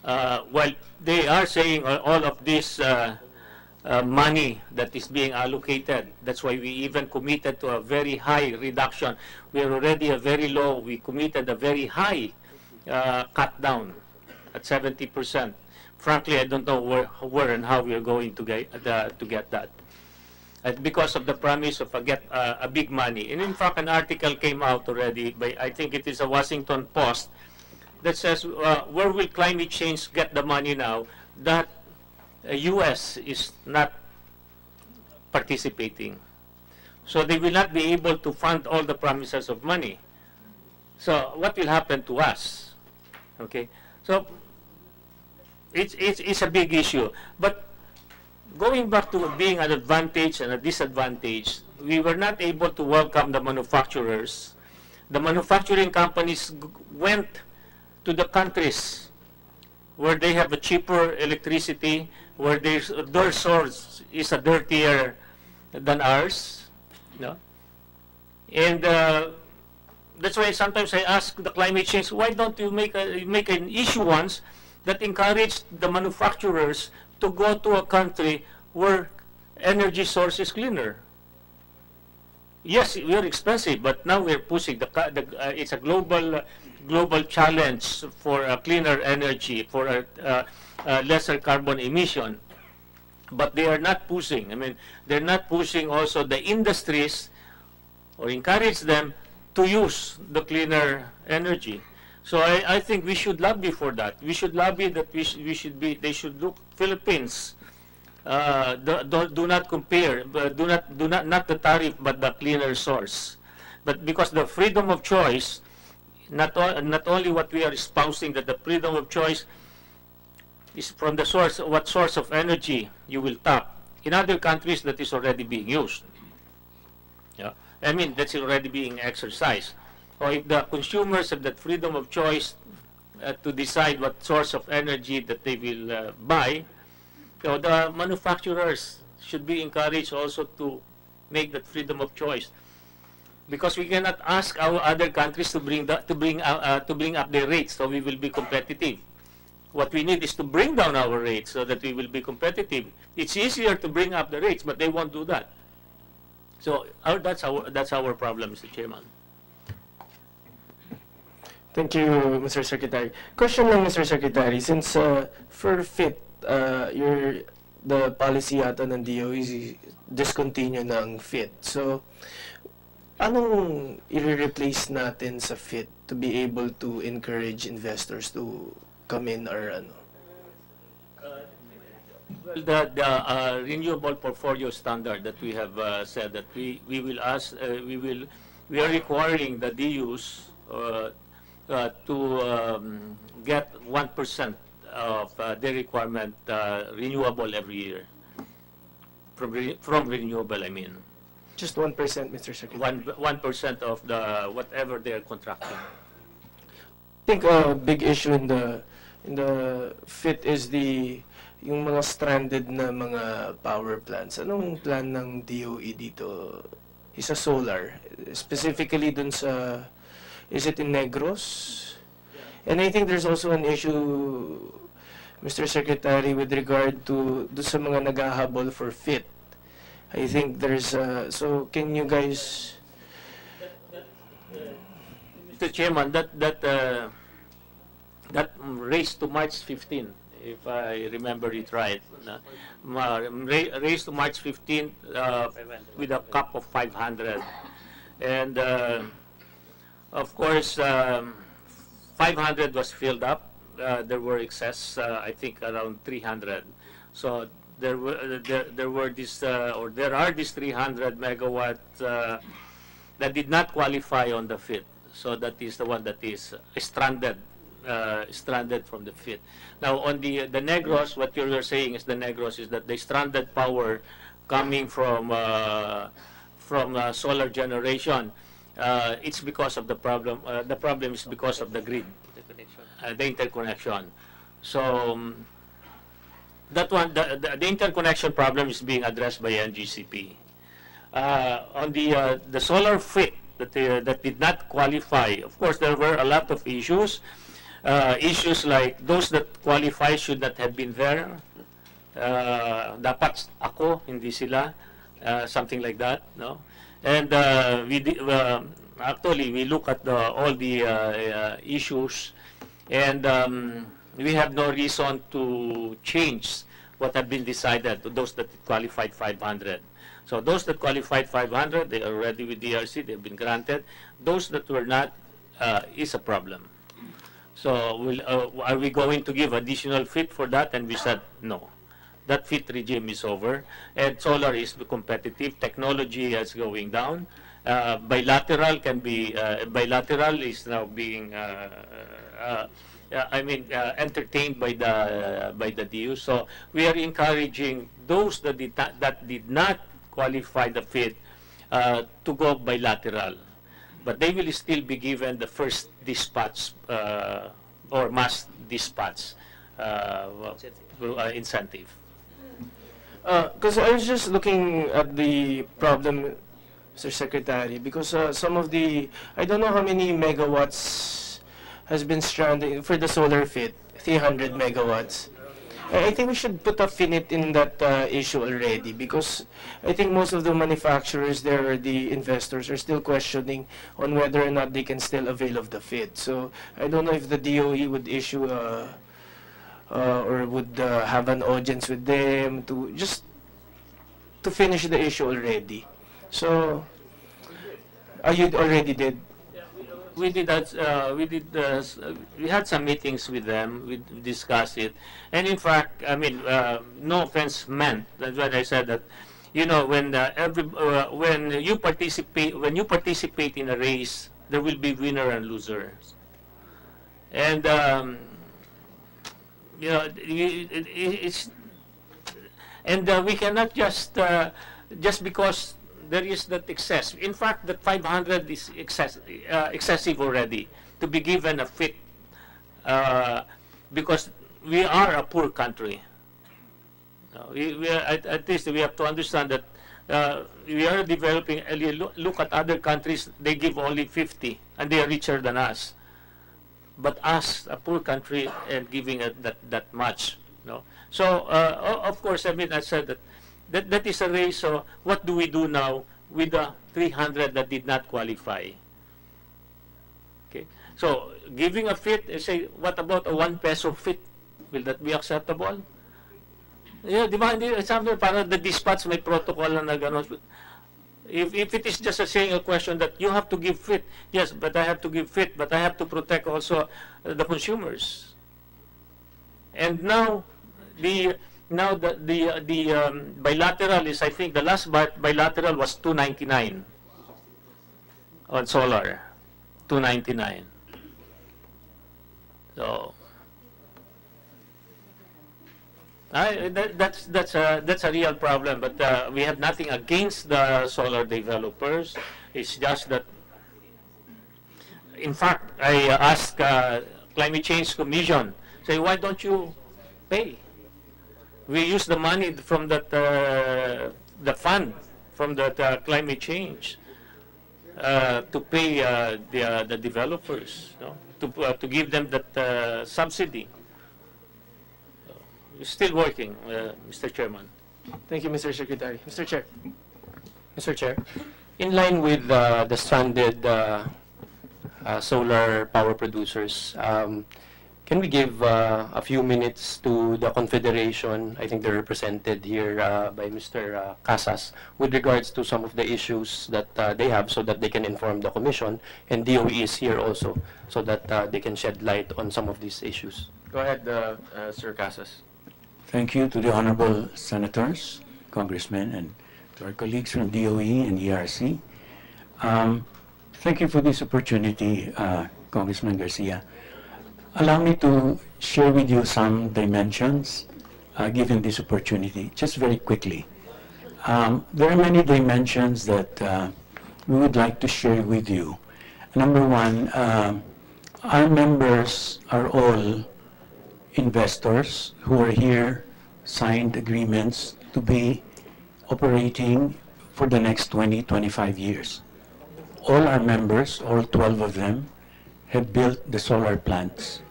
Well, they are saying all of this money that is being allocated. That's why we even committed to a very high reduction. We are already a very low. We committed a very high cut down at 70%. Frankly, I don't know where and how we are going to get that. Because of the promise of a big money. And in fact, an article came out already by, I think it is a Washington Post, that says, where will climate change get the money now that the U.S. is not participating? So they will not be able to fund all the promises of money. So what will happen to us? Okay, so it's a big issue. But going back to being an advantage and a disadvantage, we were not able to welcome the manufacturers. The manufacturing companies went to the countries where they have a cheaper electricity, where their source is a dirtier than ours, no? And that's why sometimes I ask the climate change, why don't you make an issuance that encourage the manufacturers to go to a country where energy source is cleaner? Yes, we are expensive, but now we're pushing it's a global challenge for a cleaner energy, for a lesser carbon emission. But they are not pushing. I mean, they're not pushing also the industries or encourage them to use the cleaner energy. So I think we should lobby for that. We should lobby that they should look Philippines. Do not compare, not the tariff, but the cleaner source. But because the freedom of choice, not only what we are espousing, that the freedom of choice is from the source, what source of energy you will tap. In other countries, that is already being used. Yeah, I mean, that's already being exercised. Or if the consumers have that freedom of choice to decide what source of energy that they will buy, so the manufacturers should be encouraged also to make that freedom of choice, because we cannot ask our other countries to bring up their rates so we will be competitive. What we need is to bring down our rates so that we will be competitive. It's easier to bring up the rates, but they won't do that. So that's our problem, Mr. Chairman. Thank you, Mr. Secretary. Question lang, Mr. Secretary. Since for FIT, the policy yata ng DOE is discontinue ng FIT. So, anong i-replace natin sa FIT to be able to encourage investors to come in, or ano? Well, the renewable portfolio standard that we have said that we are requiring the DUs to get 1% of their requirement renewable every year. From renewable, I mean. Just 1%, Mr. Secretary. 1% of the whatever they are contracting. I think a big issue in the FIT is yung mga stranded na mga power plants. Anong plan ng DOE dito? Isa solar, specifically dun sa, is it in Negros? And I think there's also an issue, Mr. Secretary, with regard to dun sa mga naghahabol for FIT. I think there's so can you guys... Mr. Chairman, that raised to March 15, if I remember it right, raised to March 15 with a cap of 500, and of course 500 was filled up. There were excess, I think around 300. So there are these 300 megawatts that did not qualify on the FIT. So that is the one that is stranded from the FIT. Now on the Negros, what you're saying is the Negros is that the stranded power coming from solar generation. It's because of the problem. The problem is because of the grid, the interconnection. So that one, the interconnection problem is being addressed by NGCP. On the solar FIT that did not qualify, of course there were a lot of issues. Issues like those that qualify should not have been there. Dapat ako, hindi sila. Something like that, no? And actually we look at all the issues, and we have no reason to change what have been decided to those that qualified 500. So those that qualified 500, they are already with DRC, they've been granted. Those that were not is a problem. So are we going to give additional FIT for that? And we said no. That FIT regime is over, and solar is competitive. Technology is going down, bilateral can be bilateral is now being entertained by the DU. So we are encouraging those that did not qualify the FIT to go bilateral, but they will still be given the first dispatch or mass dispatch incentive. Because I was just looking at the problem, Mr. Secretary, because some of the, I don't know how many megawatts has been stranded for the solar FIT, 300 megawatts. I think we should put a finite in that issue already, because I think most of the manufacturers there, or the investors, are still questioning on whether or not they can still avail of the FIT. So I don't know if the DOE would issue or would have an audience with them to just to finish the issue already. So you already did. We did that. We had some meetings with them. We discussed it, and in fact, I mean, no offense meant. That's what I said. That, you know, when you participate in a race, there will be winner and losers, and you know, we cannot just because there is that excess. In fact, that 500 is excessive already to be given a FIT because we are a poor country. At least we have to understand that we are developing. Look at other countries; they give only 50, and they are richer than us. But us, a poor country, and giving that much, no. So of course, I mean, I said that is a race. So what do we do now with the 300 that did not qualify? Okay, so giving a FIT, say, what about a 1 peso FIT? Will that be acceptable? Yeah, di ba? Somewhere para the dispatch may protocol na gano'n. If it is just a single question that you have to give FIT, yes, but I have to give FIT, but I have to protect also the consumers. And now the bilateral is, I think the last bilateral was 299 on solar, 299. So that's a real problem. But we have nothing against the solar developers. It's just that, in fact, I asked Climate Change Commission, say, why don't you pay? We use the money from that the fund from that climate change to pay the developers, you know, to give them that subsidy. We're still working, Mr. Chairman. Thank you, Mr. Secretary. Mr. Chair. Mr. Chair, in line with the stranded solar power producers, can we give a few minutes to the Confederation? I think they're represented here by Mr. Casas with regards to some of the issues that they have, so that they can inform the Commission, and DOE is here also so that they can shed light on some of these issues. Go ahead, Sir Casas. Thank you to the honorable senators, congressmen, and to our colleagues from DOE and ERC. Thank you for this opportunity, Congressman Garcia. Allow me to share with you some dimensions given this opportunity, just very quickly. There are many dimensions that we would like to share with you. Number one, our members are all investors who are here, signed agreements to be operating for the next 20-25 years. All our members, all 12 of them, have built the solar plants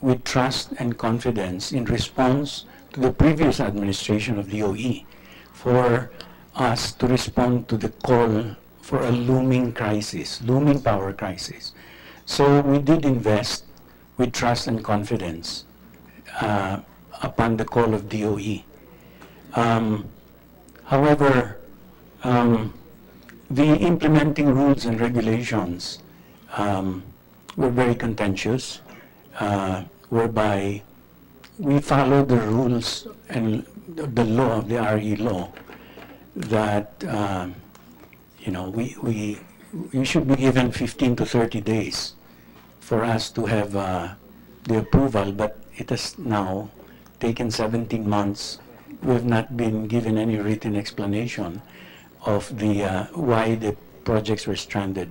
with trust and confidence in response to the previous administration of DOE for us to respond to the call for a looming crisis, looming power crisis. So we did invest with trust and confidence upon the call of DOE. However, the implementing rules and regulations were very contentious, whereby we followed the rules and the law, the RE law, that you know, we should be given 15 to 30 days for us to have the approval, but it has now taken 17 months. We have not been given any written explanation of the why the projects were stranded.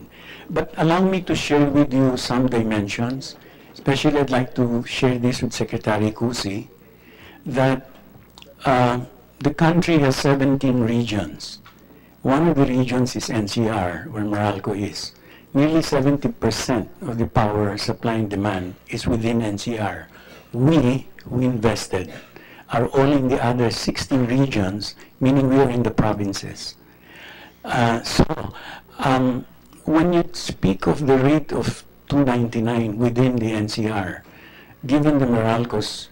But allow me to share with you some dimensions. Especially, I'd like to share this with Secretary Kusi, that the country has 17 regions. One of the regions is NCR, where Meralco is. Nearly 70% of the power supply and demand is within NCR. We, who invested, are all in the other 16 regions, meaning we are in the provinces. When you speak of the rate of 299 within the NCR, given the Meralco's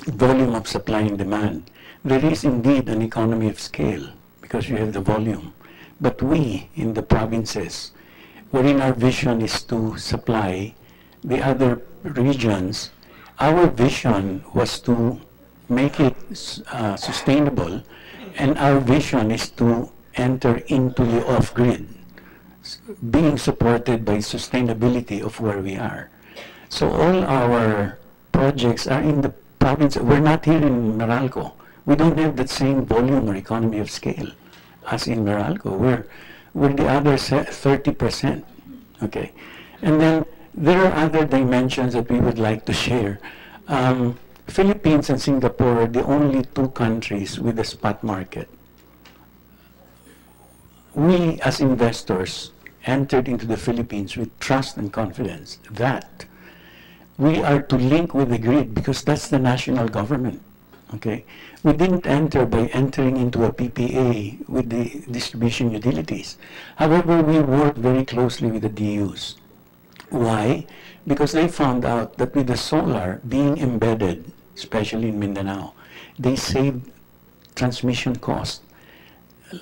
volume of supply and demand, there is indeed an economy of scale because you have the volume. But we, in the provinces, wherein our vision is to supply the other regions, our vision was to make it sustainable, and our vision is to enter into the off-grid, being supported by sustainability of where we are. So all our projects are in the province. We're not here in Meralco. We don't have the same volume or economy of scale as in Meralco. We're the other 30%. Okay, and then there are other dimensions that we would like to share. Philippines and Singapore are the only two countries with a spot market. We, as investors, entered into the Philippines with trust and confidence that we are to link with the grid because that's the national government. Okay, we didn't enter by entering into a PPA with the distribution utilities. However, we worked very closely with the DUs. Why? Because they found out that with the solar being embedded, especially in Mindanao, they saved transmission costs.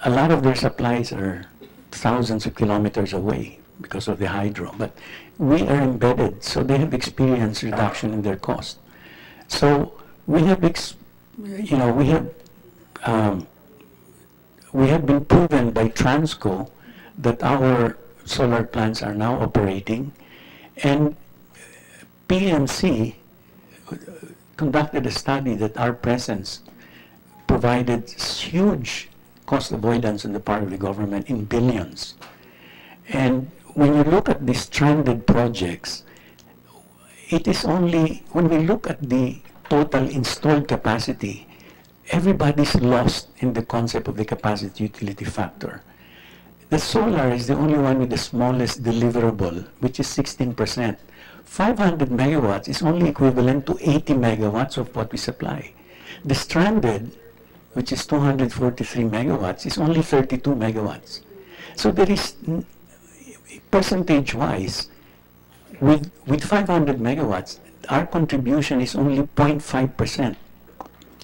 A lot of their supplies are thousands of kilometers away because of the hydro, but we are embedded, so they have experienced reduction in their cost. So we have, we have been proven by Transco that our solar plants are now operating, and PMC conducted a study that our presence provided huge cost avoidance on the part of the government in billions. And when you look at these stranded projects, it is only, when we look at the total installed capacity, everybody's lost in the concept of the capacity utility factor. The solar is the only one with the smallest deliverable, which is 16%. 500 megawatts is only equivalent to 80 megawatts of what we supply. The stranded, which is 243 megawatts, is only 32 megawatts. So there is, percentage-wise, with 500 megawatts, our contribution is only 0.5%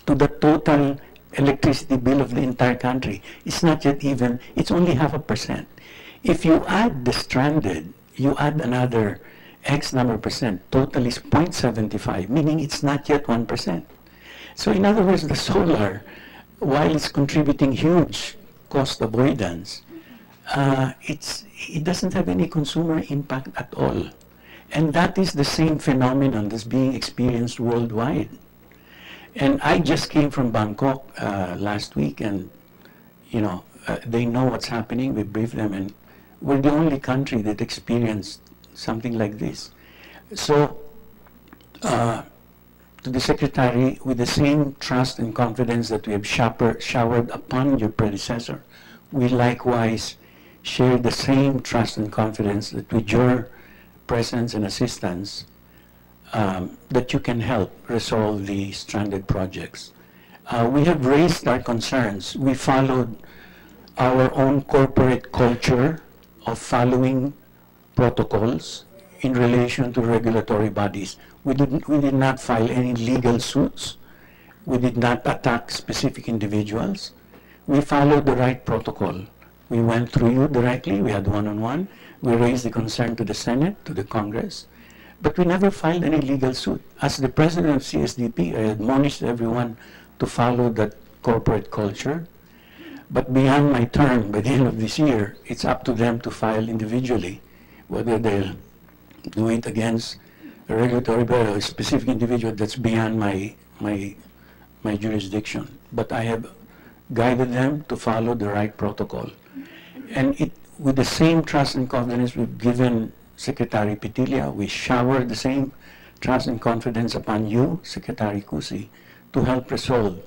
to the total electricity bill of the entire country. It's not yet even, it's only 0.5%. If you add the stranded, you add another X number of percent, total is 0.75, meaning it's not yet 1%. So in other words, the solar, while it's contributing huge cost avoidance, it doesn't have any consumer impact at all. And that is the same phenomenon that's being experienced worldwide. And I just came from Bangkok last week, and they know what's happening. We briefed them, and we're the only country that experienced something like this. So, to the Secretary, with the same trust and confidence that we have showered upon your predecessor, we likewise share the same trust and confidence that with your presence and assistance, that you can help resolve the stranded projects. We have raised our concerns. We followed our own corporate culture of following protocols in relation to regulatory bodies. We did not file any legal suits. We did not attack specific individuals. We followed the right protocol. We went through you directly. We had one-on-one. We raised the concern to the Senate, to the Congress, but we never filed any legal suit. As the president of CSDP, I admonished everyone to follow that corporate culture. But beyond my term, by the end of this year, it's up to them to file individually, whether they'll do it against a regulatory body or a specific individual. That's beyond my jurisdiction. But I have guided them to follow the right protocol. And with the same trust and confidence we've given Secretary Petilia, we shower the same trust and confidence upon you, Secretary Cusi, to help resolve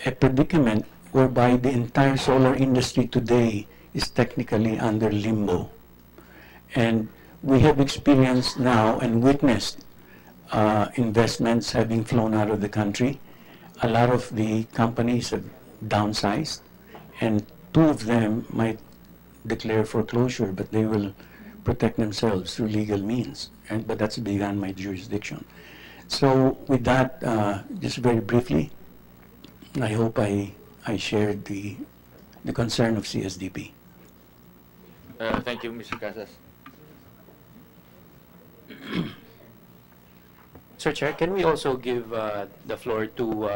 a predicament whereby the entire solar industry today is technically under limbo. And we have experienced now and witnessed investments having flown out of the country. A lot of the companies have downsized, and 2 of them might declare foreclosure, but they will protect themselves through legal means. But that's beyond my jurisdiction. So with that, just very briefly, I hope I shared the concern of CSDP. Thank you, Mr. Casas. Sir Chair, can we also give the floor to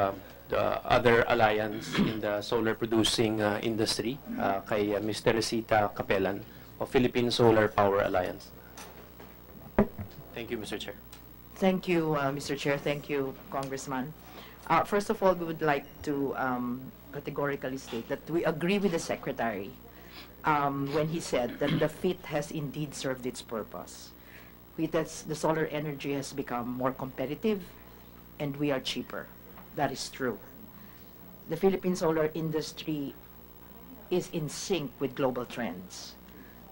the other alliance in the solar producing industry, kay Ms. Teresita Capelan of Philippine Solar Power Alliance? Thank you, Mr. Chair. Thank you, Mr. Chair. Thank you, Congressman. First of all, we would like to categorically state that we agree with the Secretary when he said that the FIT has indeed served its purpose. The solar energy has become more competitive and we are cheaper. That is true. The Philippine solar industry is in sync with global trends.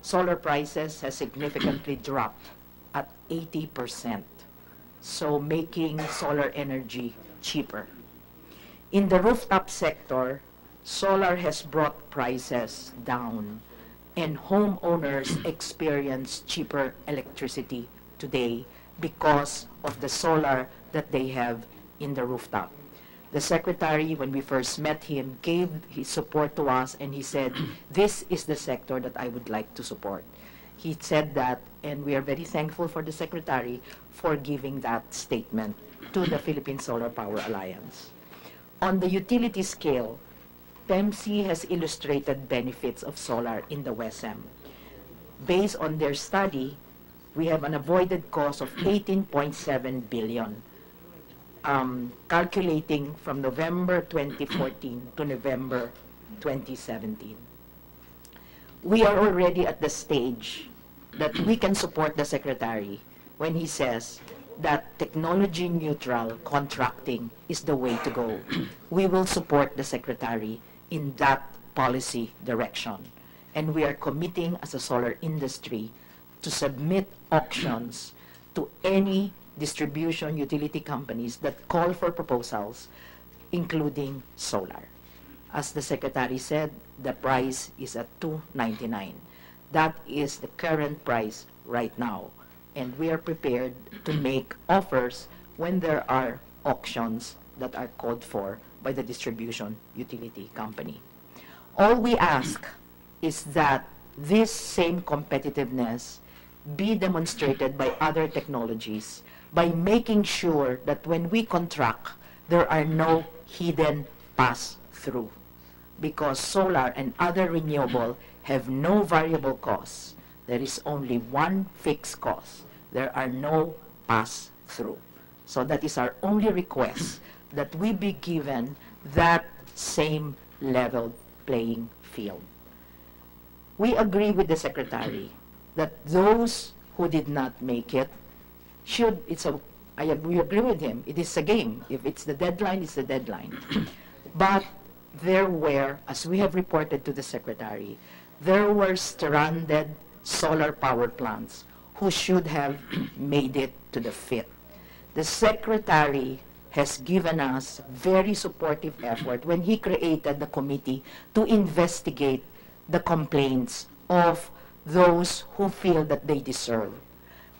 Solar prices has significantly dropped at 80%, so making solar energy cheaper. In the rooftop sector, solar has brought prices down, and homeowners experience cheaper electricity today because of the solar that they have in the rooftop. The Secretary, when we first met him, gave his support to us, and he said, this is the sector that I would like to support. He said that, and we are very thankful for the Secretary for giving that statement to the Philippine Solar Power Alliance. On the utility scale, PEMC has illustrated benefits of solar in the WESM. Based on their study, we have an avoided cost of 18.7 billion, calculating from November 2014 to November 2017. We are already at the stage that we can support the Secretary when he says that technology-neutral contracting is the way to go. We will support the Secretary in that policy direction. And we are committing as a solar industry to submit auctions to any distribution utility companies that call for proposals, including solar. As the Secretary said, the price is at $2.99. That is the current price right now. And we are prepared to make offers when there are auctions that are called for by the distribution utility company. All we ask is that this same competitiveness be demonstrated by other technologies by making sure that when we contract, there are no hidden pass-through. Because solar and other renewable have no variable costs. There is only one fixed cost. There are no pass-through. So that is our only request, that we be given that same level playing field. We agree with the Secretary that those who did not make it should, we agree with him, it is a game. If it's the deadline, it's the deadline. But there were, as we have reported to the Secretary, there were stranded solar power plants who should have made it to the FIT. The Secretary has given us very supportive effort when he created the committee to investigate the complaints of those who feel that they deserve.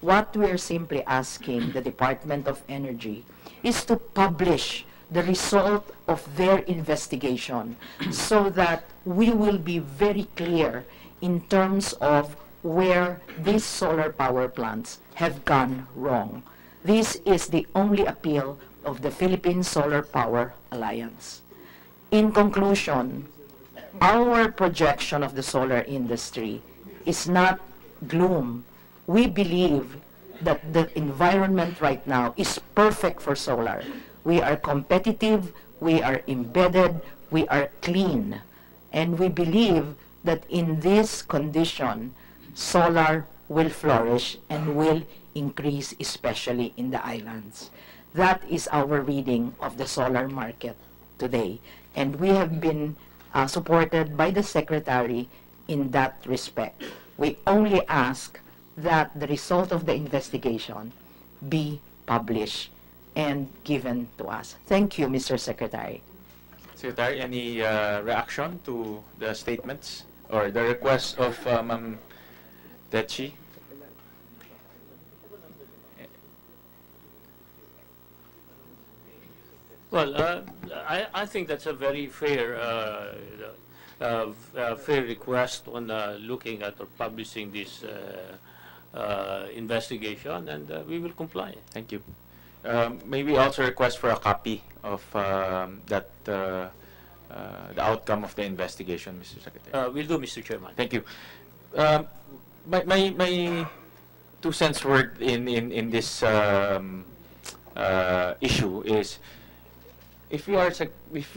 What we're simply asking the Department of Energy is to publish the result of their investigation so that we will be very clear in terms of where these solar power plants have gone wrong. This is the only appeal of the Philippine Solar Power Alliance. In conclusion, our projection of the solar industry is not gloom. We believe that the environment right now is perfect for solar. We are competitive, we are embedded, we are clean. And we believe that in this condition, solar will flourish and will increase, especially in the islands. That is our reading of the solar market today. And we have been supported by the Secretary in that respect. We only ask that the result of the investigation be published and given to us. Thank you, Mr. Secretary. Secretary, any reaction to the statements or the request of Ma'am Dechi? Well, I think that's a very fair fair request on looking at or publishing this investigation, and we will comply. Thank you. Maybe also request for a copy of the outcome of the investigation, Mr. Secretary. Will do, Mr. Chairman. Thank you. My 2 cents word in this issue is, if we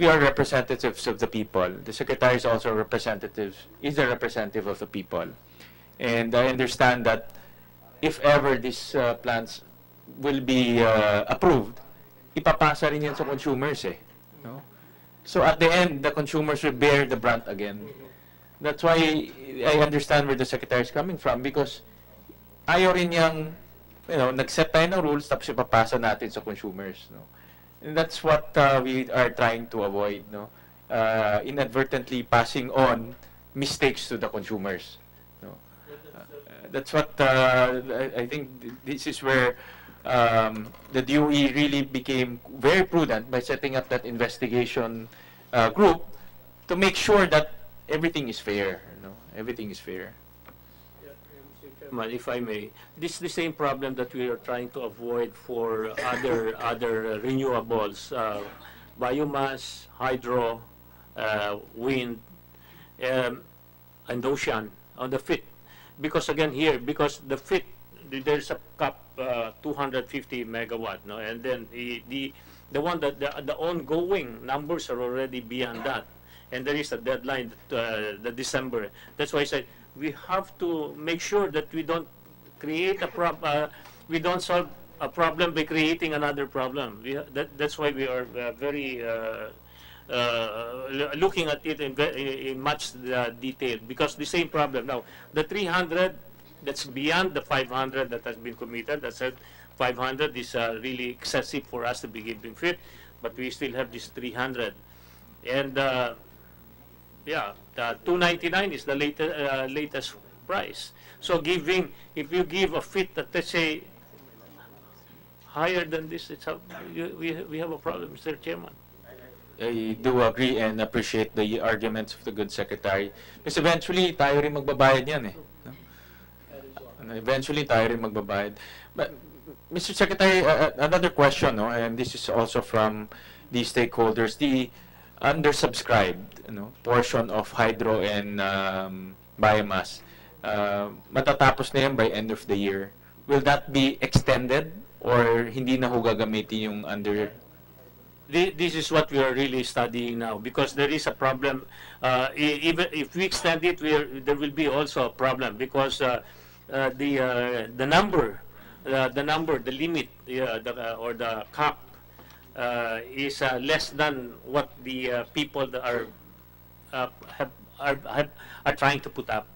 are representatives of the people, the Secretary is also a representative of the people. And I understand that if ever these plans will be approved, ipapasa rin yan sa consumers eh. No? So at the end, the consumers will bear the brunt again. That's why I understand where the Secretary is coming from, because ayaw rin niyang, nag-set tayo ng rules tapos ipapasa natin sa consumers. No? And that's what we are trying to avoid, no? Inadvertently passing on mistakes to the consumers. No? That's what I think this is where the DOE really became very prudent by setting up that investigation group to make sure that everything is fair. Everything is fair. If I may, this is the same problem that we are trying to avoid for other renewables, biomass, hydro, wind, and ocean on the FIT. Because again here, because the FIT, there's a cap 250 megawatt, no, and then the one that the ongoing numbers are already beyond that, and there is a deadline, the December. That's why I said, we have to make sure that we don't create a we don't solve a problem by creating another problem. That's why we are very looking at it in much detail, because the same problem now, the 300 that's beyond the 500 that has been committed. That said, 500 is really excessive for us to be giving FIT, but we still have this 300, and yeah, the 299 is the latest price. So if you give a FIT that, let's say, higher than this, we have a problem, Mr. Chairman. I do agree and appreciate the arguments of the good Secretary. Because eventually, tayo rin magbabayad yan eh. No? Eventually, tayo rin magbabayad. But, Mr. Secretary, another question, no? And this is also from the stakeholders, the undersubscribed portion of hydro and biomass. Matatapos na yan by end of the year. Will that be extended or hindi na ho gagamitin yung under? This is what we are really studying now, because there is a problem. Even if we extend it, there will be also a problem, because the number, the limit, or the cap is less than what the people that are trying to put up.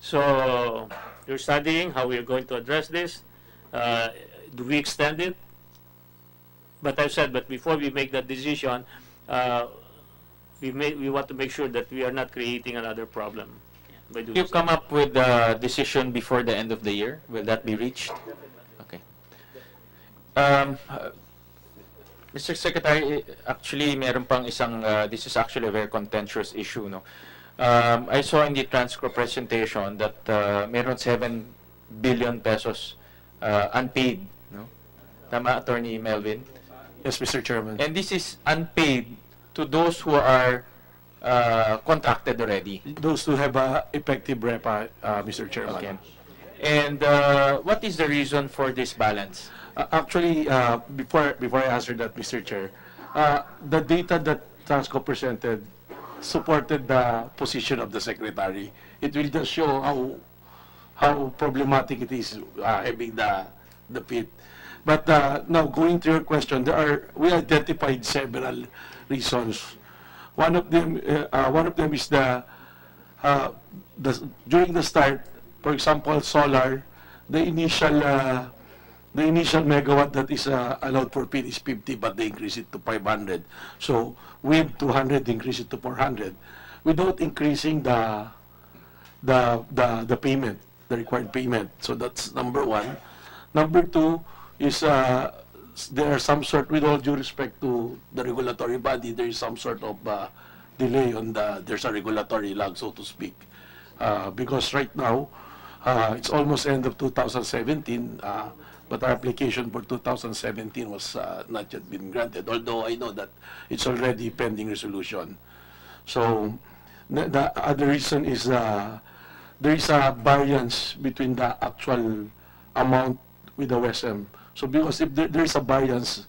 So you're studying how we are going to address this. Do we extend it? But I've said, but before we make that decision, we want to make sure that we are not creating another problem. You come up with a decision before the end of the year? Will that be reached? Okay. Mr. Secretary, actually, meron pang isang, this is actually a very contentious issue, no? I saw in the transcript presentation that meron 7 billion pesos unpaid, no? Tama, Attorney Melvin? Yes, Mr. Chairman. And this is unpaid to those who are contracted already. Those who have effective REPA, Mr. Chairman. Okay. And what is the reason for this balance? Actually, before I answer that, Mr. Chair, the data that Transco presented supported the position of the Secretary. It will just show how problematic it is having the pit. But now going to your question, we identified several reasons. One of them is during the start, for example, solar, the initial megawatt that is allowed for pit is 50, but they increase it to 500. So wind 200, increase it to 400, without increasing the payment, the required payment. So that's number one. Number two is there are some sort, with all due respect to the regulatory body, there is some sort of delay on there's a regulatory lag, so to speak. Because right now, it's almost end of 2017, but our application for 2017 was not yet been granted, although I know that it's already pending resolution. So the other reason is there is a variance between the actual amount with the WSM. So because if there is a variance,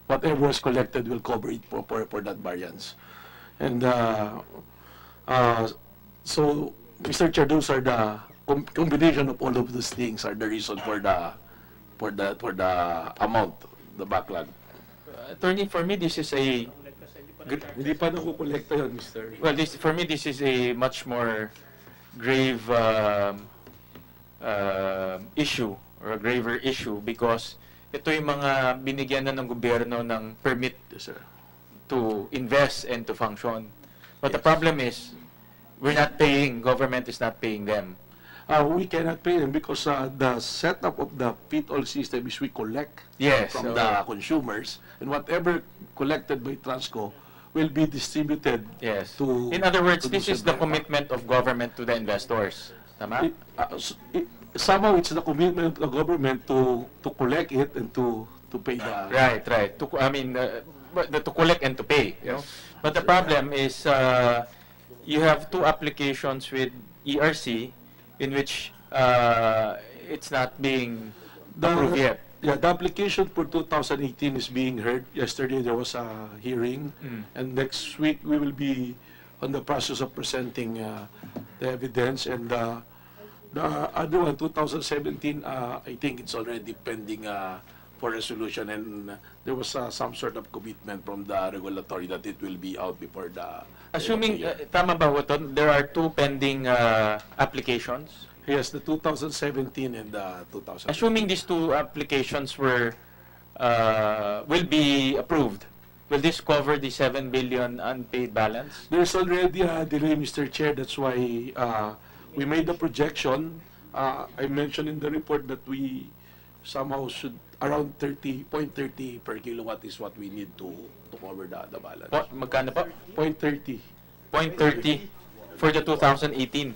whatever is collected will cover it for that variance. And so, Mr. Chair, those are the combination of all of these things are the reason for the amount, the backlog. Attorney, for me, this is a... Hindi pa nakukolekta yun, Mr. Well, for me, this is a much more grave issue, or a graver issue, because ito yung mga binigyan na ng gobyerno ng permit to invest and to function. But the problem is, we're not paying, government is not paying them. We cannot pay them because the setup of the pit-all system is we collect from the consumers, and whatever collected by Transco will be distributed to... In other words, this is the commitment of government to the investors. Tama? Somehow it's the commitment of the government to collect it and to pay the... Right. To collect and to pay. You know? But the problem is, you have two applications with ERC in which it's not being approved yet. Yeah, the application for 2018 is being heard. Yesterday there was a hearing, and next week we will be on the process of presenting the evidence. And the other one, 2017, I think it's already pending for resolution, and there was some sort of commitment from the regulatory that it will be out before the... Assuming, tama ba ito, there are two pending applications? Yes, the 2017 and the 2018. Assuming these two applications will be approved, will this cover the 7 billion unpaid balance? There's already a delay, Mr. Chair. That's why we made the projection. I mentioned in the report that we somehow should around 0.30 per kilowatt is what we need to cover the balance. Magkano pa? 0.30. 0.30 for the 2018.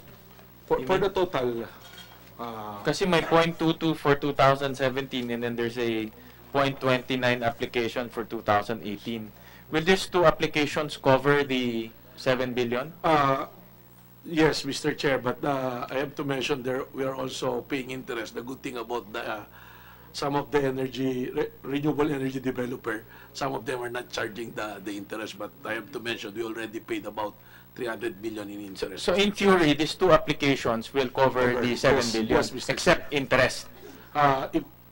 For the total. Kasi may 0.22 for 2017 and then there's a 0.29 application for 2018. Will these two applications cover the 7 billion? Yes, Mr. Chair, but I have to mention we are also paying interest. The good thing about some of the renewable energy developer, some of them are not charging the interest, but I have to mention we already paid about 300 billion in interest. So in theory, these two applications will cover the 7 billion, yes, except interest.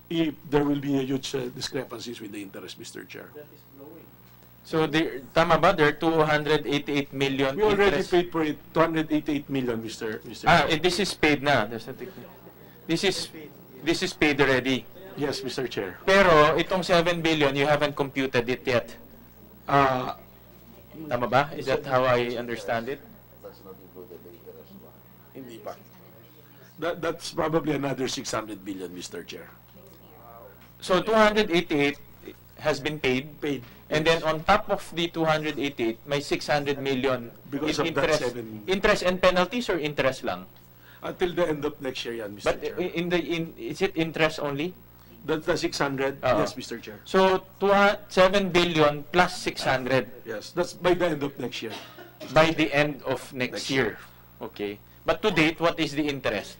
If there will be a huge discrepancies with the interest, Mr. Chair. So tama ba? There are 288 million We already interest. paid for it, 288 million, Mr. Chair. This is paid na. This is paid already. Yes, Mr. Chair. Pero itong 7 billion, you haven't computed it yet. Tama ba? Is that how I understand it? Hindi pa. That's probably another 600 billion, Mr. Chair. So 288 has been paid. And then on top of the 288, may 600 million because in of interest. that 7. Interest and penalties or interest lang? Until the end of next year yan, Mr. But Chair. is it interest only? That's the 600. Yes, Mr. Chair. So 7 billion plus 600. Yes, that's by the end of next year. By the end of next year. Okay. But to date, what is the interest?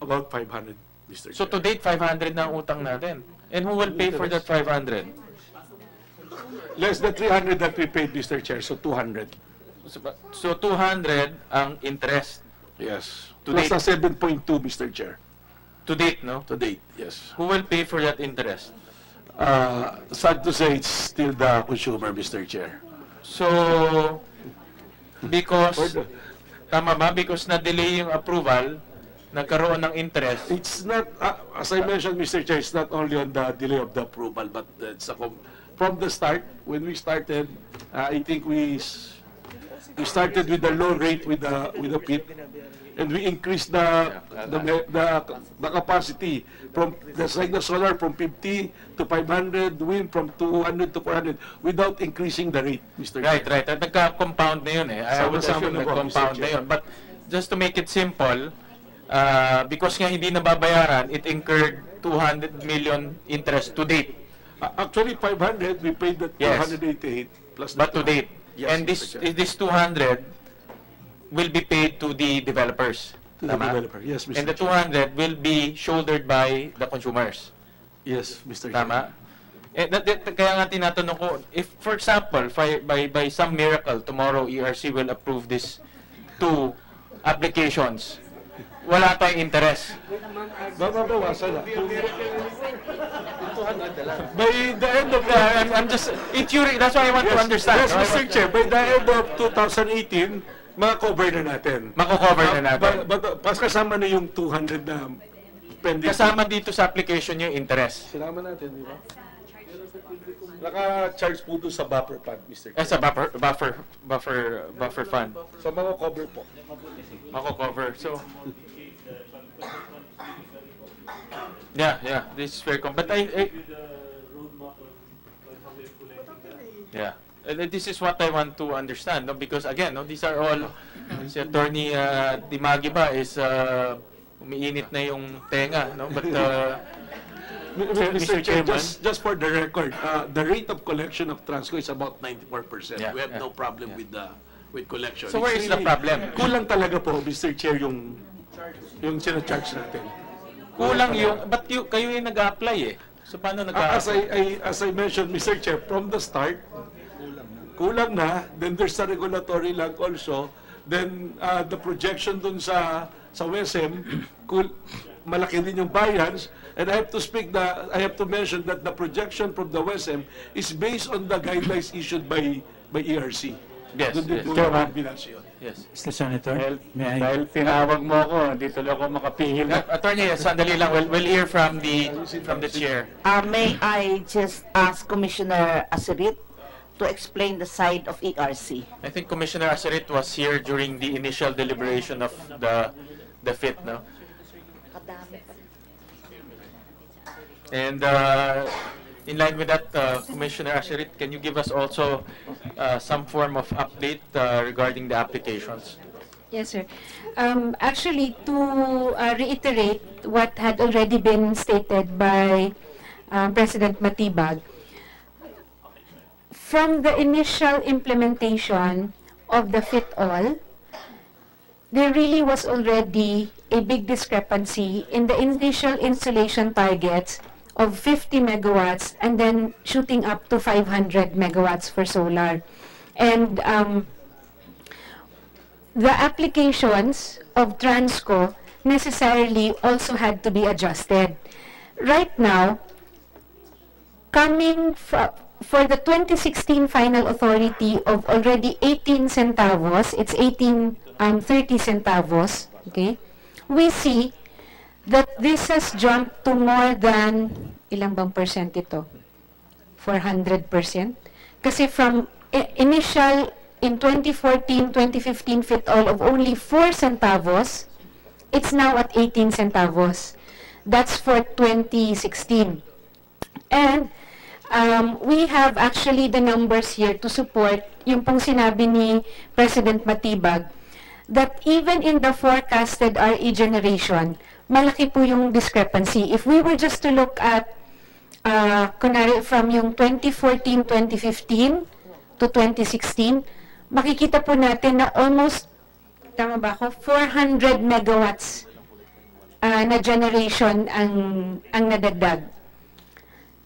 About 500, Mr. Chair. So to date, 500 na ang utang natin. And who will pay for that 500? Less than 300 that we paid, Mr. Chair, so 200. So 200 ang interest. Yes. To Plus date. the 7.2, Mr. Chair. To date, no? To date, yes. Who will pay for that interest? Sad to say, it's still the consumer, Mr. Chair. So, because, tama ba? Because na-delay yung approval, nagkaroon ng interest. It's not, as I mentioned, Mr. Chair, it's not only on the delay of the approval, but it's from the start, when we started, I think we started with the low rate with the PIT, and we increased the capacity from the solar from 50 to 500, wind from 200 to 400 without increasing the rate, Mr. Right, Chair. right. At nagka-compound na yun eh. I would assume Sama-sama na po, nag-compound Mr. na Chair. yun. But just to make it simple, because nga hindi nababayaran, it incurred 200 million interest to date. Actually, 500, we paid the Yes. 288 plus. But to date. Yes, And Mr. Chair. this 200 will be paid to the developers. To the Tama? developer, yes, Mr. And the Chair. 200 will be shouldered by the consumers. Yes, Mr. Tama? Kaya nga tinatanong ko, if for example, by some miracle, tomorrow ERC will approve this 2 applications, wala tayong interest. Babawasan na. By the end of I'm just, that's why I want to understand. Yes, Mr. Chair, by the end of 2018, maka-cover na natin. Mako-cover na natin. But kasama na yung 200 na pending. Kasama dito sa application yung interest. Sinama natin, di ba? Naka-charge po doon sa buffer fund, Mr. Chair. Sa buffer fund. Sa mako-cover po. Mako-cover. So, yeah, this is very but this is what I want to understand, no? Because again, no, these are all, si Attorney Dimagi ba is umiinit na yung tenga, no? But Mr. Chair, Chairman, just for the record, the rate of collection of Transco is about 94%. Yeah, We have no problem with collection. So where is the problem? Kulang talaga po, Mr. Chair, yung sinacharge natin. kulang yung, but kayo yung nag-apply eh. So paano nag-apply? As I mentioned, Mr. Chair, from the start, kulang na, then there's a regulatory lag also, then the projection dun sa WESM, malaki din yung variance, and I have to mention that the projection from the WESM is based on the guidelines issued by ERC. Yes, Yes. Mr. Senator, Dahil tinawag mo ako, dito lang ako makapihil. Attorney, sandali lang. We'll hear from the chair. May I just ask Commissioner Asirit to explain the side of ERC? I think Commissioner Asirit was here during the initial deliberation of the FIT, no? And in line with that, Commissioner Asirit, can you give us also some form of update regarding the applications? Yes, sir. Actually, to reiterate what had already been stated by President Matibag, from the initial implementation of the FIT-All, there really was already a big discrepancy in the initial installation targets of 50 megawatts and then shooting up to 500 megawatts for solar. And the applications of Transco necessarily also had to be adjusted. Right now, coming for the 2016 final authority of already 18 centavos, it's 30 centavos, okay? We see that this has jumped to more than, ilang bang percent ito? 400%? Kasi from initial, in 2014, 2015 FIT-All of only 4 centavos, it's now at 18 centavos. That's for 2016. And we have actually the numbers here to support yung pong sinabi ni President Matibag that even in the forecasted RE generation, malaki po yung discrepancy. If we were just to look at, kunwari from yung 2014, 2015 to 2016, makikita po natin na almost, tama ba ako, 400 megawatts na generation ang nadagdag.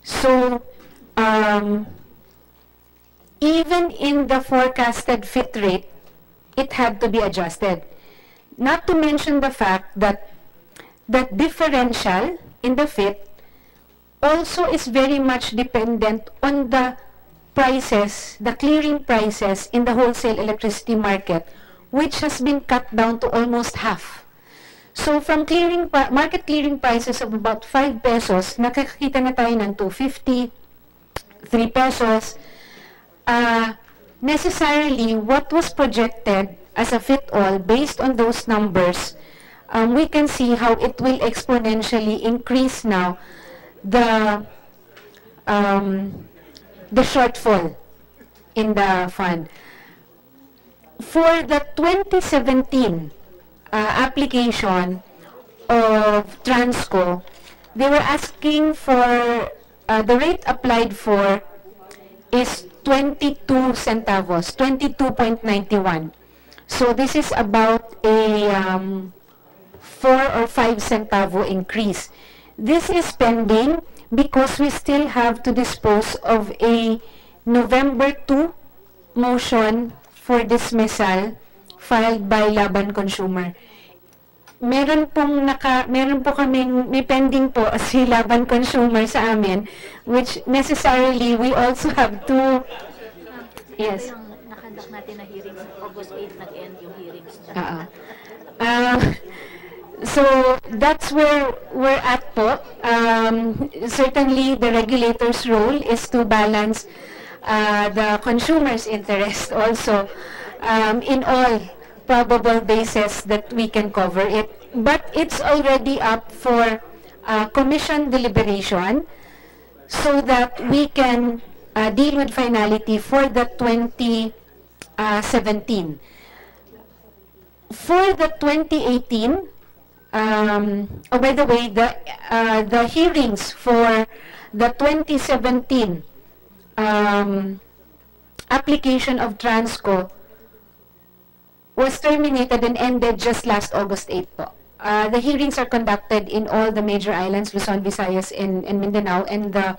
So, even in the forecasted fit rate, it had to be adjusted. Not to mention the fact that that differential in the fit also is very much dependent on the prices, the clearing prices in the wholesale electricity market, which has been cut down to almost half. So from market clearing prices of about 5 pesos, nakakita na tayo ng 250, 3 pesos. Necessarily, what was projected as a fit-all based on those numbers, we can see how it will exponentially increase now the shortfall in the fund. For the 2017 application of Transco, they were asking for, the rate applied for is 22 centavos, 22.91. So this is about a 4 or 5 centavo increase. This is pending because we still have to dispose of a November 2 motion for dismissal filed by Laban Consumer. Meron po kaming, may pending po si Laban Consumer sa amin, which necessarily we also have to, yes. Nakandak natin na hearings, August 8 nag-end yung hearings niya. So that's where we're at po. Certainly the regulator's role is to balance the consumer's interest also in all probable basis that we can cover it. But it's already up for commission deliberation so that we can deal with finality for the 2017. For the 2018, oh, by the way, the hearings for the 2017 application of Transco was terminated and ended just last August 8 po. The hearings are conducted in all the major islands, Luzon, Visayas, and Mindanao, and the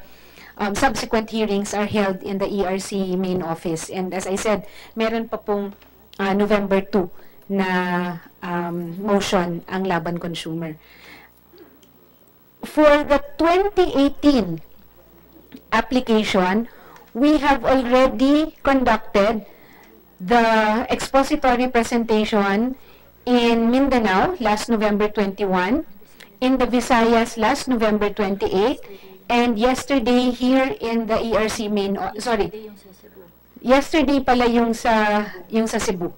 subsequent hearings are held in the ERC main office. And as I said, meron pa pong November 2 na motion ang Laban Consumer. For the 2018 application, we have already conducted the expository presentation in Mindanao last November 21, in the Visayas last November 28, and yesterday here in the ERC main, yesterday pala yung sa Cebu,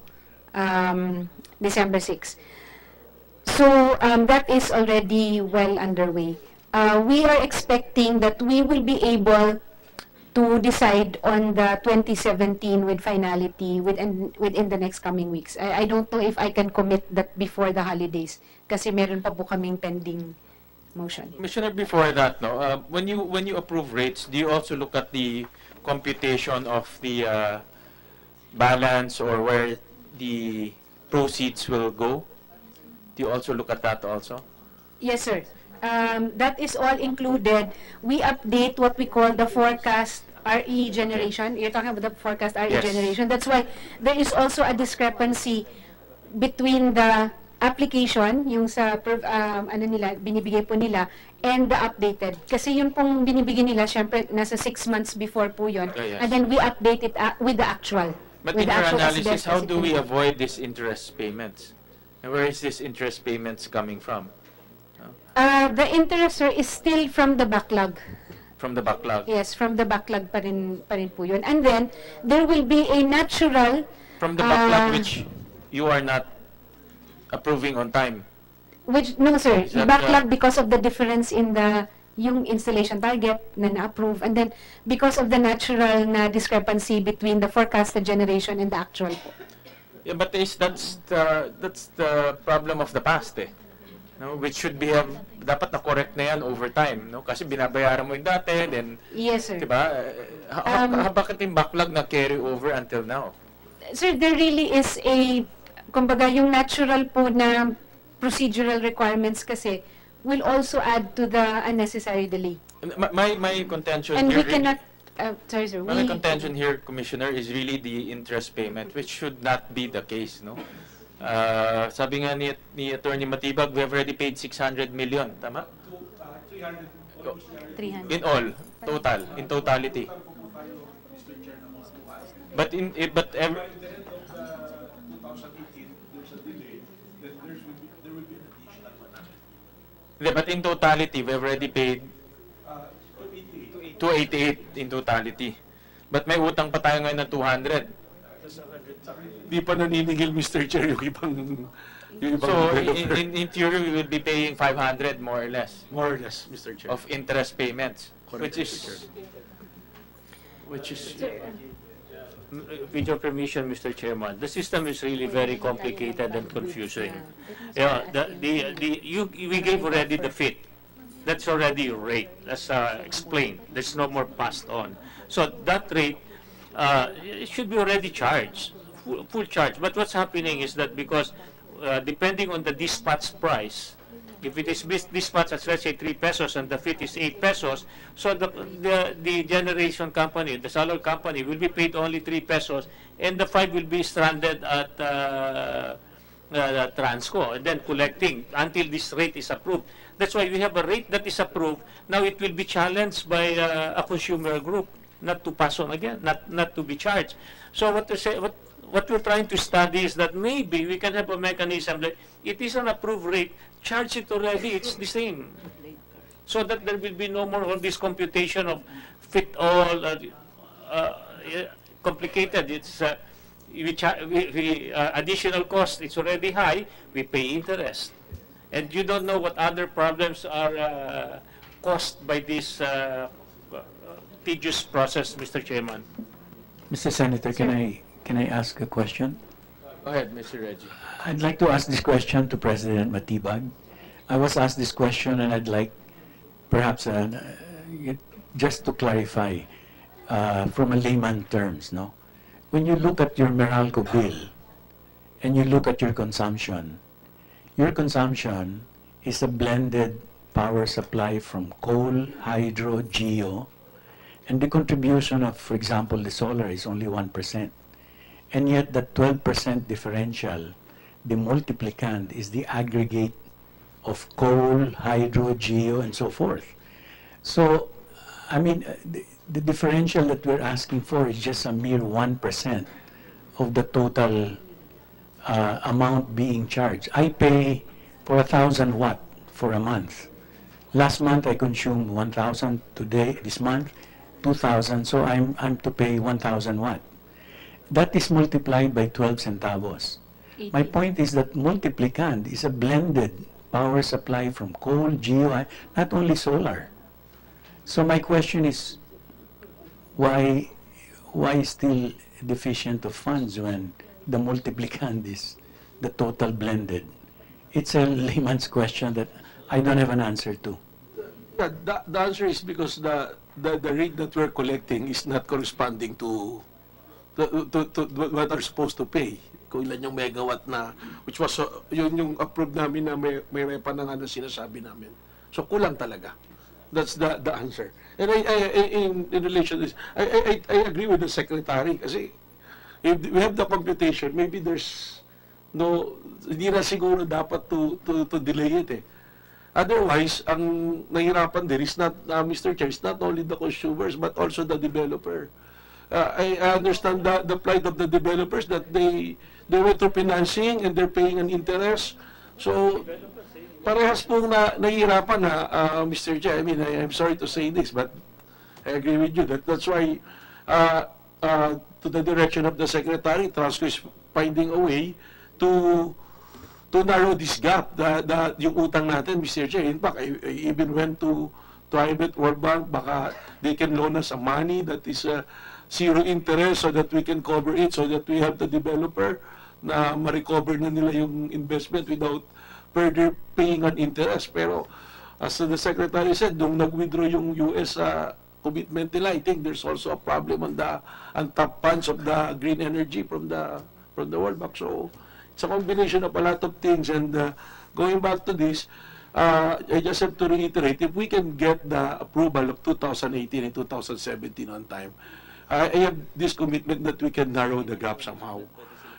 December 6. So that is already well underway. We are expecting that we will be able to decide on the 2017 with finality within the next coming weeks. I don't know if I can commit that before the holidays kasi meron pa po kaming pending motion. Commissioner, before that, no, when you approve rates, do you also look at the computation of the balance or where the proceeds will go? Do you also look at that also? Yes, sir. That is all included. We update what we call the forecast RE generation. You're talking about the forecast RE generation. That's why there is also a discrepancy between the application, yung sa ano nila, binibigay po nila, and the updated. Kasi yun pong binibigay nila, syempre, nasa 6 months before po yun. And then we update it with the actual. But in your analysis, how do we avoid these interest payments? And where is this interest payments coming from? The interest, sir, is still from the backlog. From the backlog? Yes, from the backlog pa rin po yun. And then, there will be a natural... From the backlog which you are not approving on time? Which, no, sir. The backlog because of the difference in the yung installation target na na-approve. And then, because of the natural na discrepancy between the forecasted generation and the actual po. Yeah, but that's the problem of the past eh. No, which should be dapat na correct na yan over time, no? Kasi binabayaran mo yung dati, then Yes, sir. diba? Bakit yung backlog na carry over until now? Sir, there really is kumbaga yung natural po na procedural requirements kasi will also add to the unnecessary delay. My contention And here, we cannot, sorry sir, my contention here, Commissioner, is really the interest payment, which should not be the case, no? Sabi nga ni Attorney Matibag, we have already paid 600 million, tama? 300. In all, in totality. But in totality, we have already paid 288 in totality. But may utang pa tayo ngayon na 200. Di pa naniningil, Mr. Chair, yung ibang So, developer. in theory, we will be paying 500 more or less. More or less, Mr. Chair. Of interest payments, Correct, which is With your permission, Mr. Chairman, the system is really very complicated and confusing. Yeah, we gave already the fit. That's already your rate. That's explained. There's no more passed on. So that rate, it should be already charged, full charge. But what's happening is that because depending on the dispatch price, if it is dispatched at, let's say, 3 pesos and the fit is 8 pesos, so the generation company, the solar company, will be paid only 3 pesos, and the 5 will be stranded at Transco, and then collecting until this rate is approved. That's why we have a rate that is approved. Now it will be challenged by a consumer group not to pass on again, not to be charged. So what we're trying to study is that maybe we can have a mechanism that it is an approved rate, charge it already, it's the same. So that there will be no more of this computation of fit all, complicated. It's additional cost, it's already high, we pay interest. And you don't know what other problems are caused by this tedious process, Mr. Chairman. Mr. Senator, can I ask a question? Go ahead, Mr. Reggie. I'd like to ask this question to President Matibag. I was asked this question, and I'd like perhaps just to clarify from a layman terms, no? When you look at your Meralco bill and you look at your consumption is a blended power supply from coal, hydro, geo, and the contribution of, for example, the solar is only 1%. And yet the 12% differential, the multiplicand, is the aggregate of coal, hydro, geo, and so forth. So, I mean, the differential that we're asking for is just a mere 1% of the total amount being charged. I pay for 1,000 watt for a month. Last month I consumed 1,000. Today, this month, 2,000. So I'm to pay 1,000 watt. That is multiplied by 12 centavos. My point is that multiplicand is a blended power supply from coal, geo, not only solar. So my question is, why still deficient of funds when the multiplicand is the total blended? It's a layman's question that I don't have an answer to. Yeah, the answer is because the rate that we're collecting is not corresponding to what are supposed to pay. Kung ilan yung megawatt na, which was, yun yung approved namin na may repa na nga na sinasabi namin. So kulang talaga. That's the answer. And in relation to this, I agree with the Secretary kasi if we have the computation, maybe there's hindi na siguro dapat to delay it eh. Otherwise, ang nahirapan din is not, Mr. Chair, it's not only the consumers but also the developer. I understand the plight of the developers that they went through financing and they're paying an interest. So, parehas pong nahihirapan Mr. Chair. I mean, I'm sorry to say this, but I agree with you. That's why, to the direction of the Secretary, Transco is finding a way to narrow this gap, yung utang natin, Mr. Chair. In fact, I even went to private World Bank, baka they can loan us some money that is zero interest so that we can cover it, so that we have the developer na ma-recover na nila yung investment without further paying an interest. Pero as the Secretary said, nung nag-withdraw yung US commitment nila, I think there's also a problem on the untapped funds of the green energy from the World Bank. So it's a combination of a lot of things. And going back to this, I just have to reiterate, if we can get the approval of 2018 and 2017 on time, I have this commitment that we can narrow the gap somehow.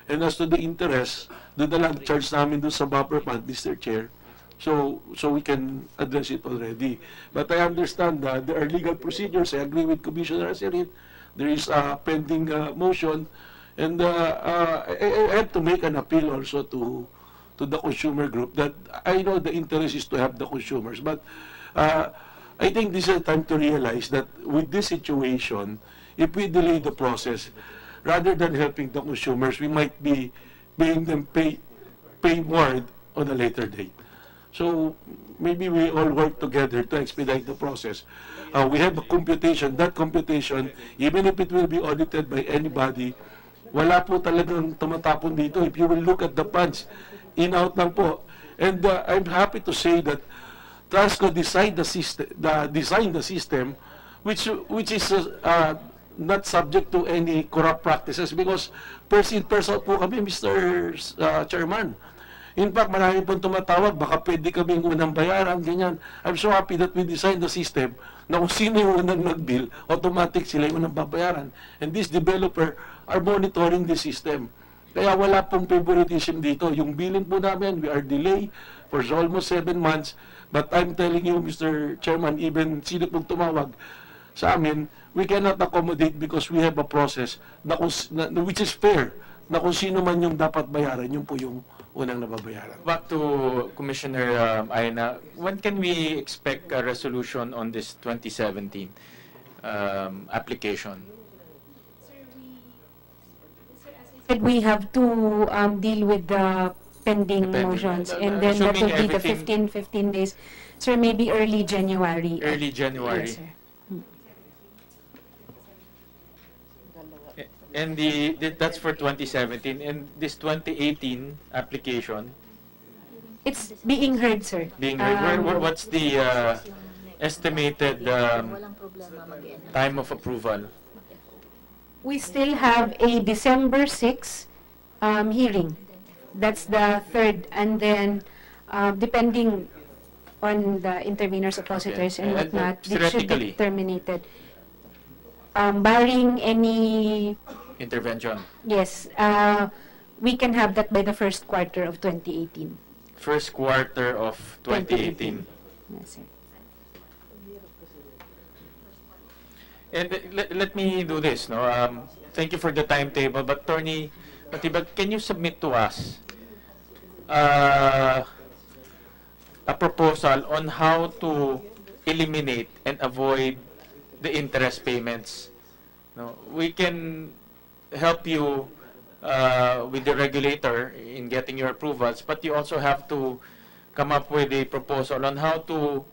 And as to the interest, doon na lang charge namin doon sa buffer fund, Mr. Chair, so we can address it already. But I understand that there are legal procedures. I agree with Commissioner Asirit. There is a pending motion, and I have to make an appeal also to the consumer group that I know the interest is to have the consumers, but I think this is a time to realize that with this situation, if we delay the process, rather than helping the consumers, we might be making them pay more on a later date. So maybe we all work together to expedite the process. We have a computation. That computation, even if it will be audited by anybody, wala po talagang tumatapon dito. If you will look at the funds, in-out lang po. And I'm happy to say that Transco designed the system, which is not subject to any corrupt practices, because first in, first out po kami, Mr. Chairman. In fact, marami pong tumatawag, baka pwede kaming unang bayaran, ganyan. I'm so happy that we designed the system na kung sino yung unang nag-bill, automatic sila yung unang babayaran. And this developer are monitoring the system. Kaya wala pong favoritism dito. Yung billing po namin, we are delayed for almost 7 months. But I'm telling you, Mr. Chairman, even sino pong tumawag sa amin, we cannot accommodate because we have a process which is fair, na kung sino man yung dapat bayaran, yun po yung unang nababayaran. Back to Commissioner Aina, when can we expect a resolution on this 2017 application? We have to deal with the pending motions, and then that will be the 15 days. Sir, maybe early January. Early January. Yes, sir. And that's for 2017. And this 2018 application? It's being heard, sir. Being heard. What's the estimated time of approval? We still have a December 6 hearing. That's the third. And then, depending on the interveners, oppositors, and whatnot, it should be terminated. Barring any intervention. Yes, we can have that by the first quarter of 2018. First quarter of 2018. Yes, sir. And let me do this. No, thank you for the timetable. But Attorney Matibag, can you submit to us a proposal on how to eliminate and avoid the interest payments? No, we can help you with the regulator in getting your approvals, but you also have to come up with a proposal on how to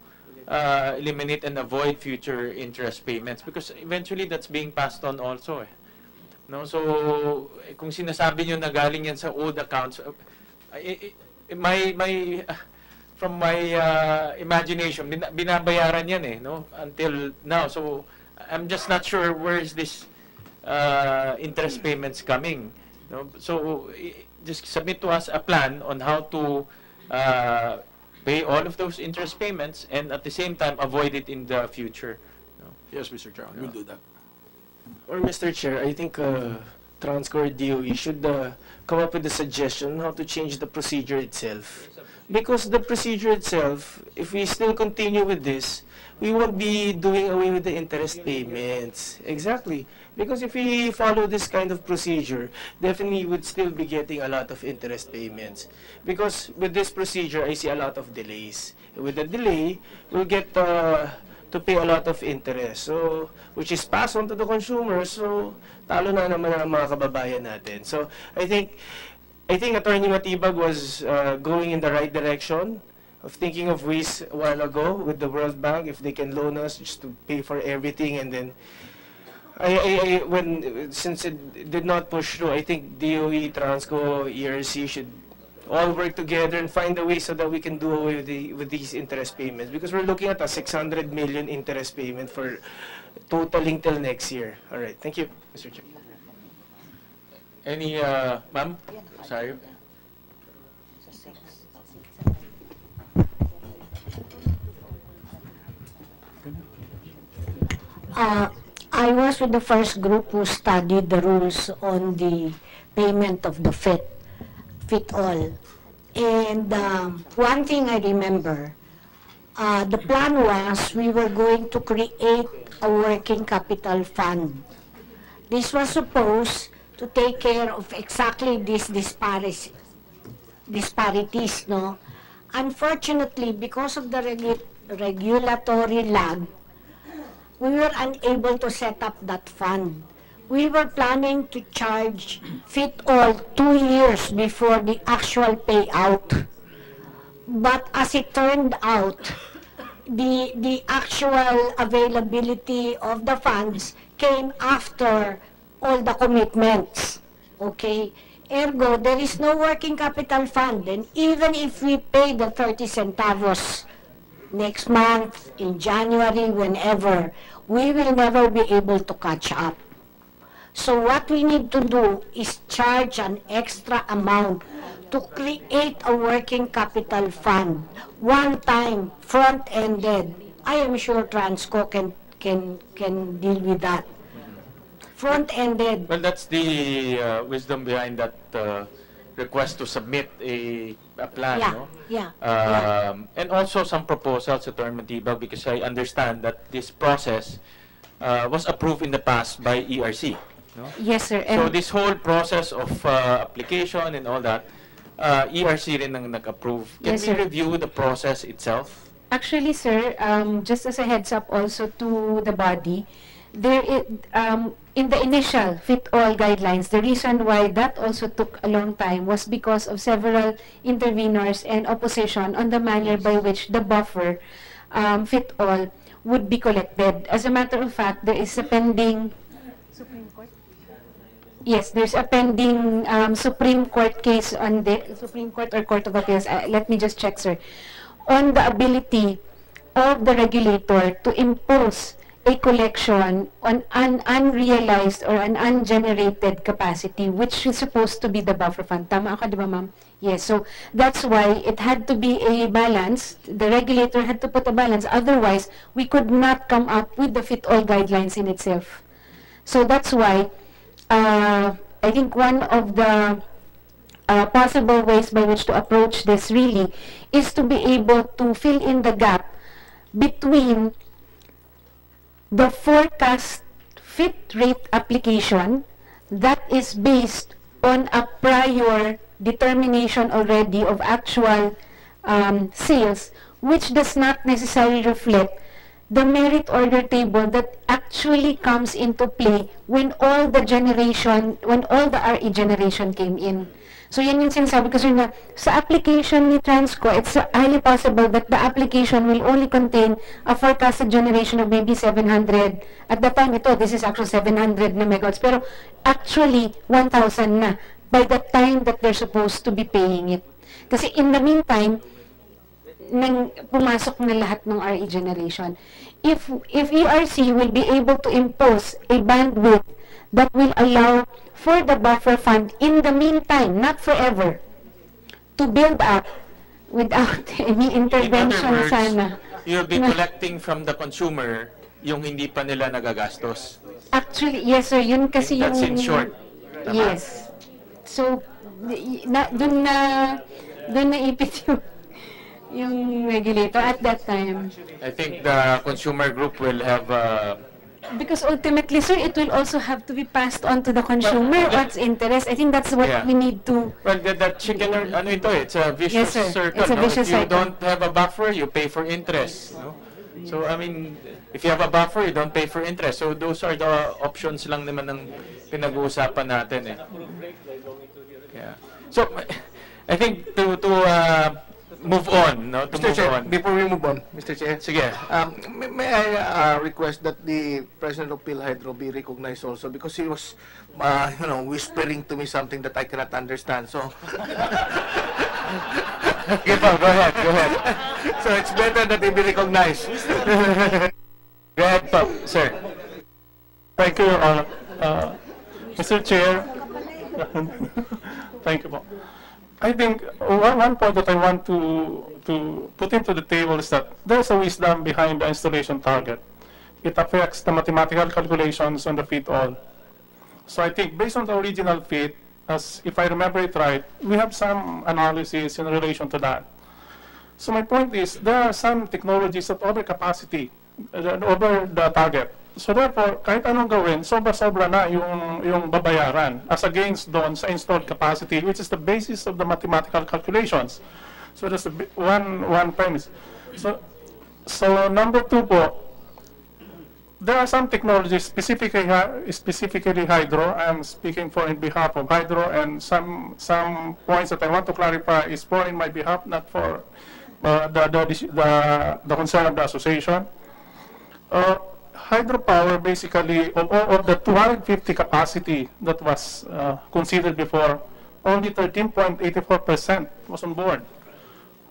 eliminate and avoid future interest payments, because eventually that's being passed on also. No, so kung sinasabi niyo na galing yan sa old accounts, from my imagination, binabayaran yan no, until now. So I'm just not sure where is this interest payments coming. No? So just submit to us a plan on how to pay all of those interest payments and at the same time avoid it in the future. No? Yes, Mr. Chairman, we'll do that. Or Mr. Chair, I think Transco or DOE should come up with a suggestion on how to change the procedure itself. Because the procedure itself, if we still continue with this, we won't be doing away with the interest payments. Exactly. Because if we follow this kind of procedure, definitely we would still be getting a lot of interest payments. Because with this procedure, I see a lot of delays. With the delay, we'll get to pay a lot of interest. So, which is passed on to the consumer. So, talo na naman ang mga kababayan natin. So, I think Attorney Matibag was going in the right direction of thinking of ways a while ago with the World Bank, if they can loan us just to pay for everything, and then Since it did not push through, I think DOE, Transco, ERC should all work together and find a way so that we can do away with these interest payments, because we're looking at a 600 million interest payment for totaling till next year. All right, thank you, Mr. Chair. Any, ma'am? Sorry. I was with the first group who studied the rules on the payment of the fit-all. And one thing I remember, the plan was we were going to create a working capital fund. This was supposed to take care of exactly these disparities, no? Unfortunately, because of the regulatory lag, we were unable to set up that fund. We were planning to charge fit-all 2 years before the actual payout. But as it turned out, the actual availability of the funds came after all the commitments. Okay? Ergo, there is no working capital fund. And even if we pay the 30 centavos next month, in January, whenever, we will never be able to catch up. So what we need to do is charge an extra amount to create a working capital fund, one time, front-ended. I am sure Transco can deal with that. Front-ended. Well, that's the wisdom behind that request to submit a plan, yeah, no? Yeah. And also some proposals, Attorney Matibag, because I understand that this process was approved in the past by ERC. No? Yes, sir. So this whole process of application and all that, ERC rin ang nag-approve. Can Yes, we sir. review the process itself? Actually, sir, just as a heads up also to the body, there is, in the initial fit-all guidelines, the reason why that also took a long time was because of several intervenors and opposition on the manner by which the buffer fit-all would be collected. As a matter of fact, there is a pending Supreme Court. Yes, there's a pending Supreme Court case on the Supreme Court or Court of Appeals. Let me just check, sir, on the ability of the regulator to impose a collection on an unrealized or an ungenerated capacity, which is supposed to be the buffer fund. Tama ako, di ba, ma'am? Yes, so that's why it had to be a balance. The regulator had to put a balance. Otherwise, we could not come up with the fit-all guidelines in itself. So that's why I think one of the possible ways by which to approach this really is to be able to fill in the gap between the forecast fit rate application that is based on a prior determination already of actual sales, which does not necessarily reflect the merit order table that actually comes into play when all the RE generation came in. So yan yung sinasabi ko sir na sa application ni Transco, it's highly possible that the application will only contain a forecasted generation of maybe 700. At the time this is actually 700 na megawatts. Pero actually, 1,000 na by the time that they're supposed to be paying it. Kasi in the meantime, pumasok na lahat ng RE generation. If ERC will be able to impose a bandwidth that will allow for the buffer fund in the meantime, not forever, to build up without any intervention. In other words, sana. You'll be collecting from the consumer yung hindi pa nila nagagastos. Actually, yes sir, yun kasi That's yung... in short. Tama? Yes. So, dun na ipit yung regulator at that time. I think the consumer group will have Because ultimately, sir, it will also have to be passed on to the consumer. What's interest? I think that's what we need to... Well, that chicken or ano ito, it's a vicious Yes, sir. circle. It's a No? vicious If you cycle. don't have a buffer, you pay for interest. No? So, I mean, if you have a buffer, you don't pay for interest. So, those are the options lang naman ng pinag-uusapan natin. Eh. Yeah. So, I think to move on, no? To Mr. move Chair, on. before we move on, Mr. Chair, Sige. may I request that the President of PhilHydro be recognized also because he was, whispering to me something that I cannot understand. So, Okay, go ahead, go ahead. so it's better that he be recognized. Go ahead, sir. Thank you, Your Honor. Mr. Chair, thank you po. I think one point that I want to put into the table is that there's a wisdom behind the installation target. It affects the mathematical calculations on the fit all. So I think based on the original fit, as if I remember it right, we have some analysis in relation to that. So my point is, there are some technologies that over capacity, over the target. So therefore, kahit anong gawin, sobra-sobra na yung babayaran as against doon sa installed capacity, which is the basis of the mathematical calculations. So that's the one premise. So number two po, there are some technologies, specifically hydro. I'm speaking for in behalf of hydro, and some points that I want to clarify is for in my behalf, not for the concern of the association. Hydropower, basically, of the 250 capacity that was considered before, only 13.84% was on board.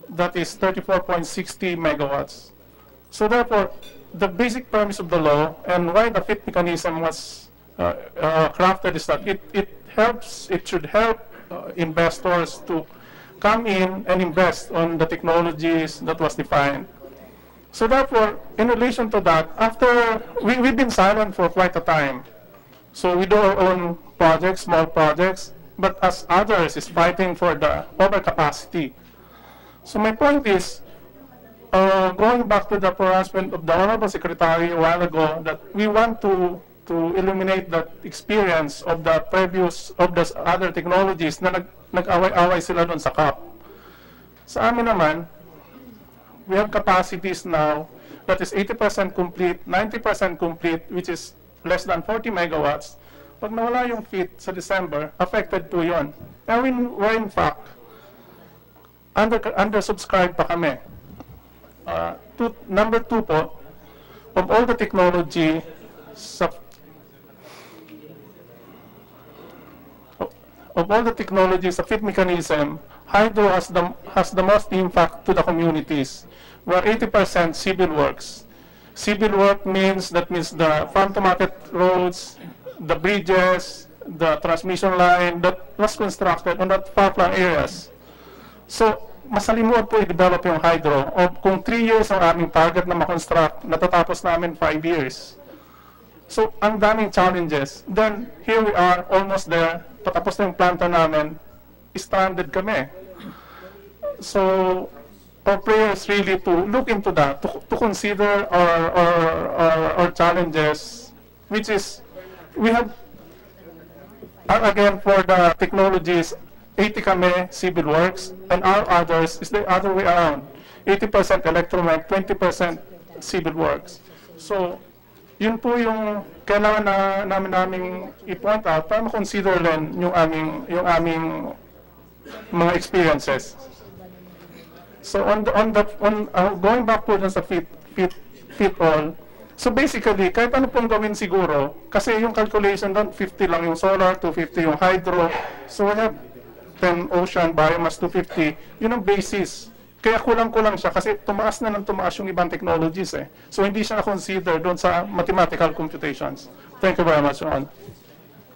That is 34.60 megawatts. So therefore, the basic premise of the law and why the FIT mechanism was crafted is that it should help investors to come in and invest on the technologies that was defined. So therefore, in relation to that, after we've been silent for quite a time. So we do our own projects, small projects, but as others is fighting for the overcapacity. So my point is, going back to the pronouncement of the Honorable Secretary a while ago, that we want to eliminate that experience of the previous, of the other technologies na nag-away-away sila doon sa CAP. Sa amin naman, we have capacities now that is 80% complete, 90% complete, which is less than 40 megawatts. Pag nawala yung FIT sa December, affected po yun. And we're in fact, undersubscribed pa kami. Number two po, of all the technology sa FIT mechanism, hydro has the most impact to the communities, where 80% civil works. Civil work means the farm-to-market roads, the bridges, the transmission line that was constructed on that far-flung areas. So, masalimuot po i-develop yung hydro. O kung 3 years ang aming target na makonstruct, natatapos namin 5 years. So, ang daming challenges. Then, here we are, almost there, patapos na yung planta namin, stranded kami. So, our prayer is really to look into that, to consider our challenges, which is, we have, again, for the technologies, 80 kami civil works, and our others is the other way around. 80% electromech, 20% civil works. So, yun po yung kailangan namin i-point out para ma-consider din yung aming mga experiences. So going back po dun sa fit all, so basically, kahit ano pong gawin siguro, kasi yung calculation doon, 50 lang yung solar, 250 yung hydro, so we have 10 ocean, biomass 250, yun ang basis. Kaya kulang-kulang siya kasi tumaas na ng tumaas yung ibang technologies eh. So hindi siya na-consider doon sa mathematical computations. Thank you very much, Ron.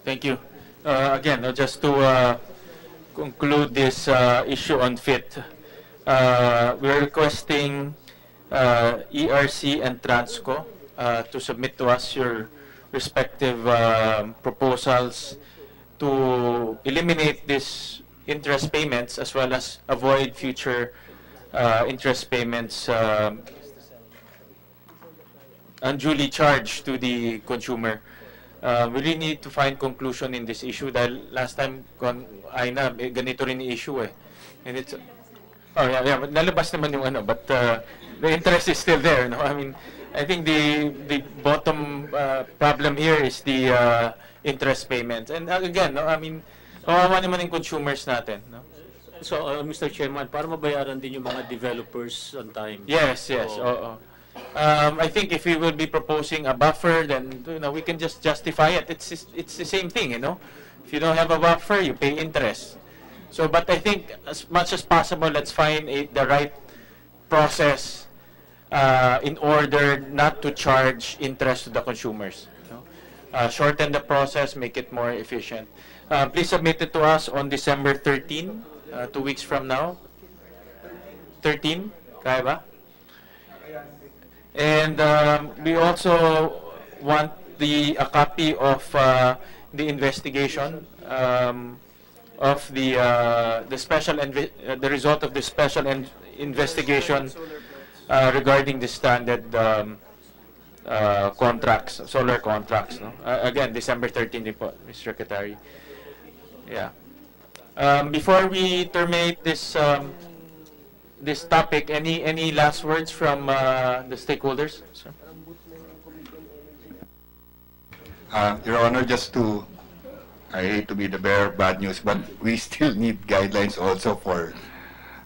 Thank you. Again, just to conclude this issue on FIT, we're requesting ERC and Transco to submit to us your respective proposals to eliminate these interest payments as well as avoid future interest payments unduly charged to the consumer. We really need to find conclusion in this issue dahil last time ganito rin yung issue eh. And it's nalabas naman yung but the interest is still there, no? I mean, I think the bottom problem here is the interest payments. And again, no, I mean, kawawa naman yung consumers natin, no? So, Mr. Chairman, para mabayaran din yung mga developers on time. Yes, yes. So, I think if we will be proposing a buffer, then we can just justify it. It's the same thing, If you don't have a buffer, you pay interest. So, but I think as much as possible, let's find the right process in order not to charge interest to the consumers. Shorten the process, make it more efficient. Please submit it to us on December 13, 2 weeks from now. 13, kaya ba? And we also want a copy of the investigation of the special the result of the special investigation regarding the standard contracts, solar contracts. No? Again, December 13, Mr. Secretary. Yeah. Before we terminate this this topic, any last words from the stakeholders? Sir? Your Honor, I hate to be the bearer of bad news, but we still need guidelines also for,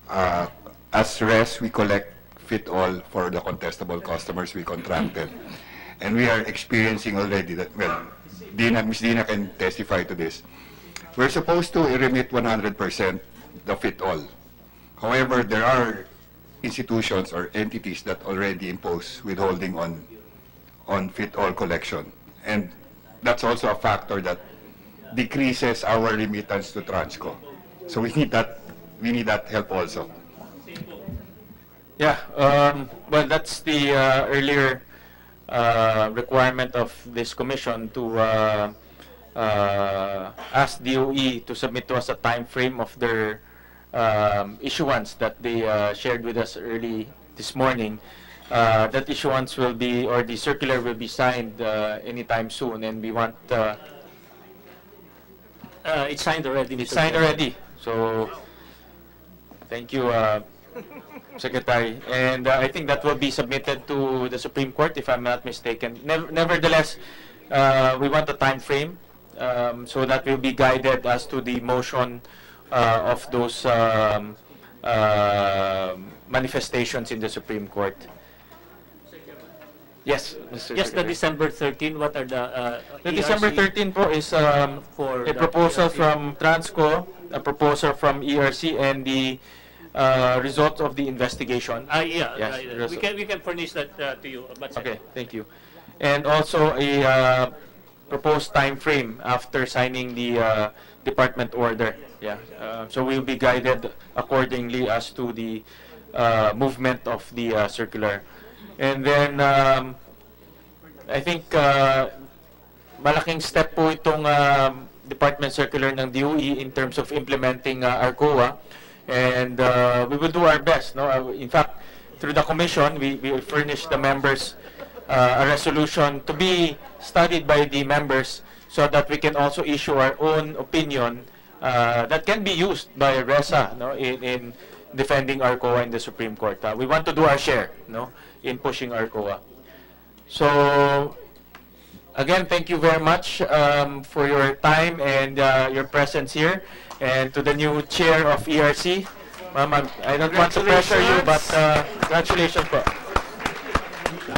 as RES, we collect fit-all for the contestable customers we contracted. And we are experiencing already that, well, Ms. Dina can testify to this. We're supposed to remit 100% the fit-all. However, there are institutions or entities that already impose withholding on fit-all collection. And that's also a factor that decreases our remittance to Transco. So we need that help also. Yeah, well, that's the earlier requirement of this commission to ask DOE to submit to us a time frame of their issuance that they shared with us early this morning. That issuance will be, or the circular will be signed anytime soon, and we want... it's signed already. It's signed already. So, thank you, Secretary. And I think that will be submitted to the Supreme Court, if I'm not mistaken. Nevertheless, we want a time frame so that we'll be guided as to the motion of those manifestations in the Supreme Court. Yes, Mr. Yes, the Secretary. December 13, what are the December 13 po is for a proposal ERC. from Transco, a proposal from ERC, and the result of the investigation. Yeah, Yes, we can furnish that to you. But okay, thank you. And also a proposed time frame after signing the department order. Yeah, so we'll be guided accordingly as to the movement of the circular. And then I think malaking step po itong department circular ng DOE in terms of implementing RCOA, and we will do our best. No, in fact, through the commission, we will furnish the members a resolution to be studied by the members so that we can also issue our own opinion that can be used by RESA, no, in defending RCOA in the Supreme Court. We want to do our share, no, in pushing RCOA. So, again, thank you very much for your time and your presence here. And to the new chair of ERC, Ma'am, I don't want to pressure you, but congratulations po.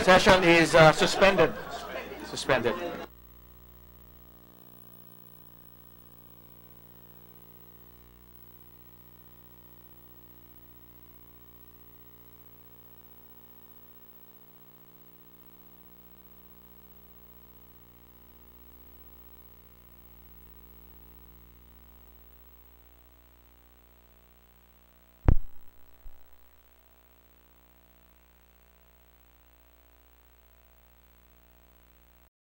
Session is suspended.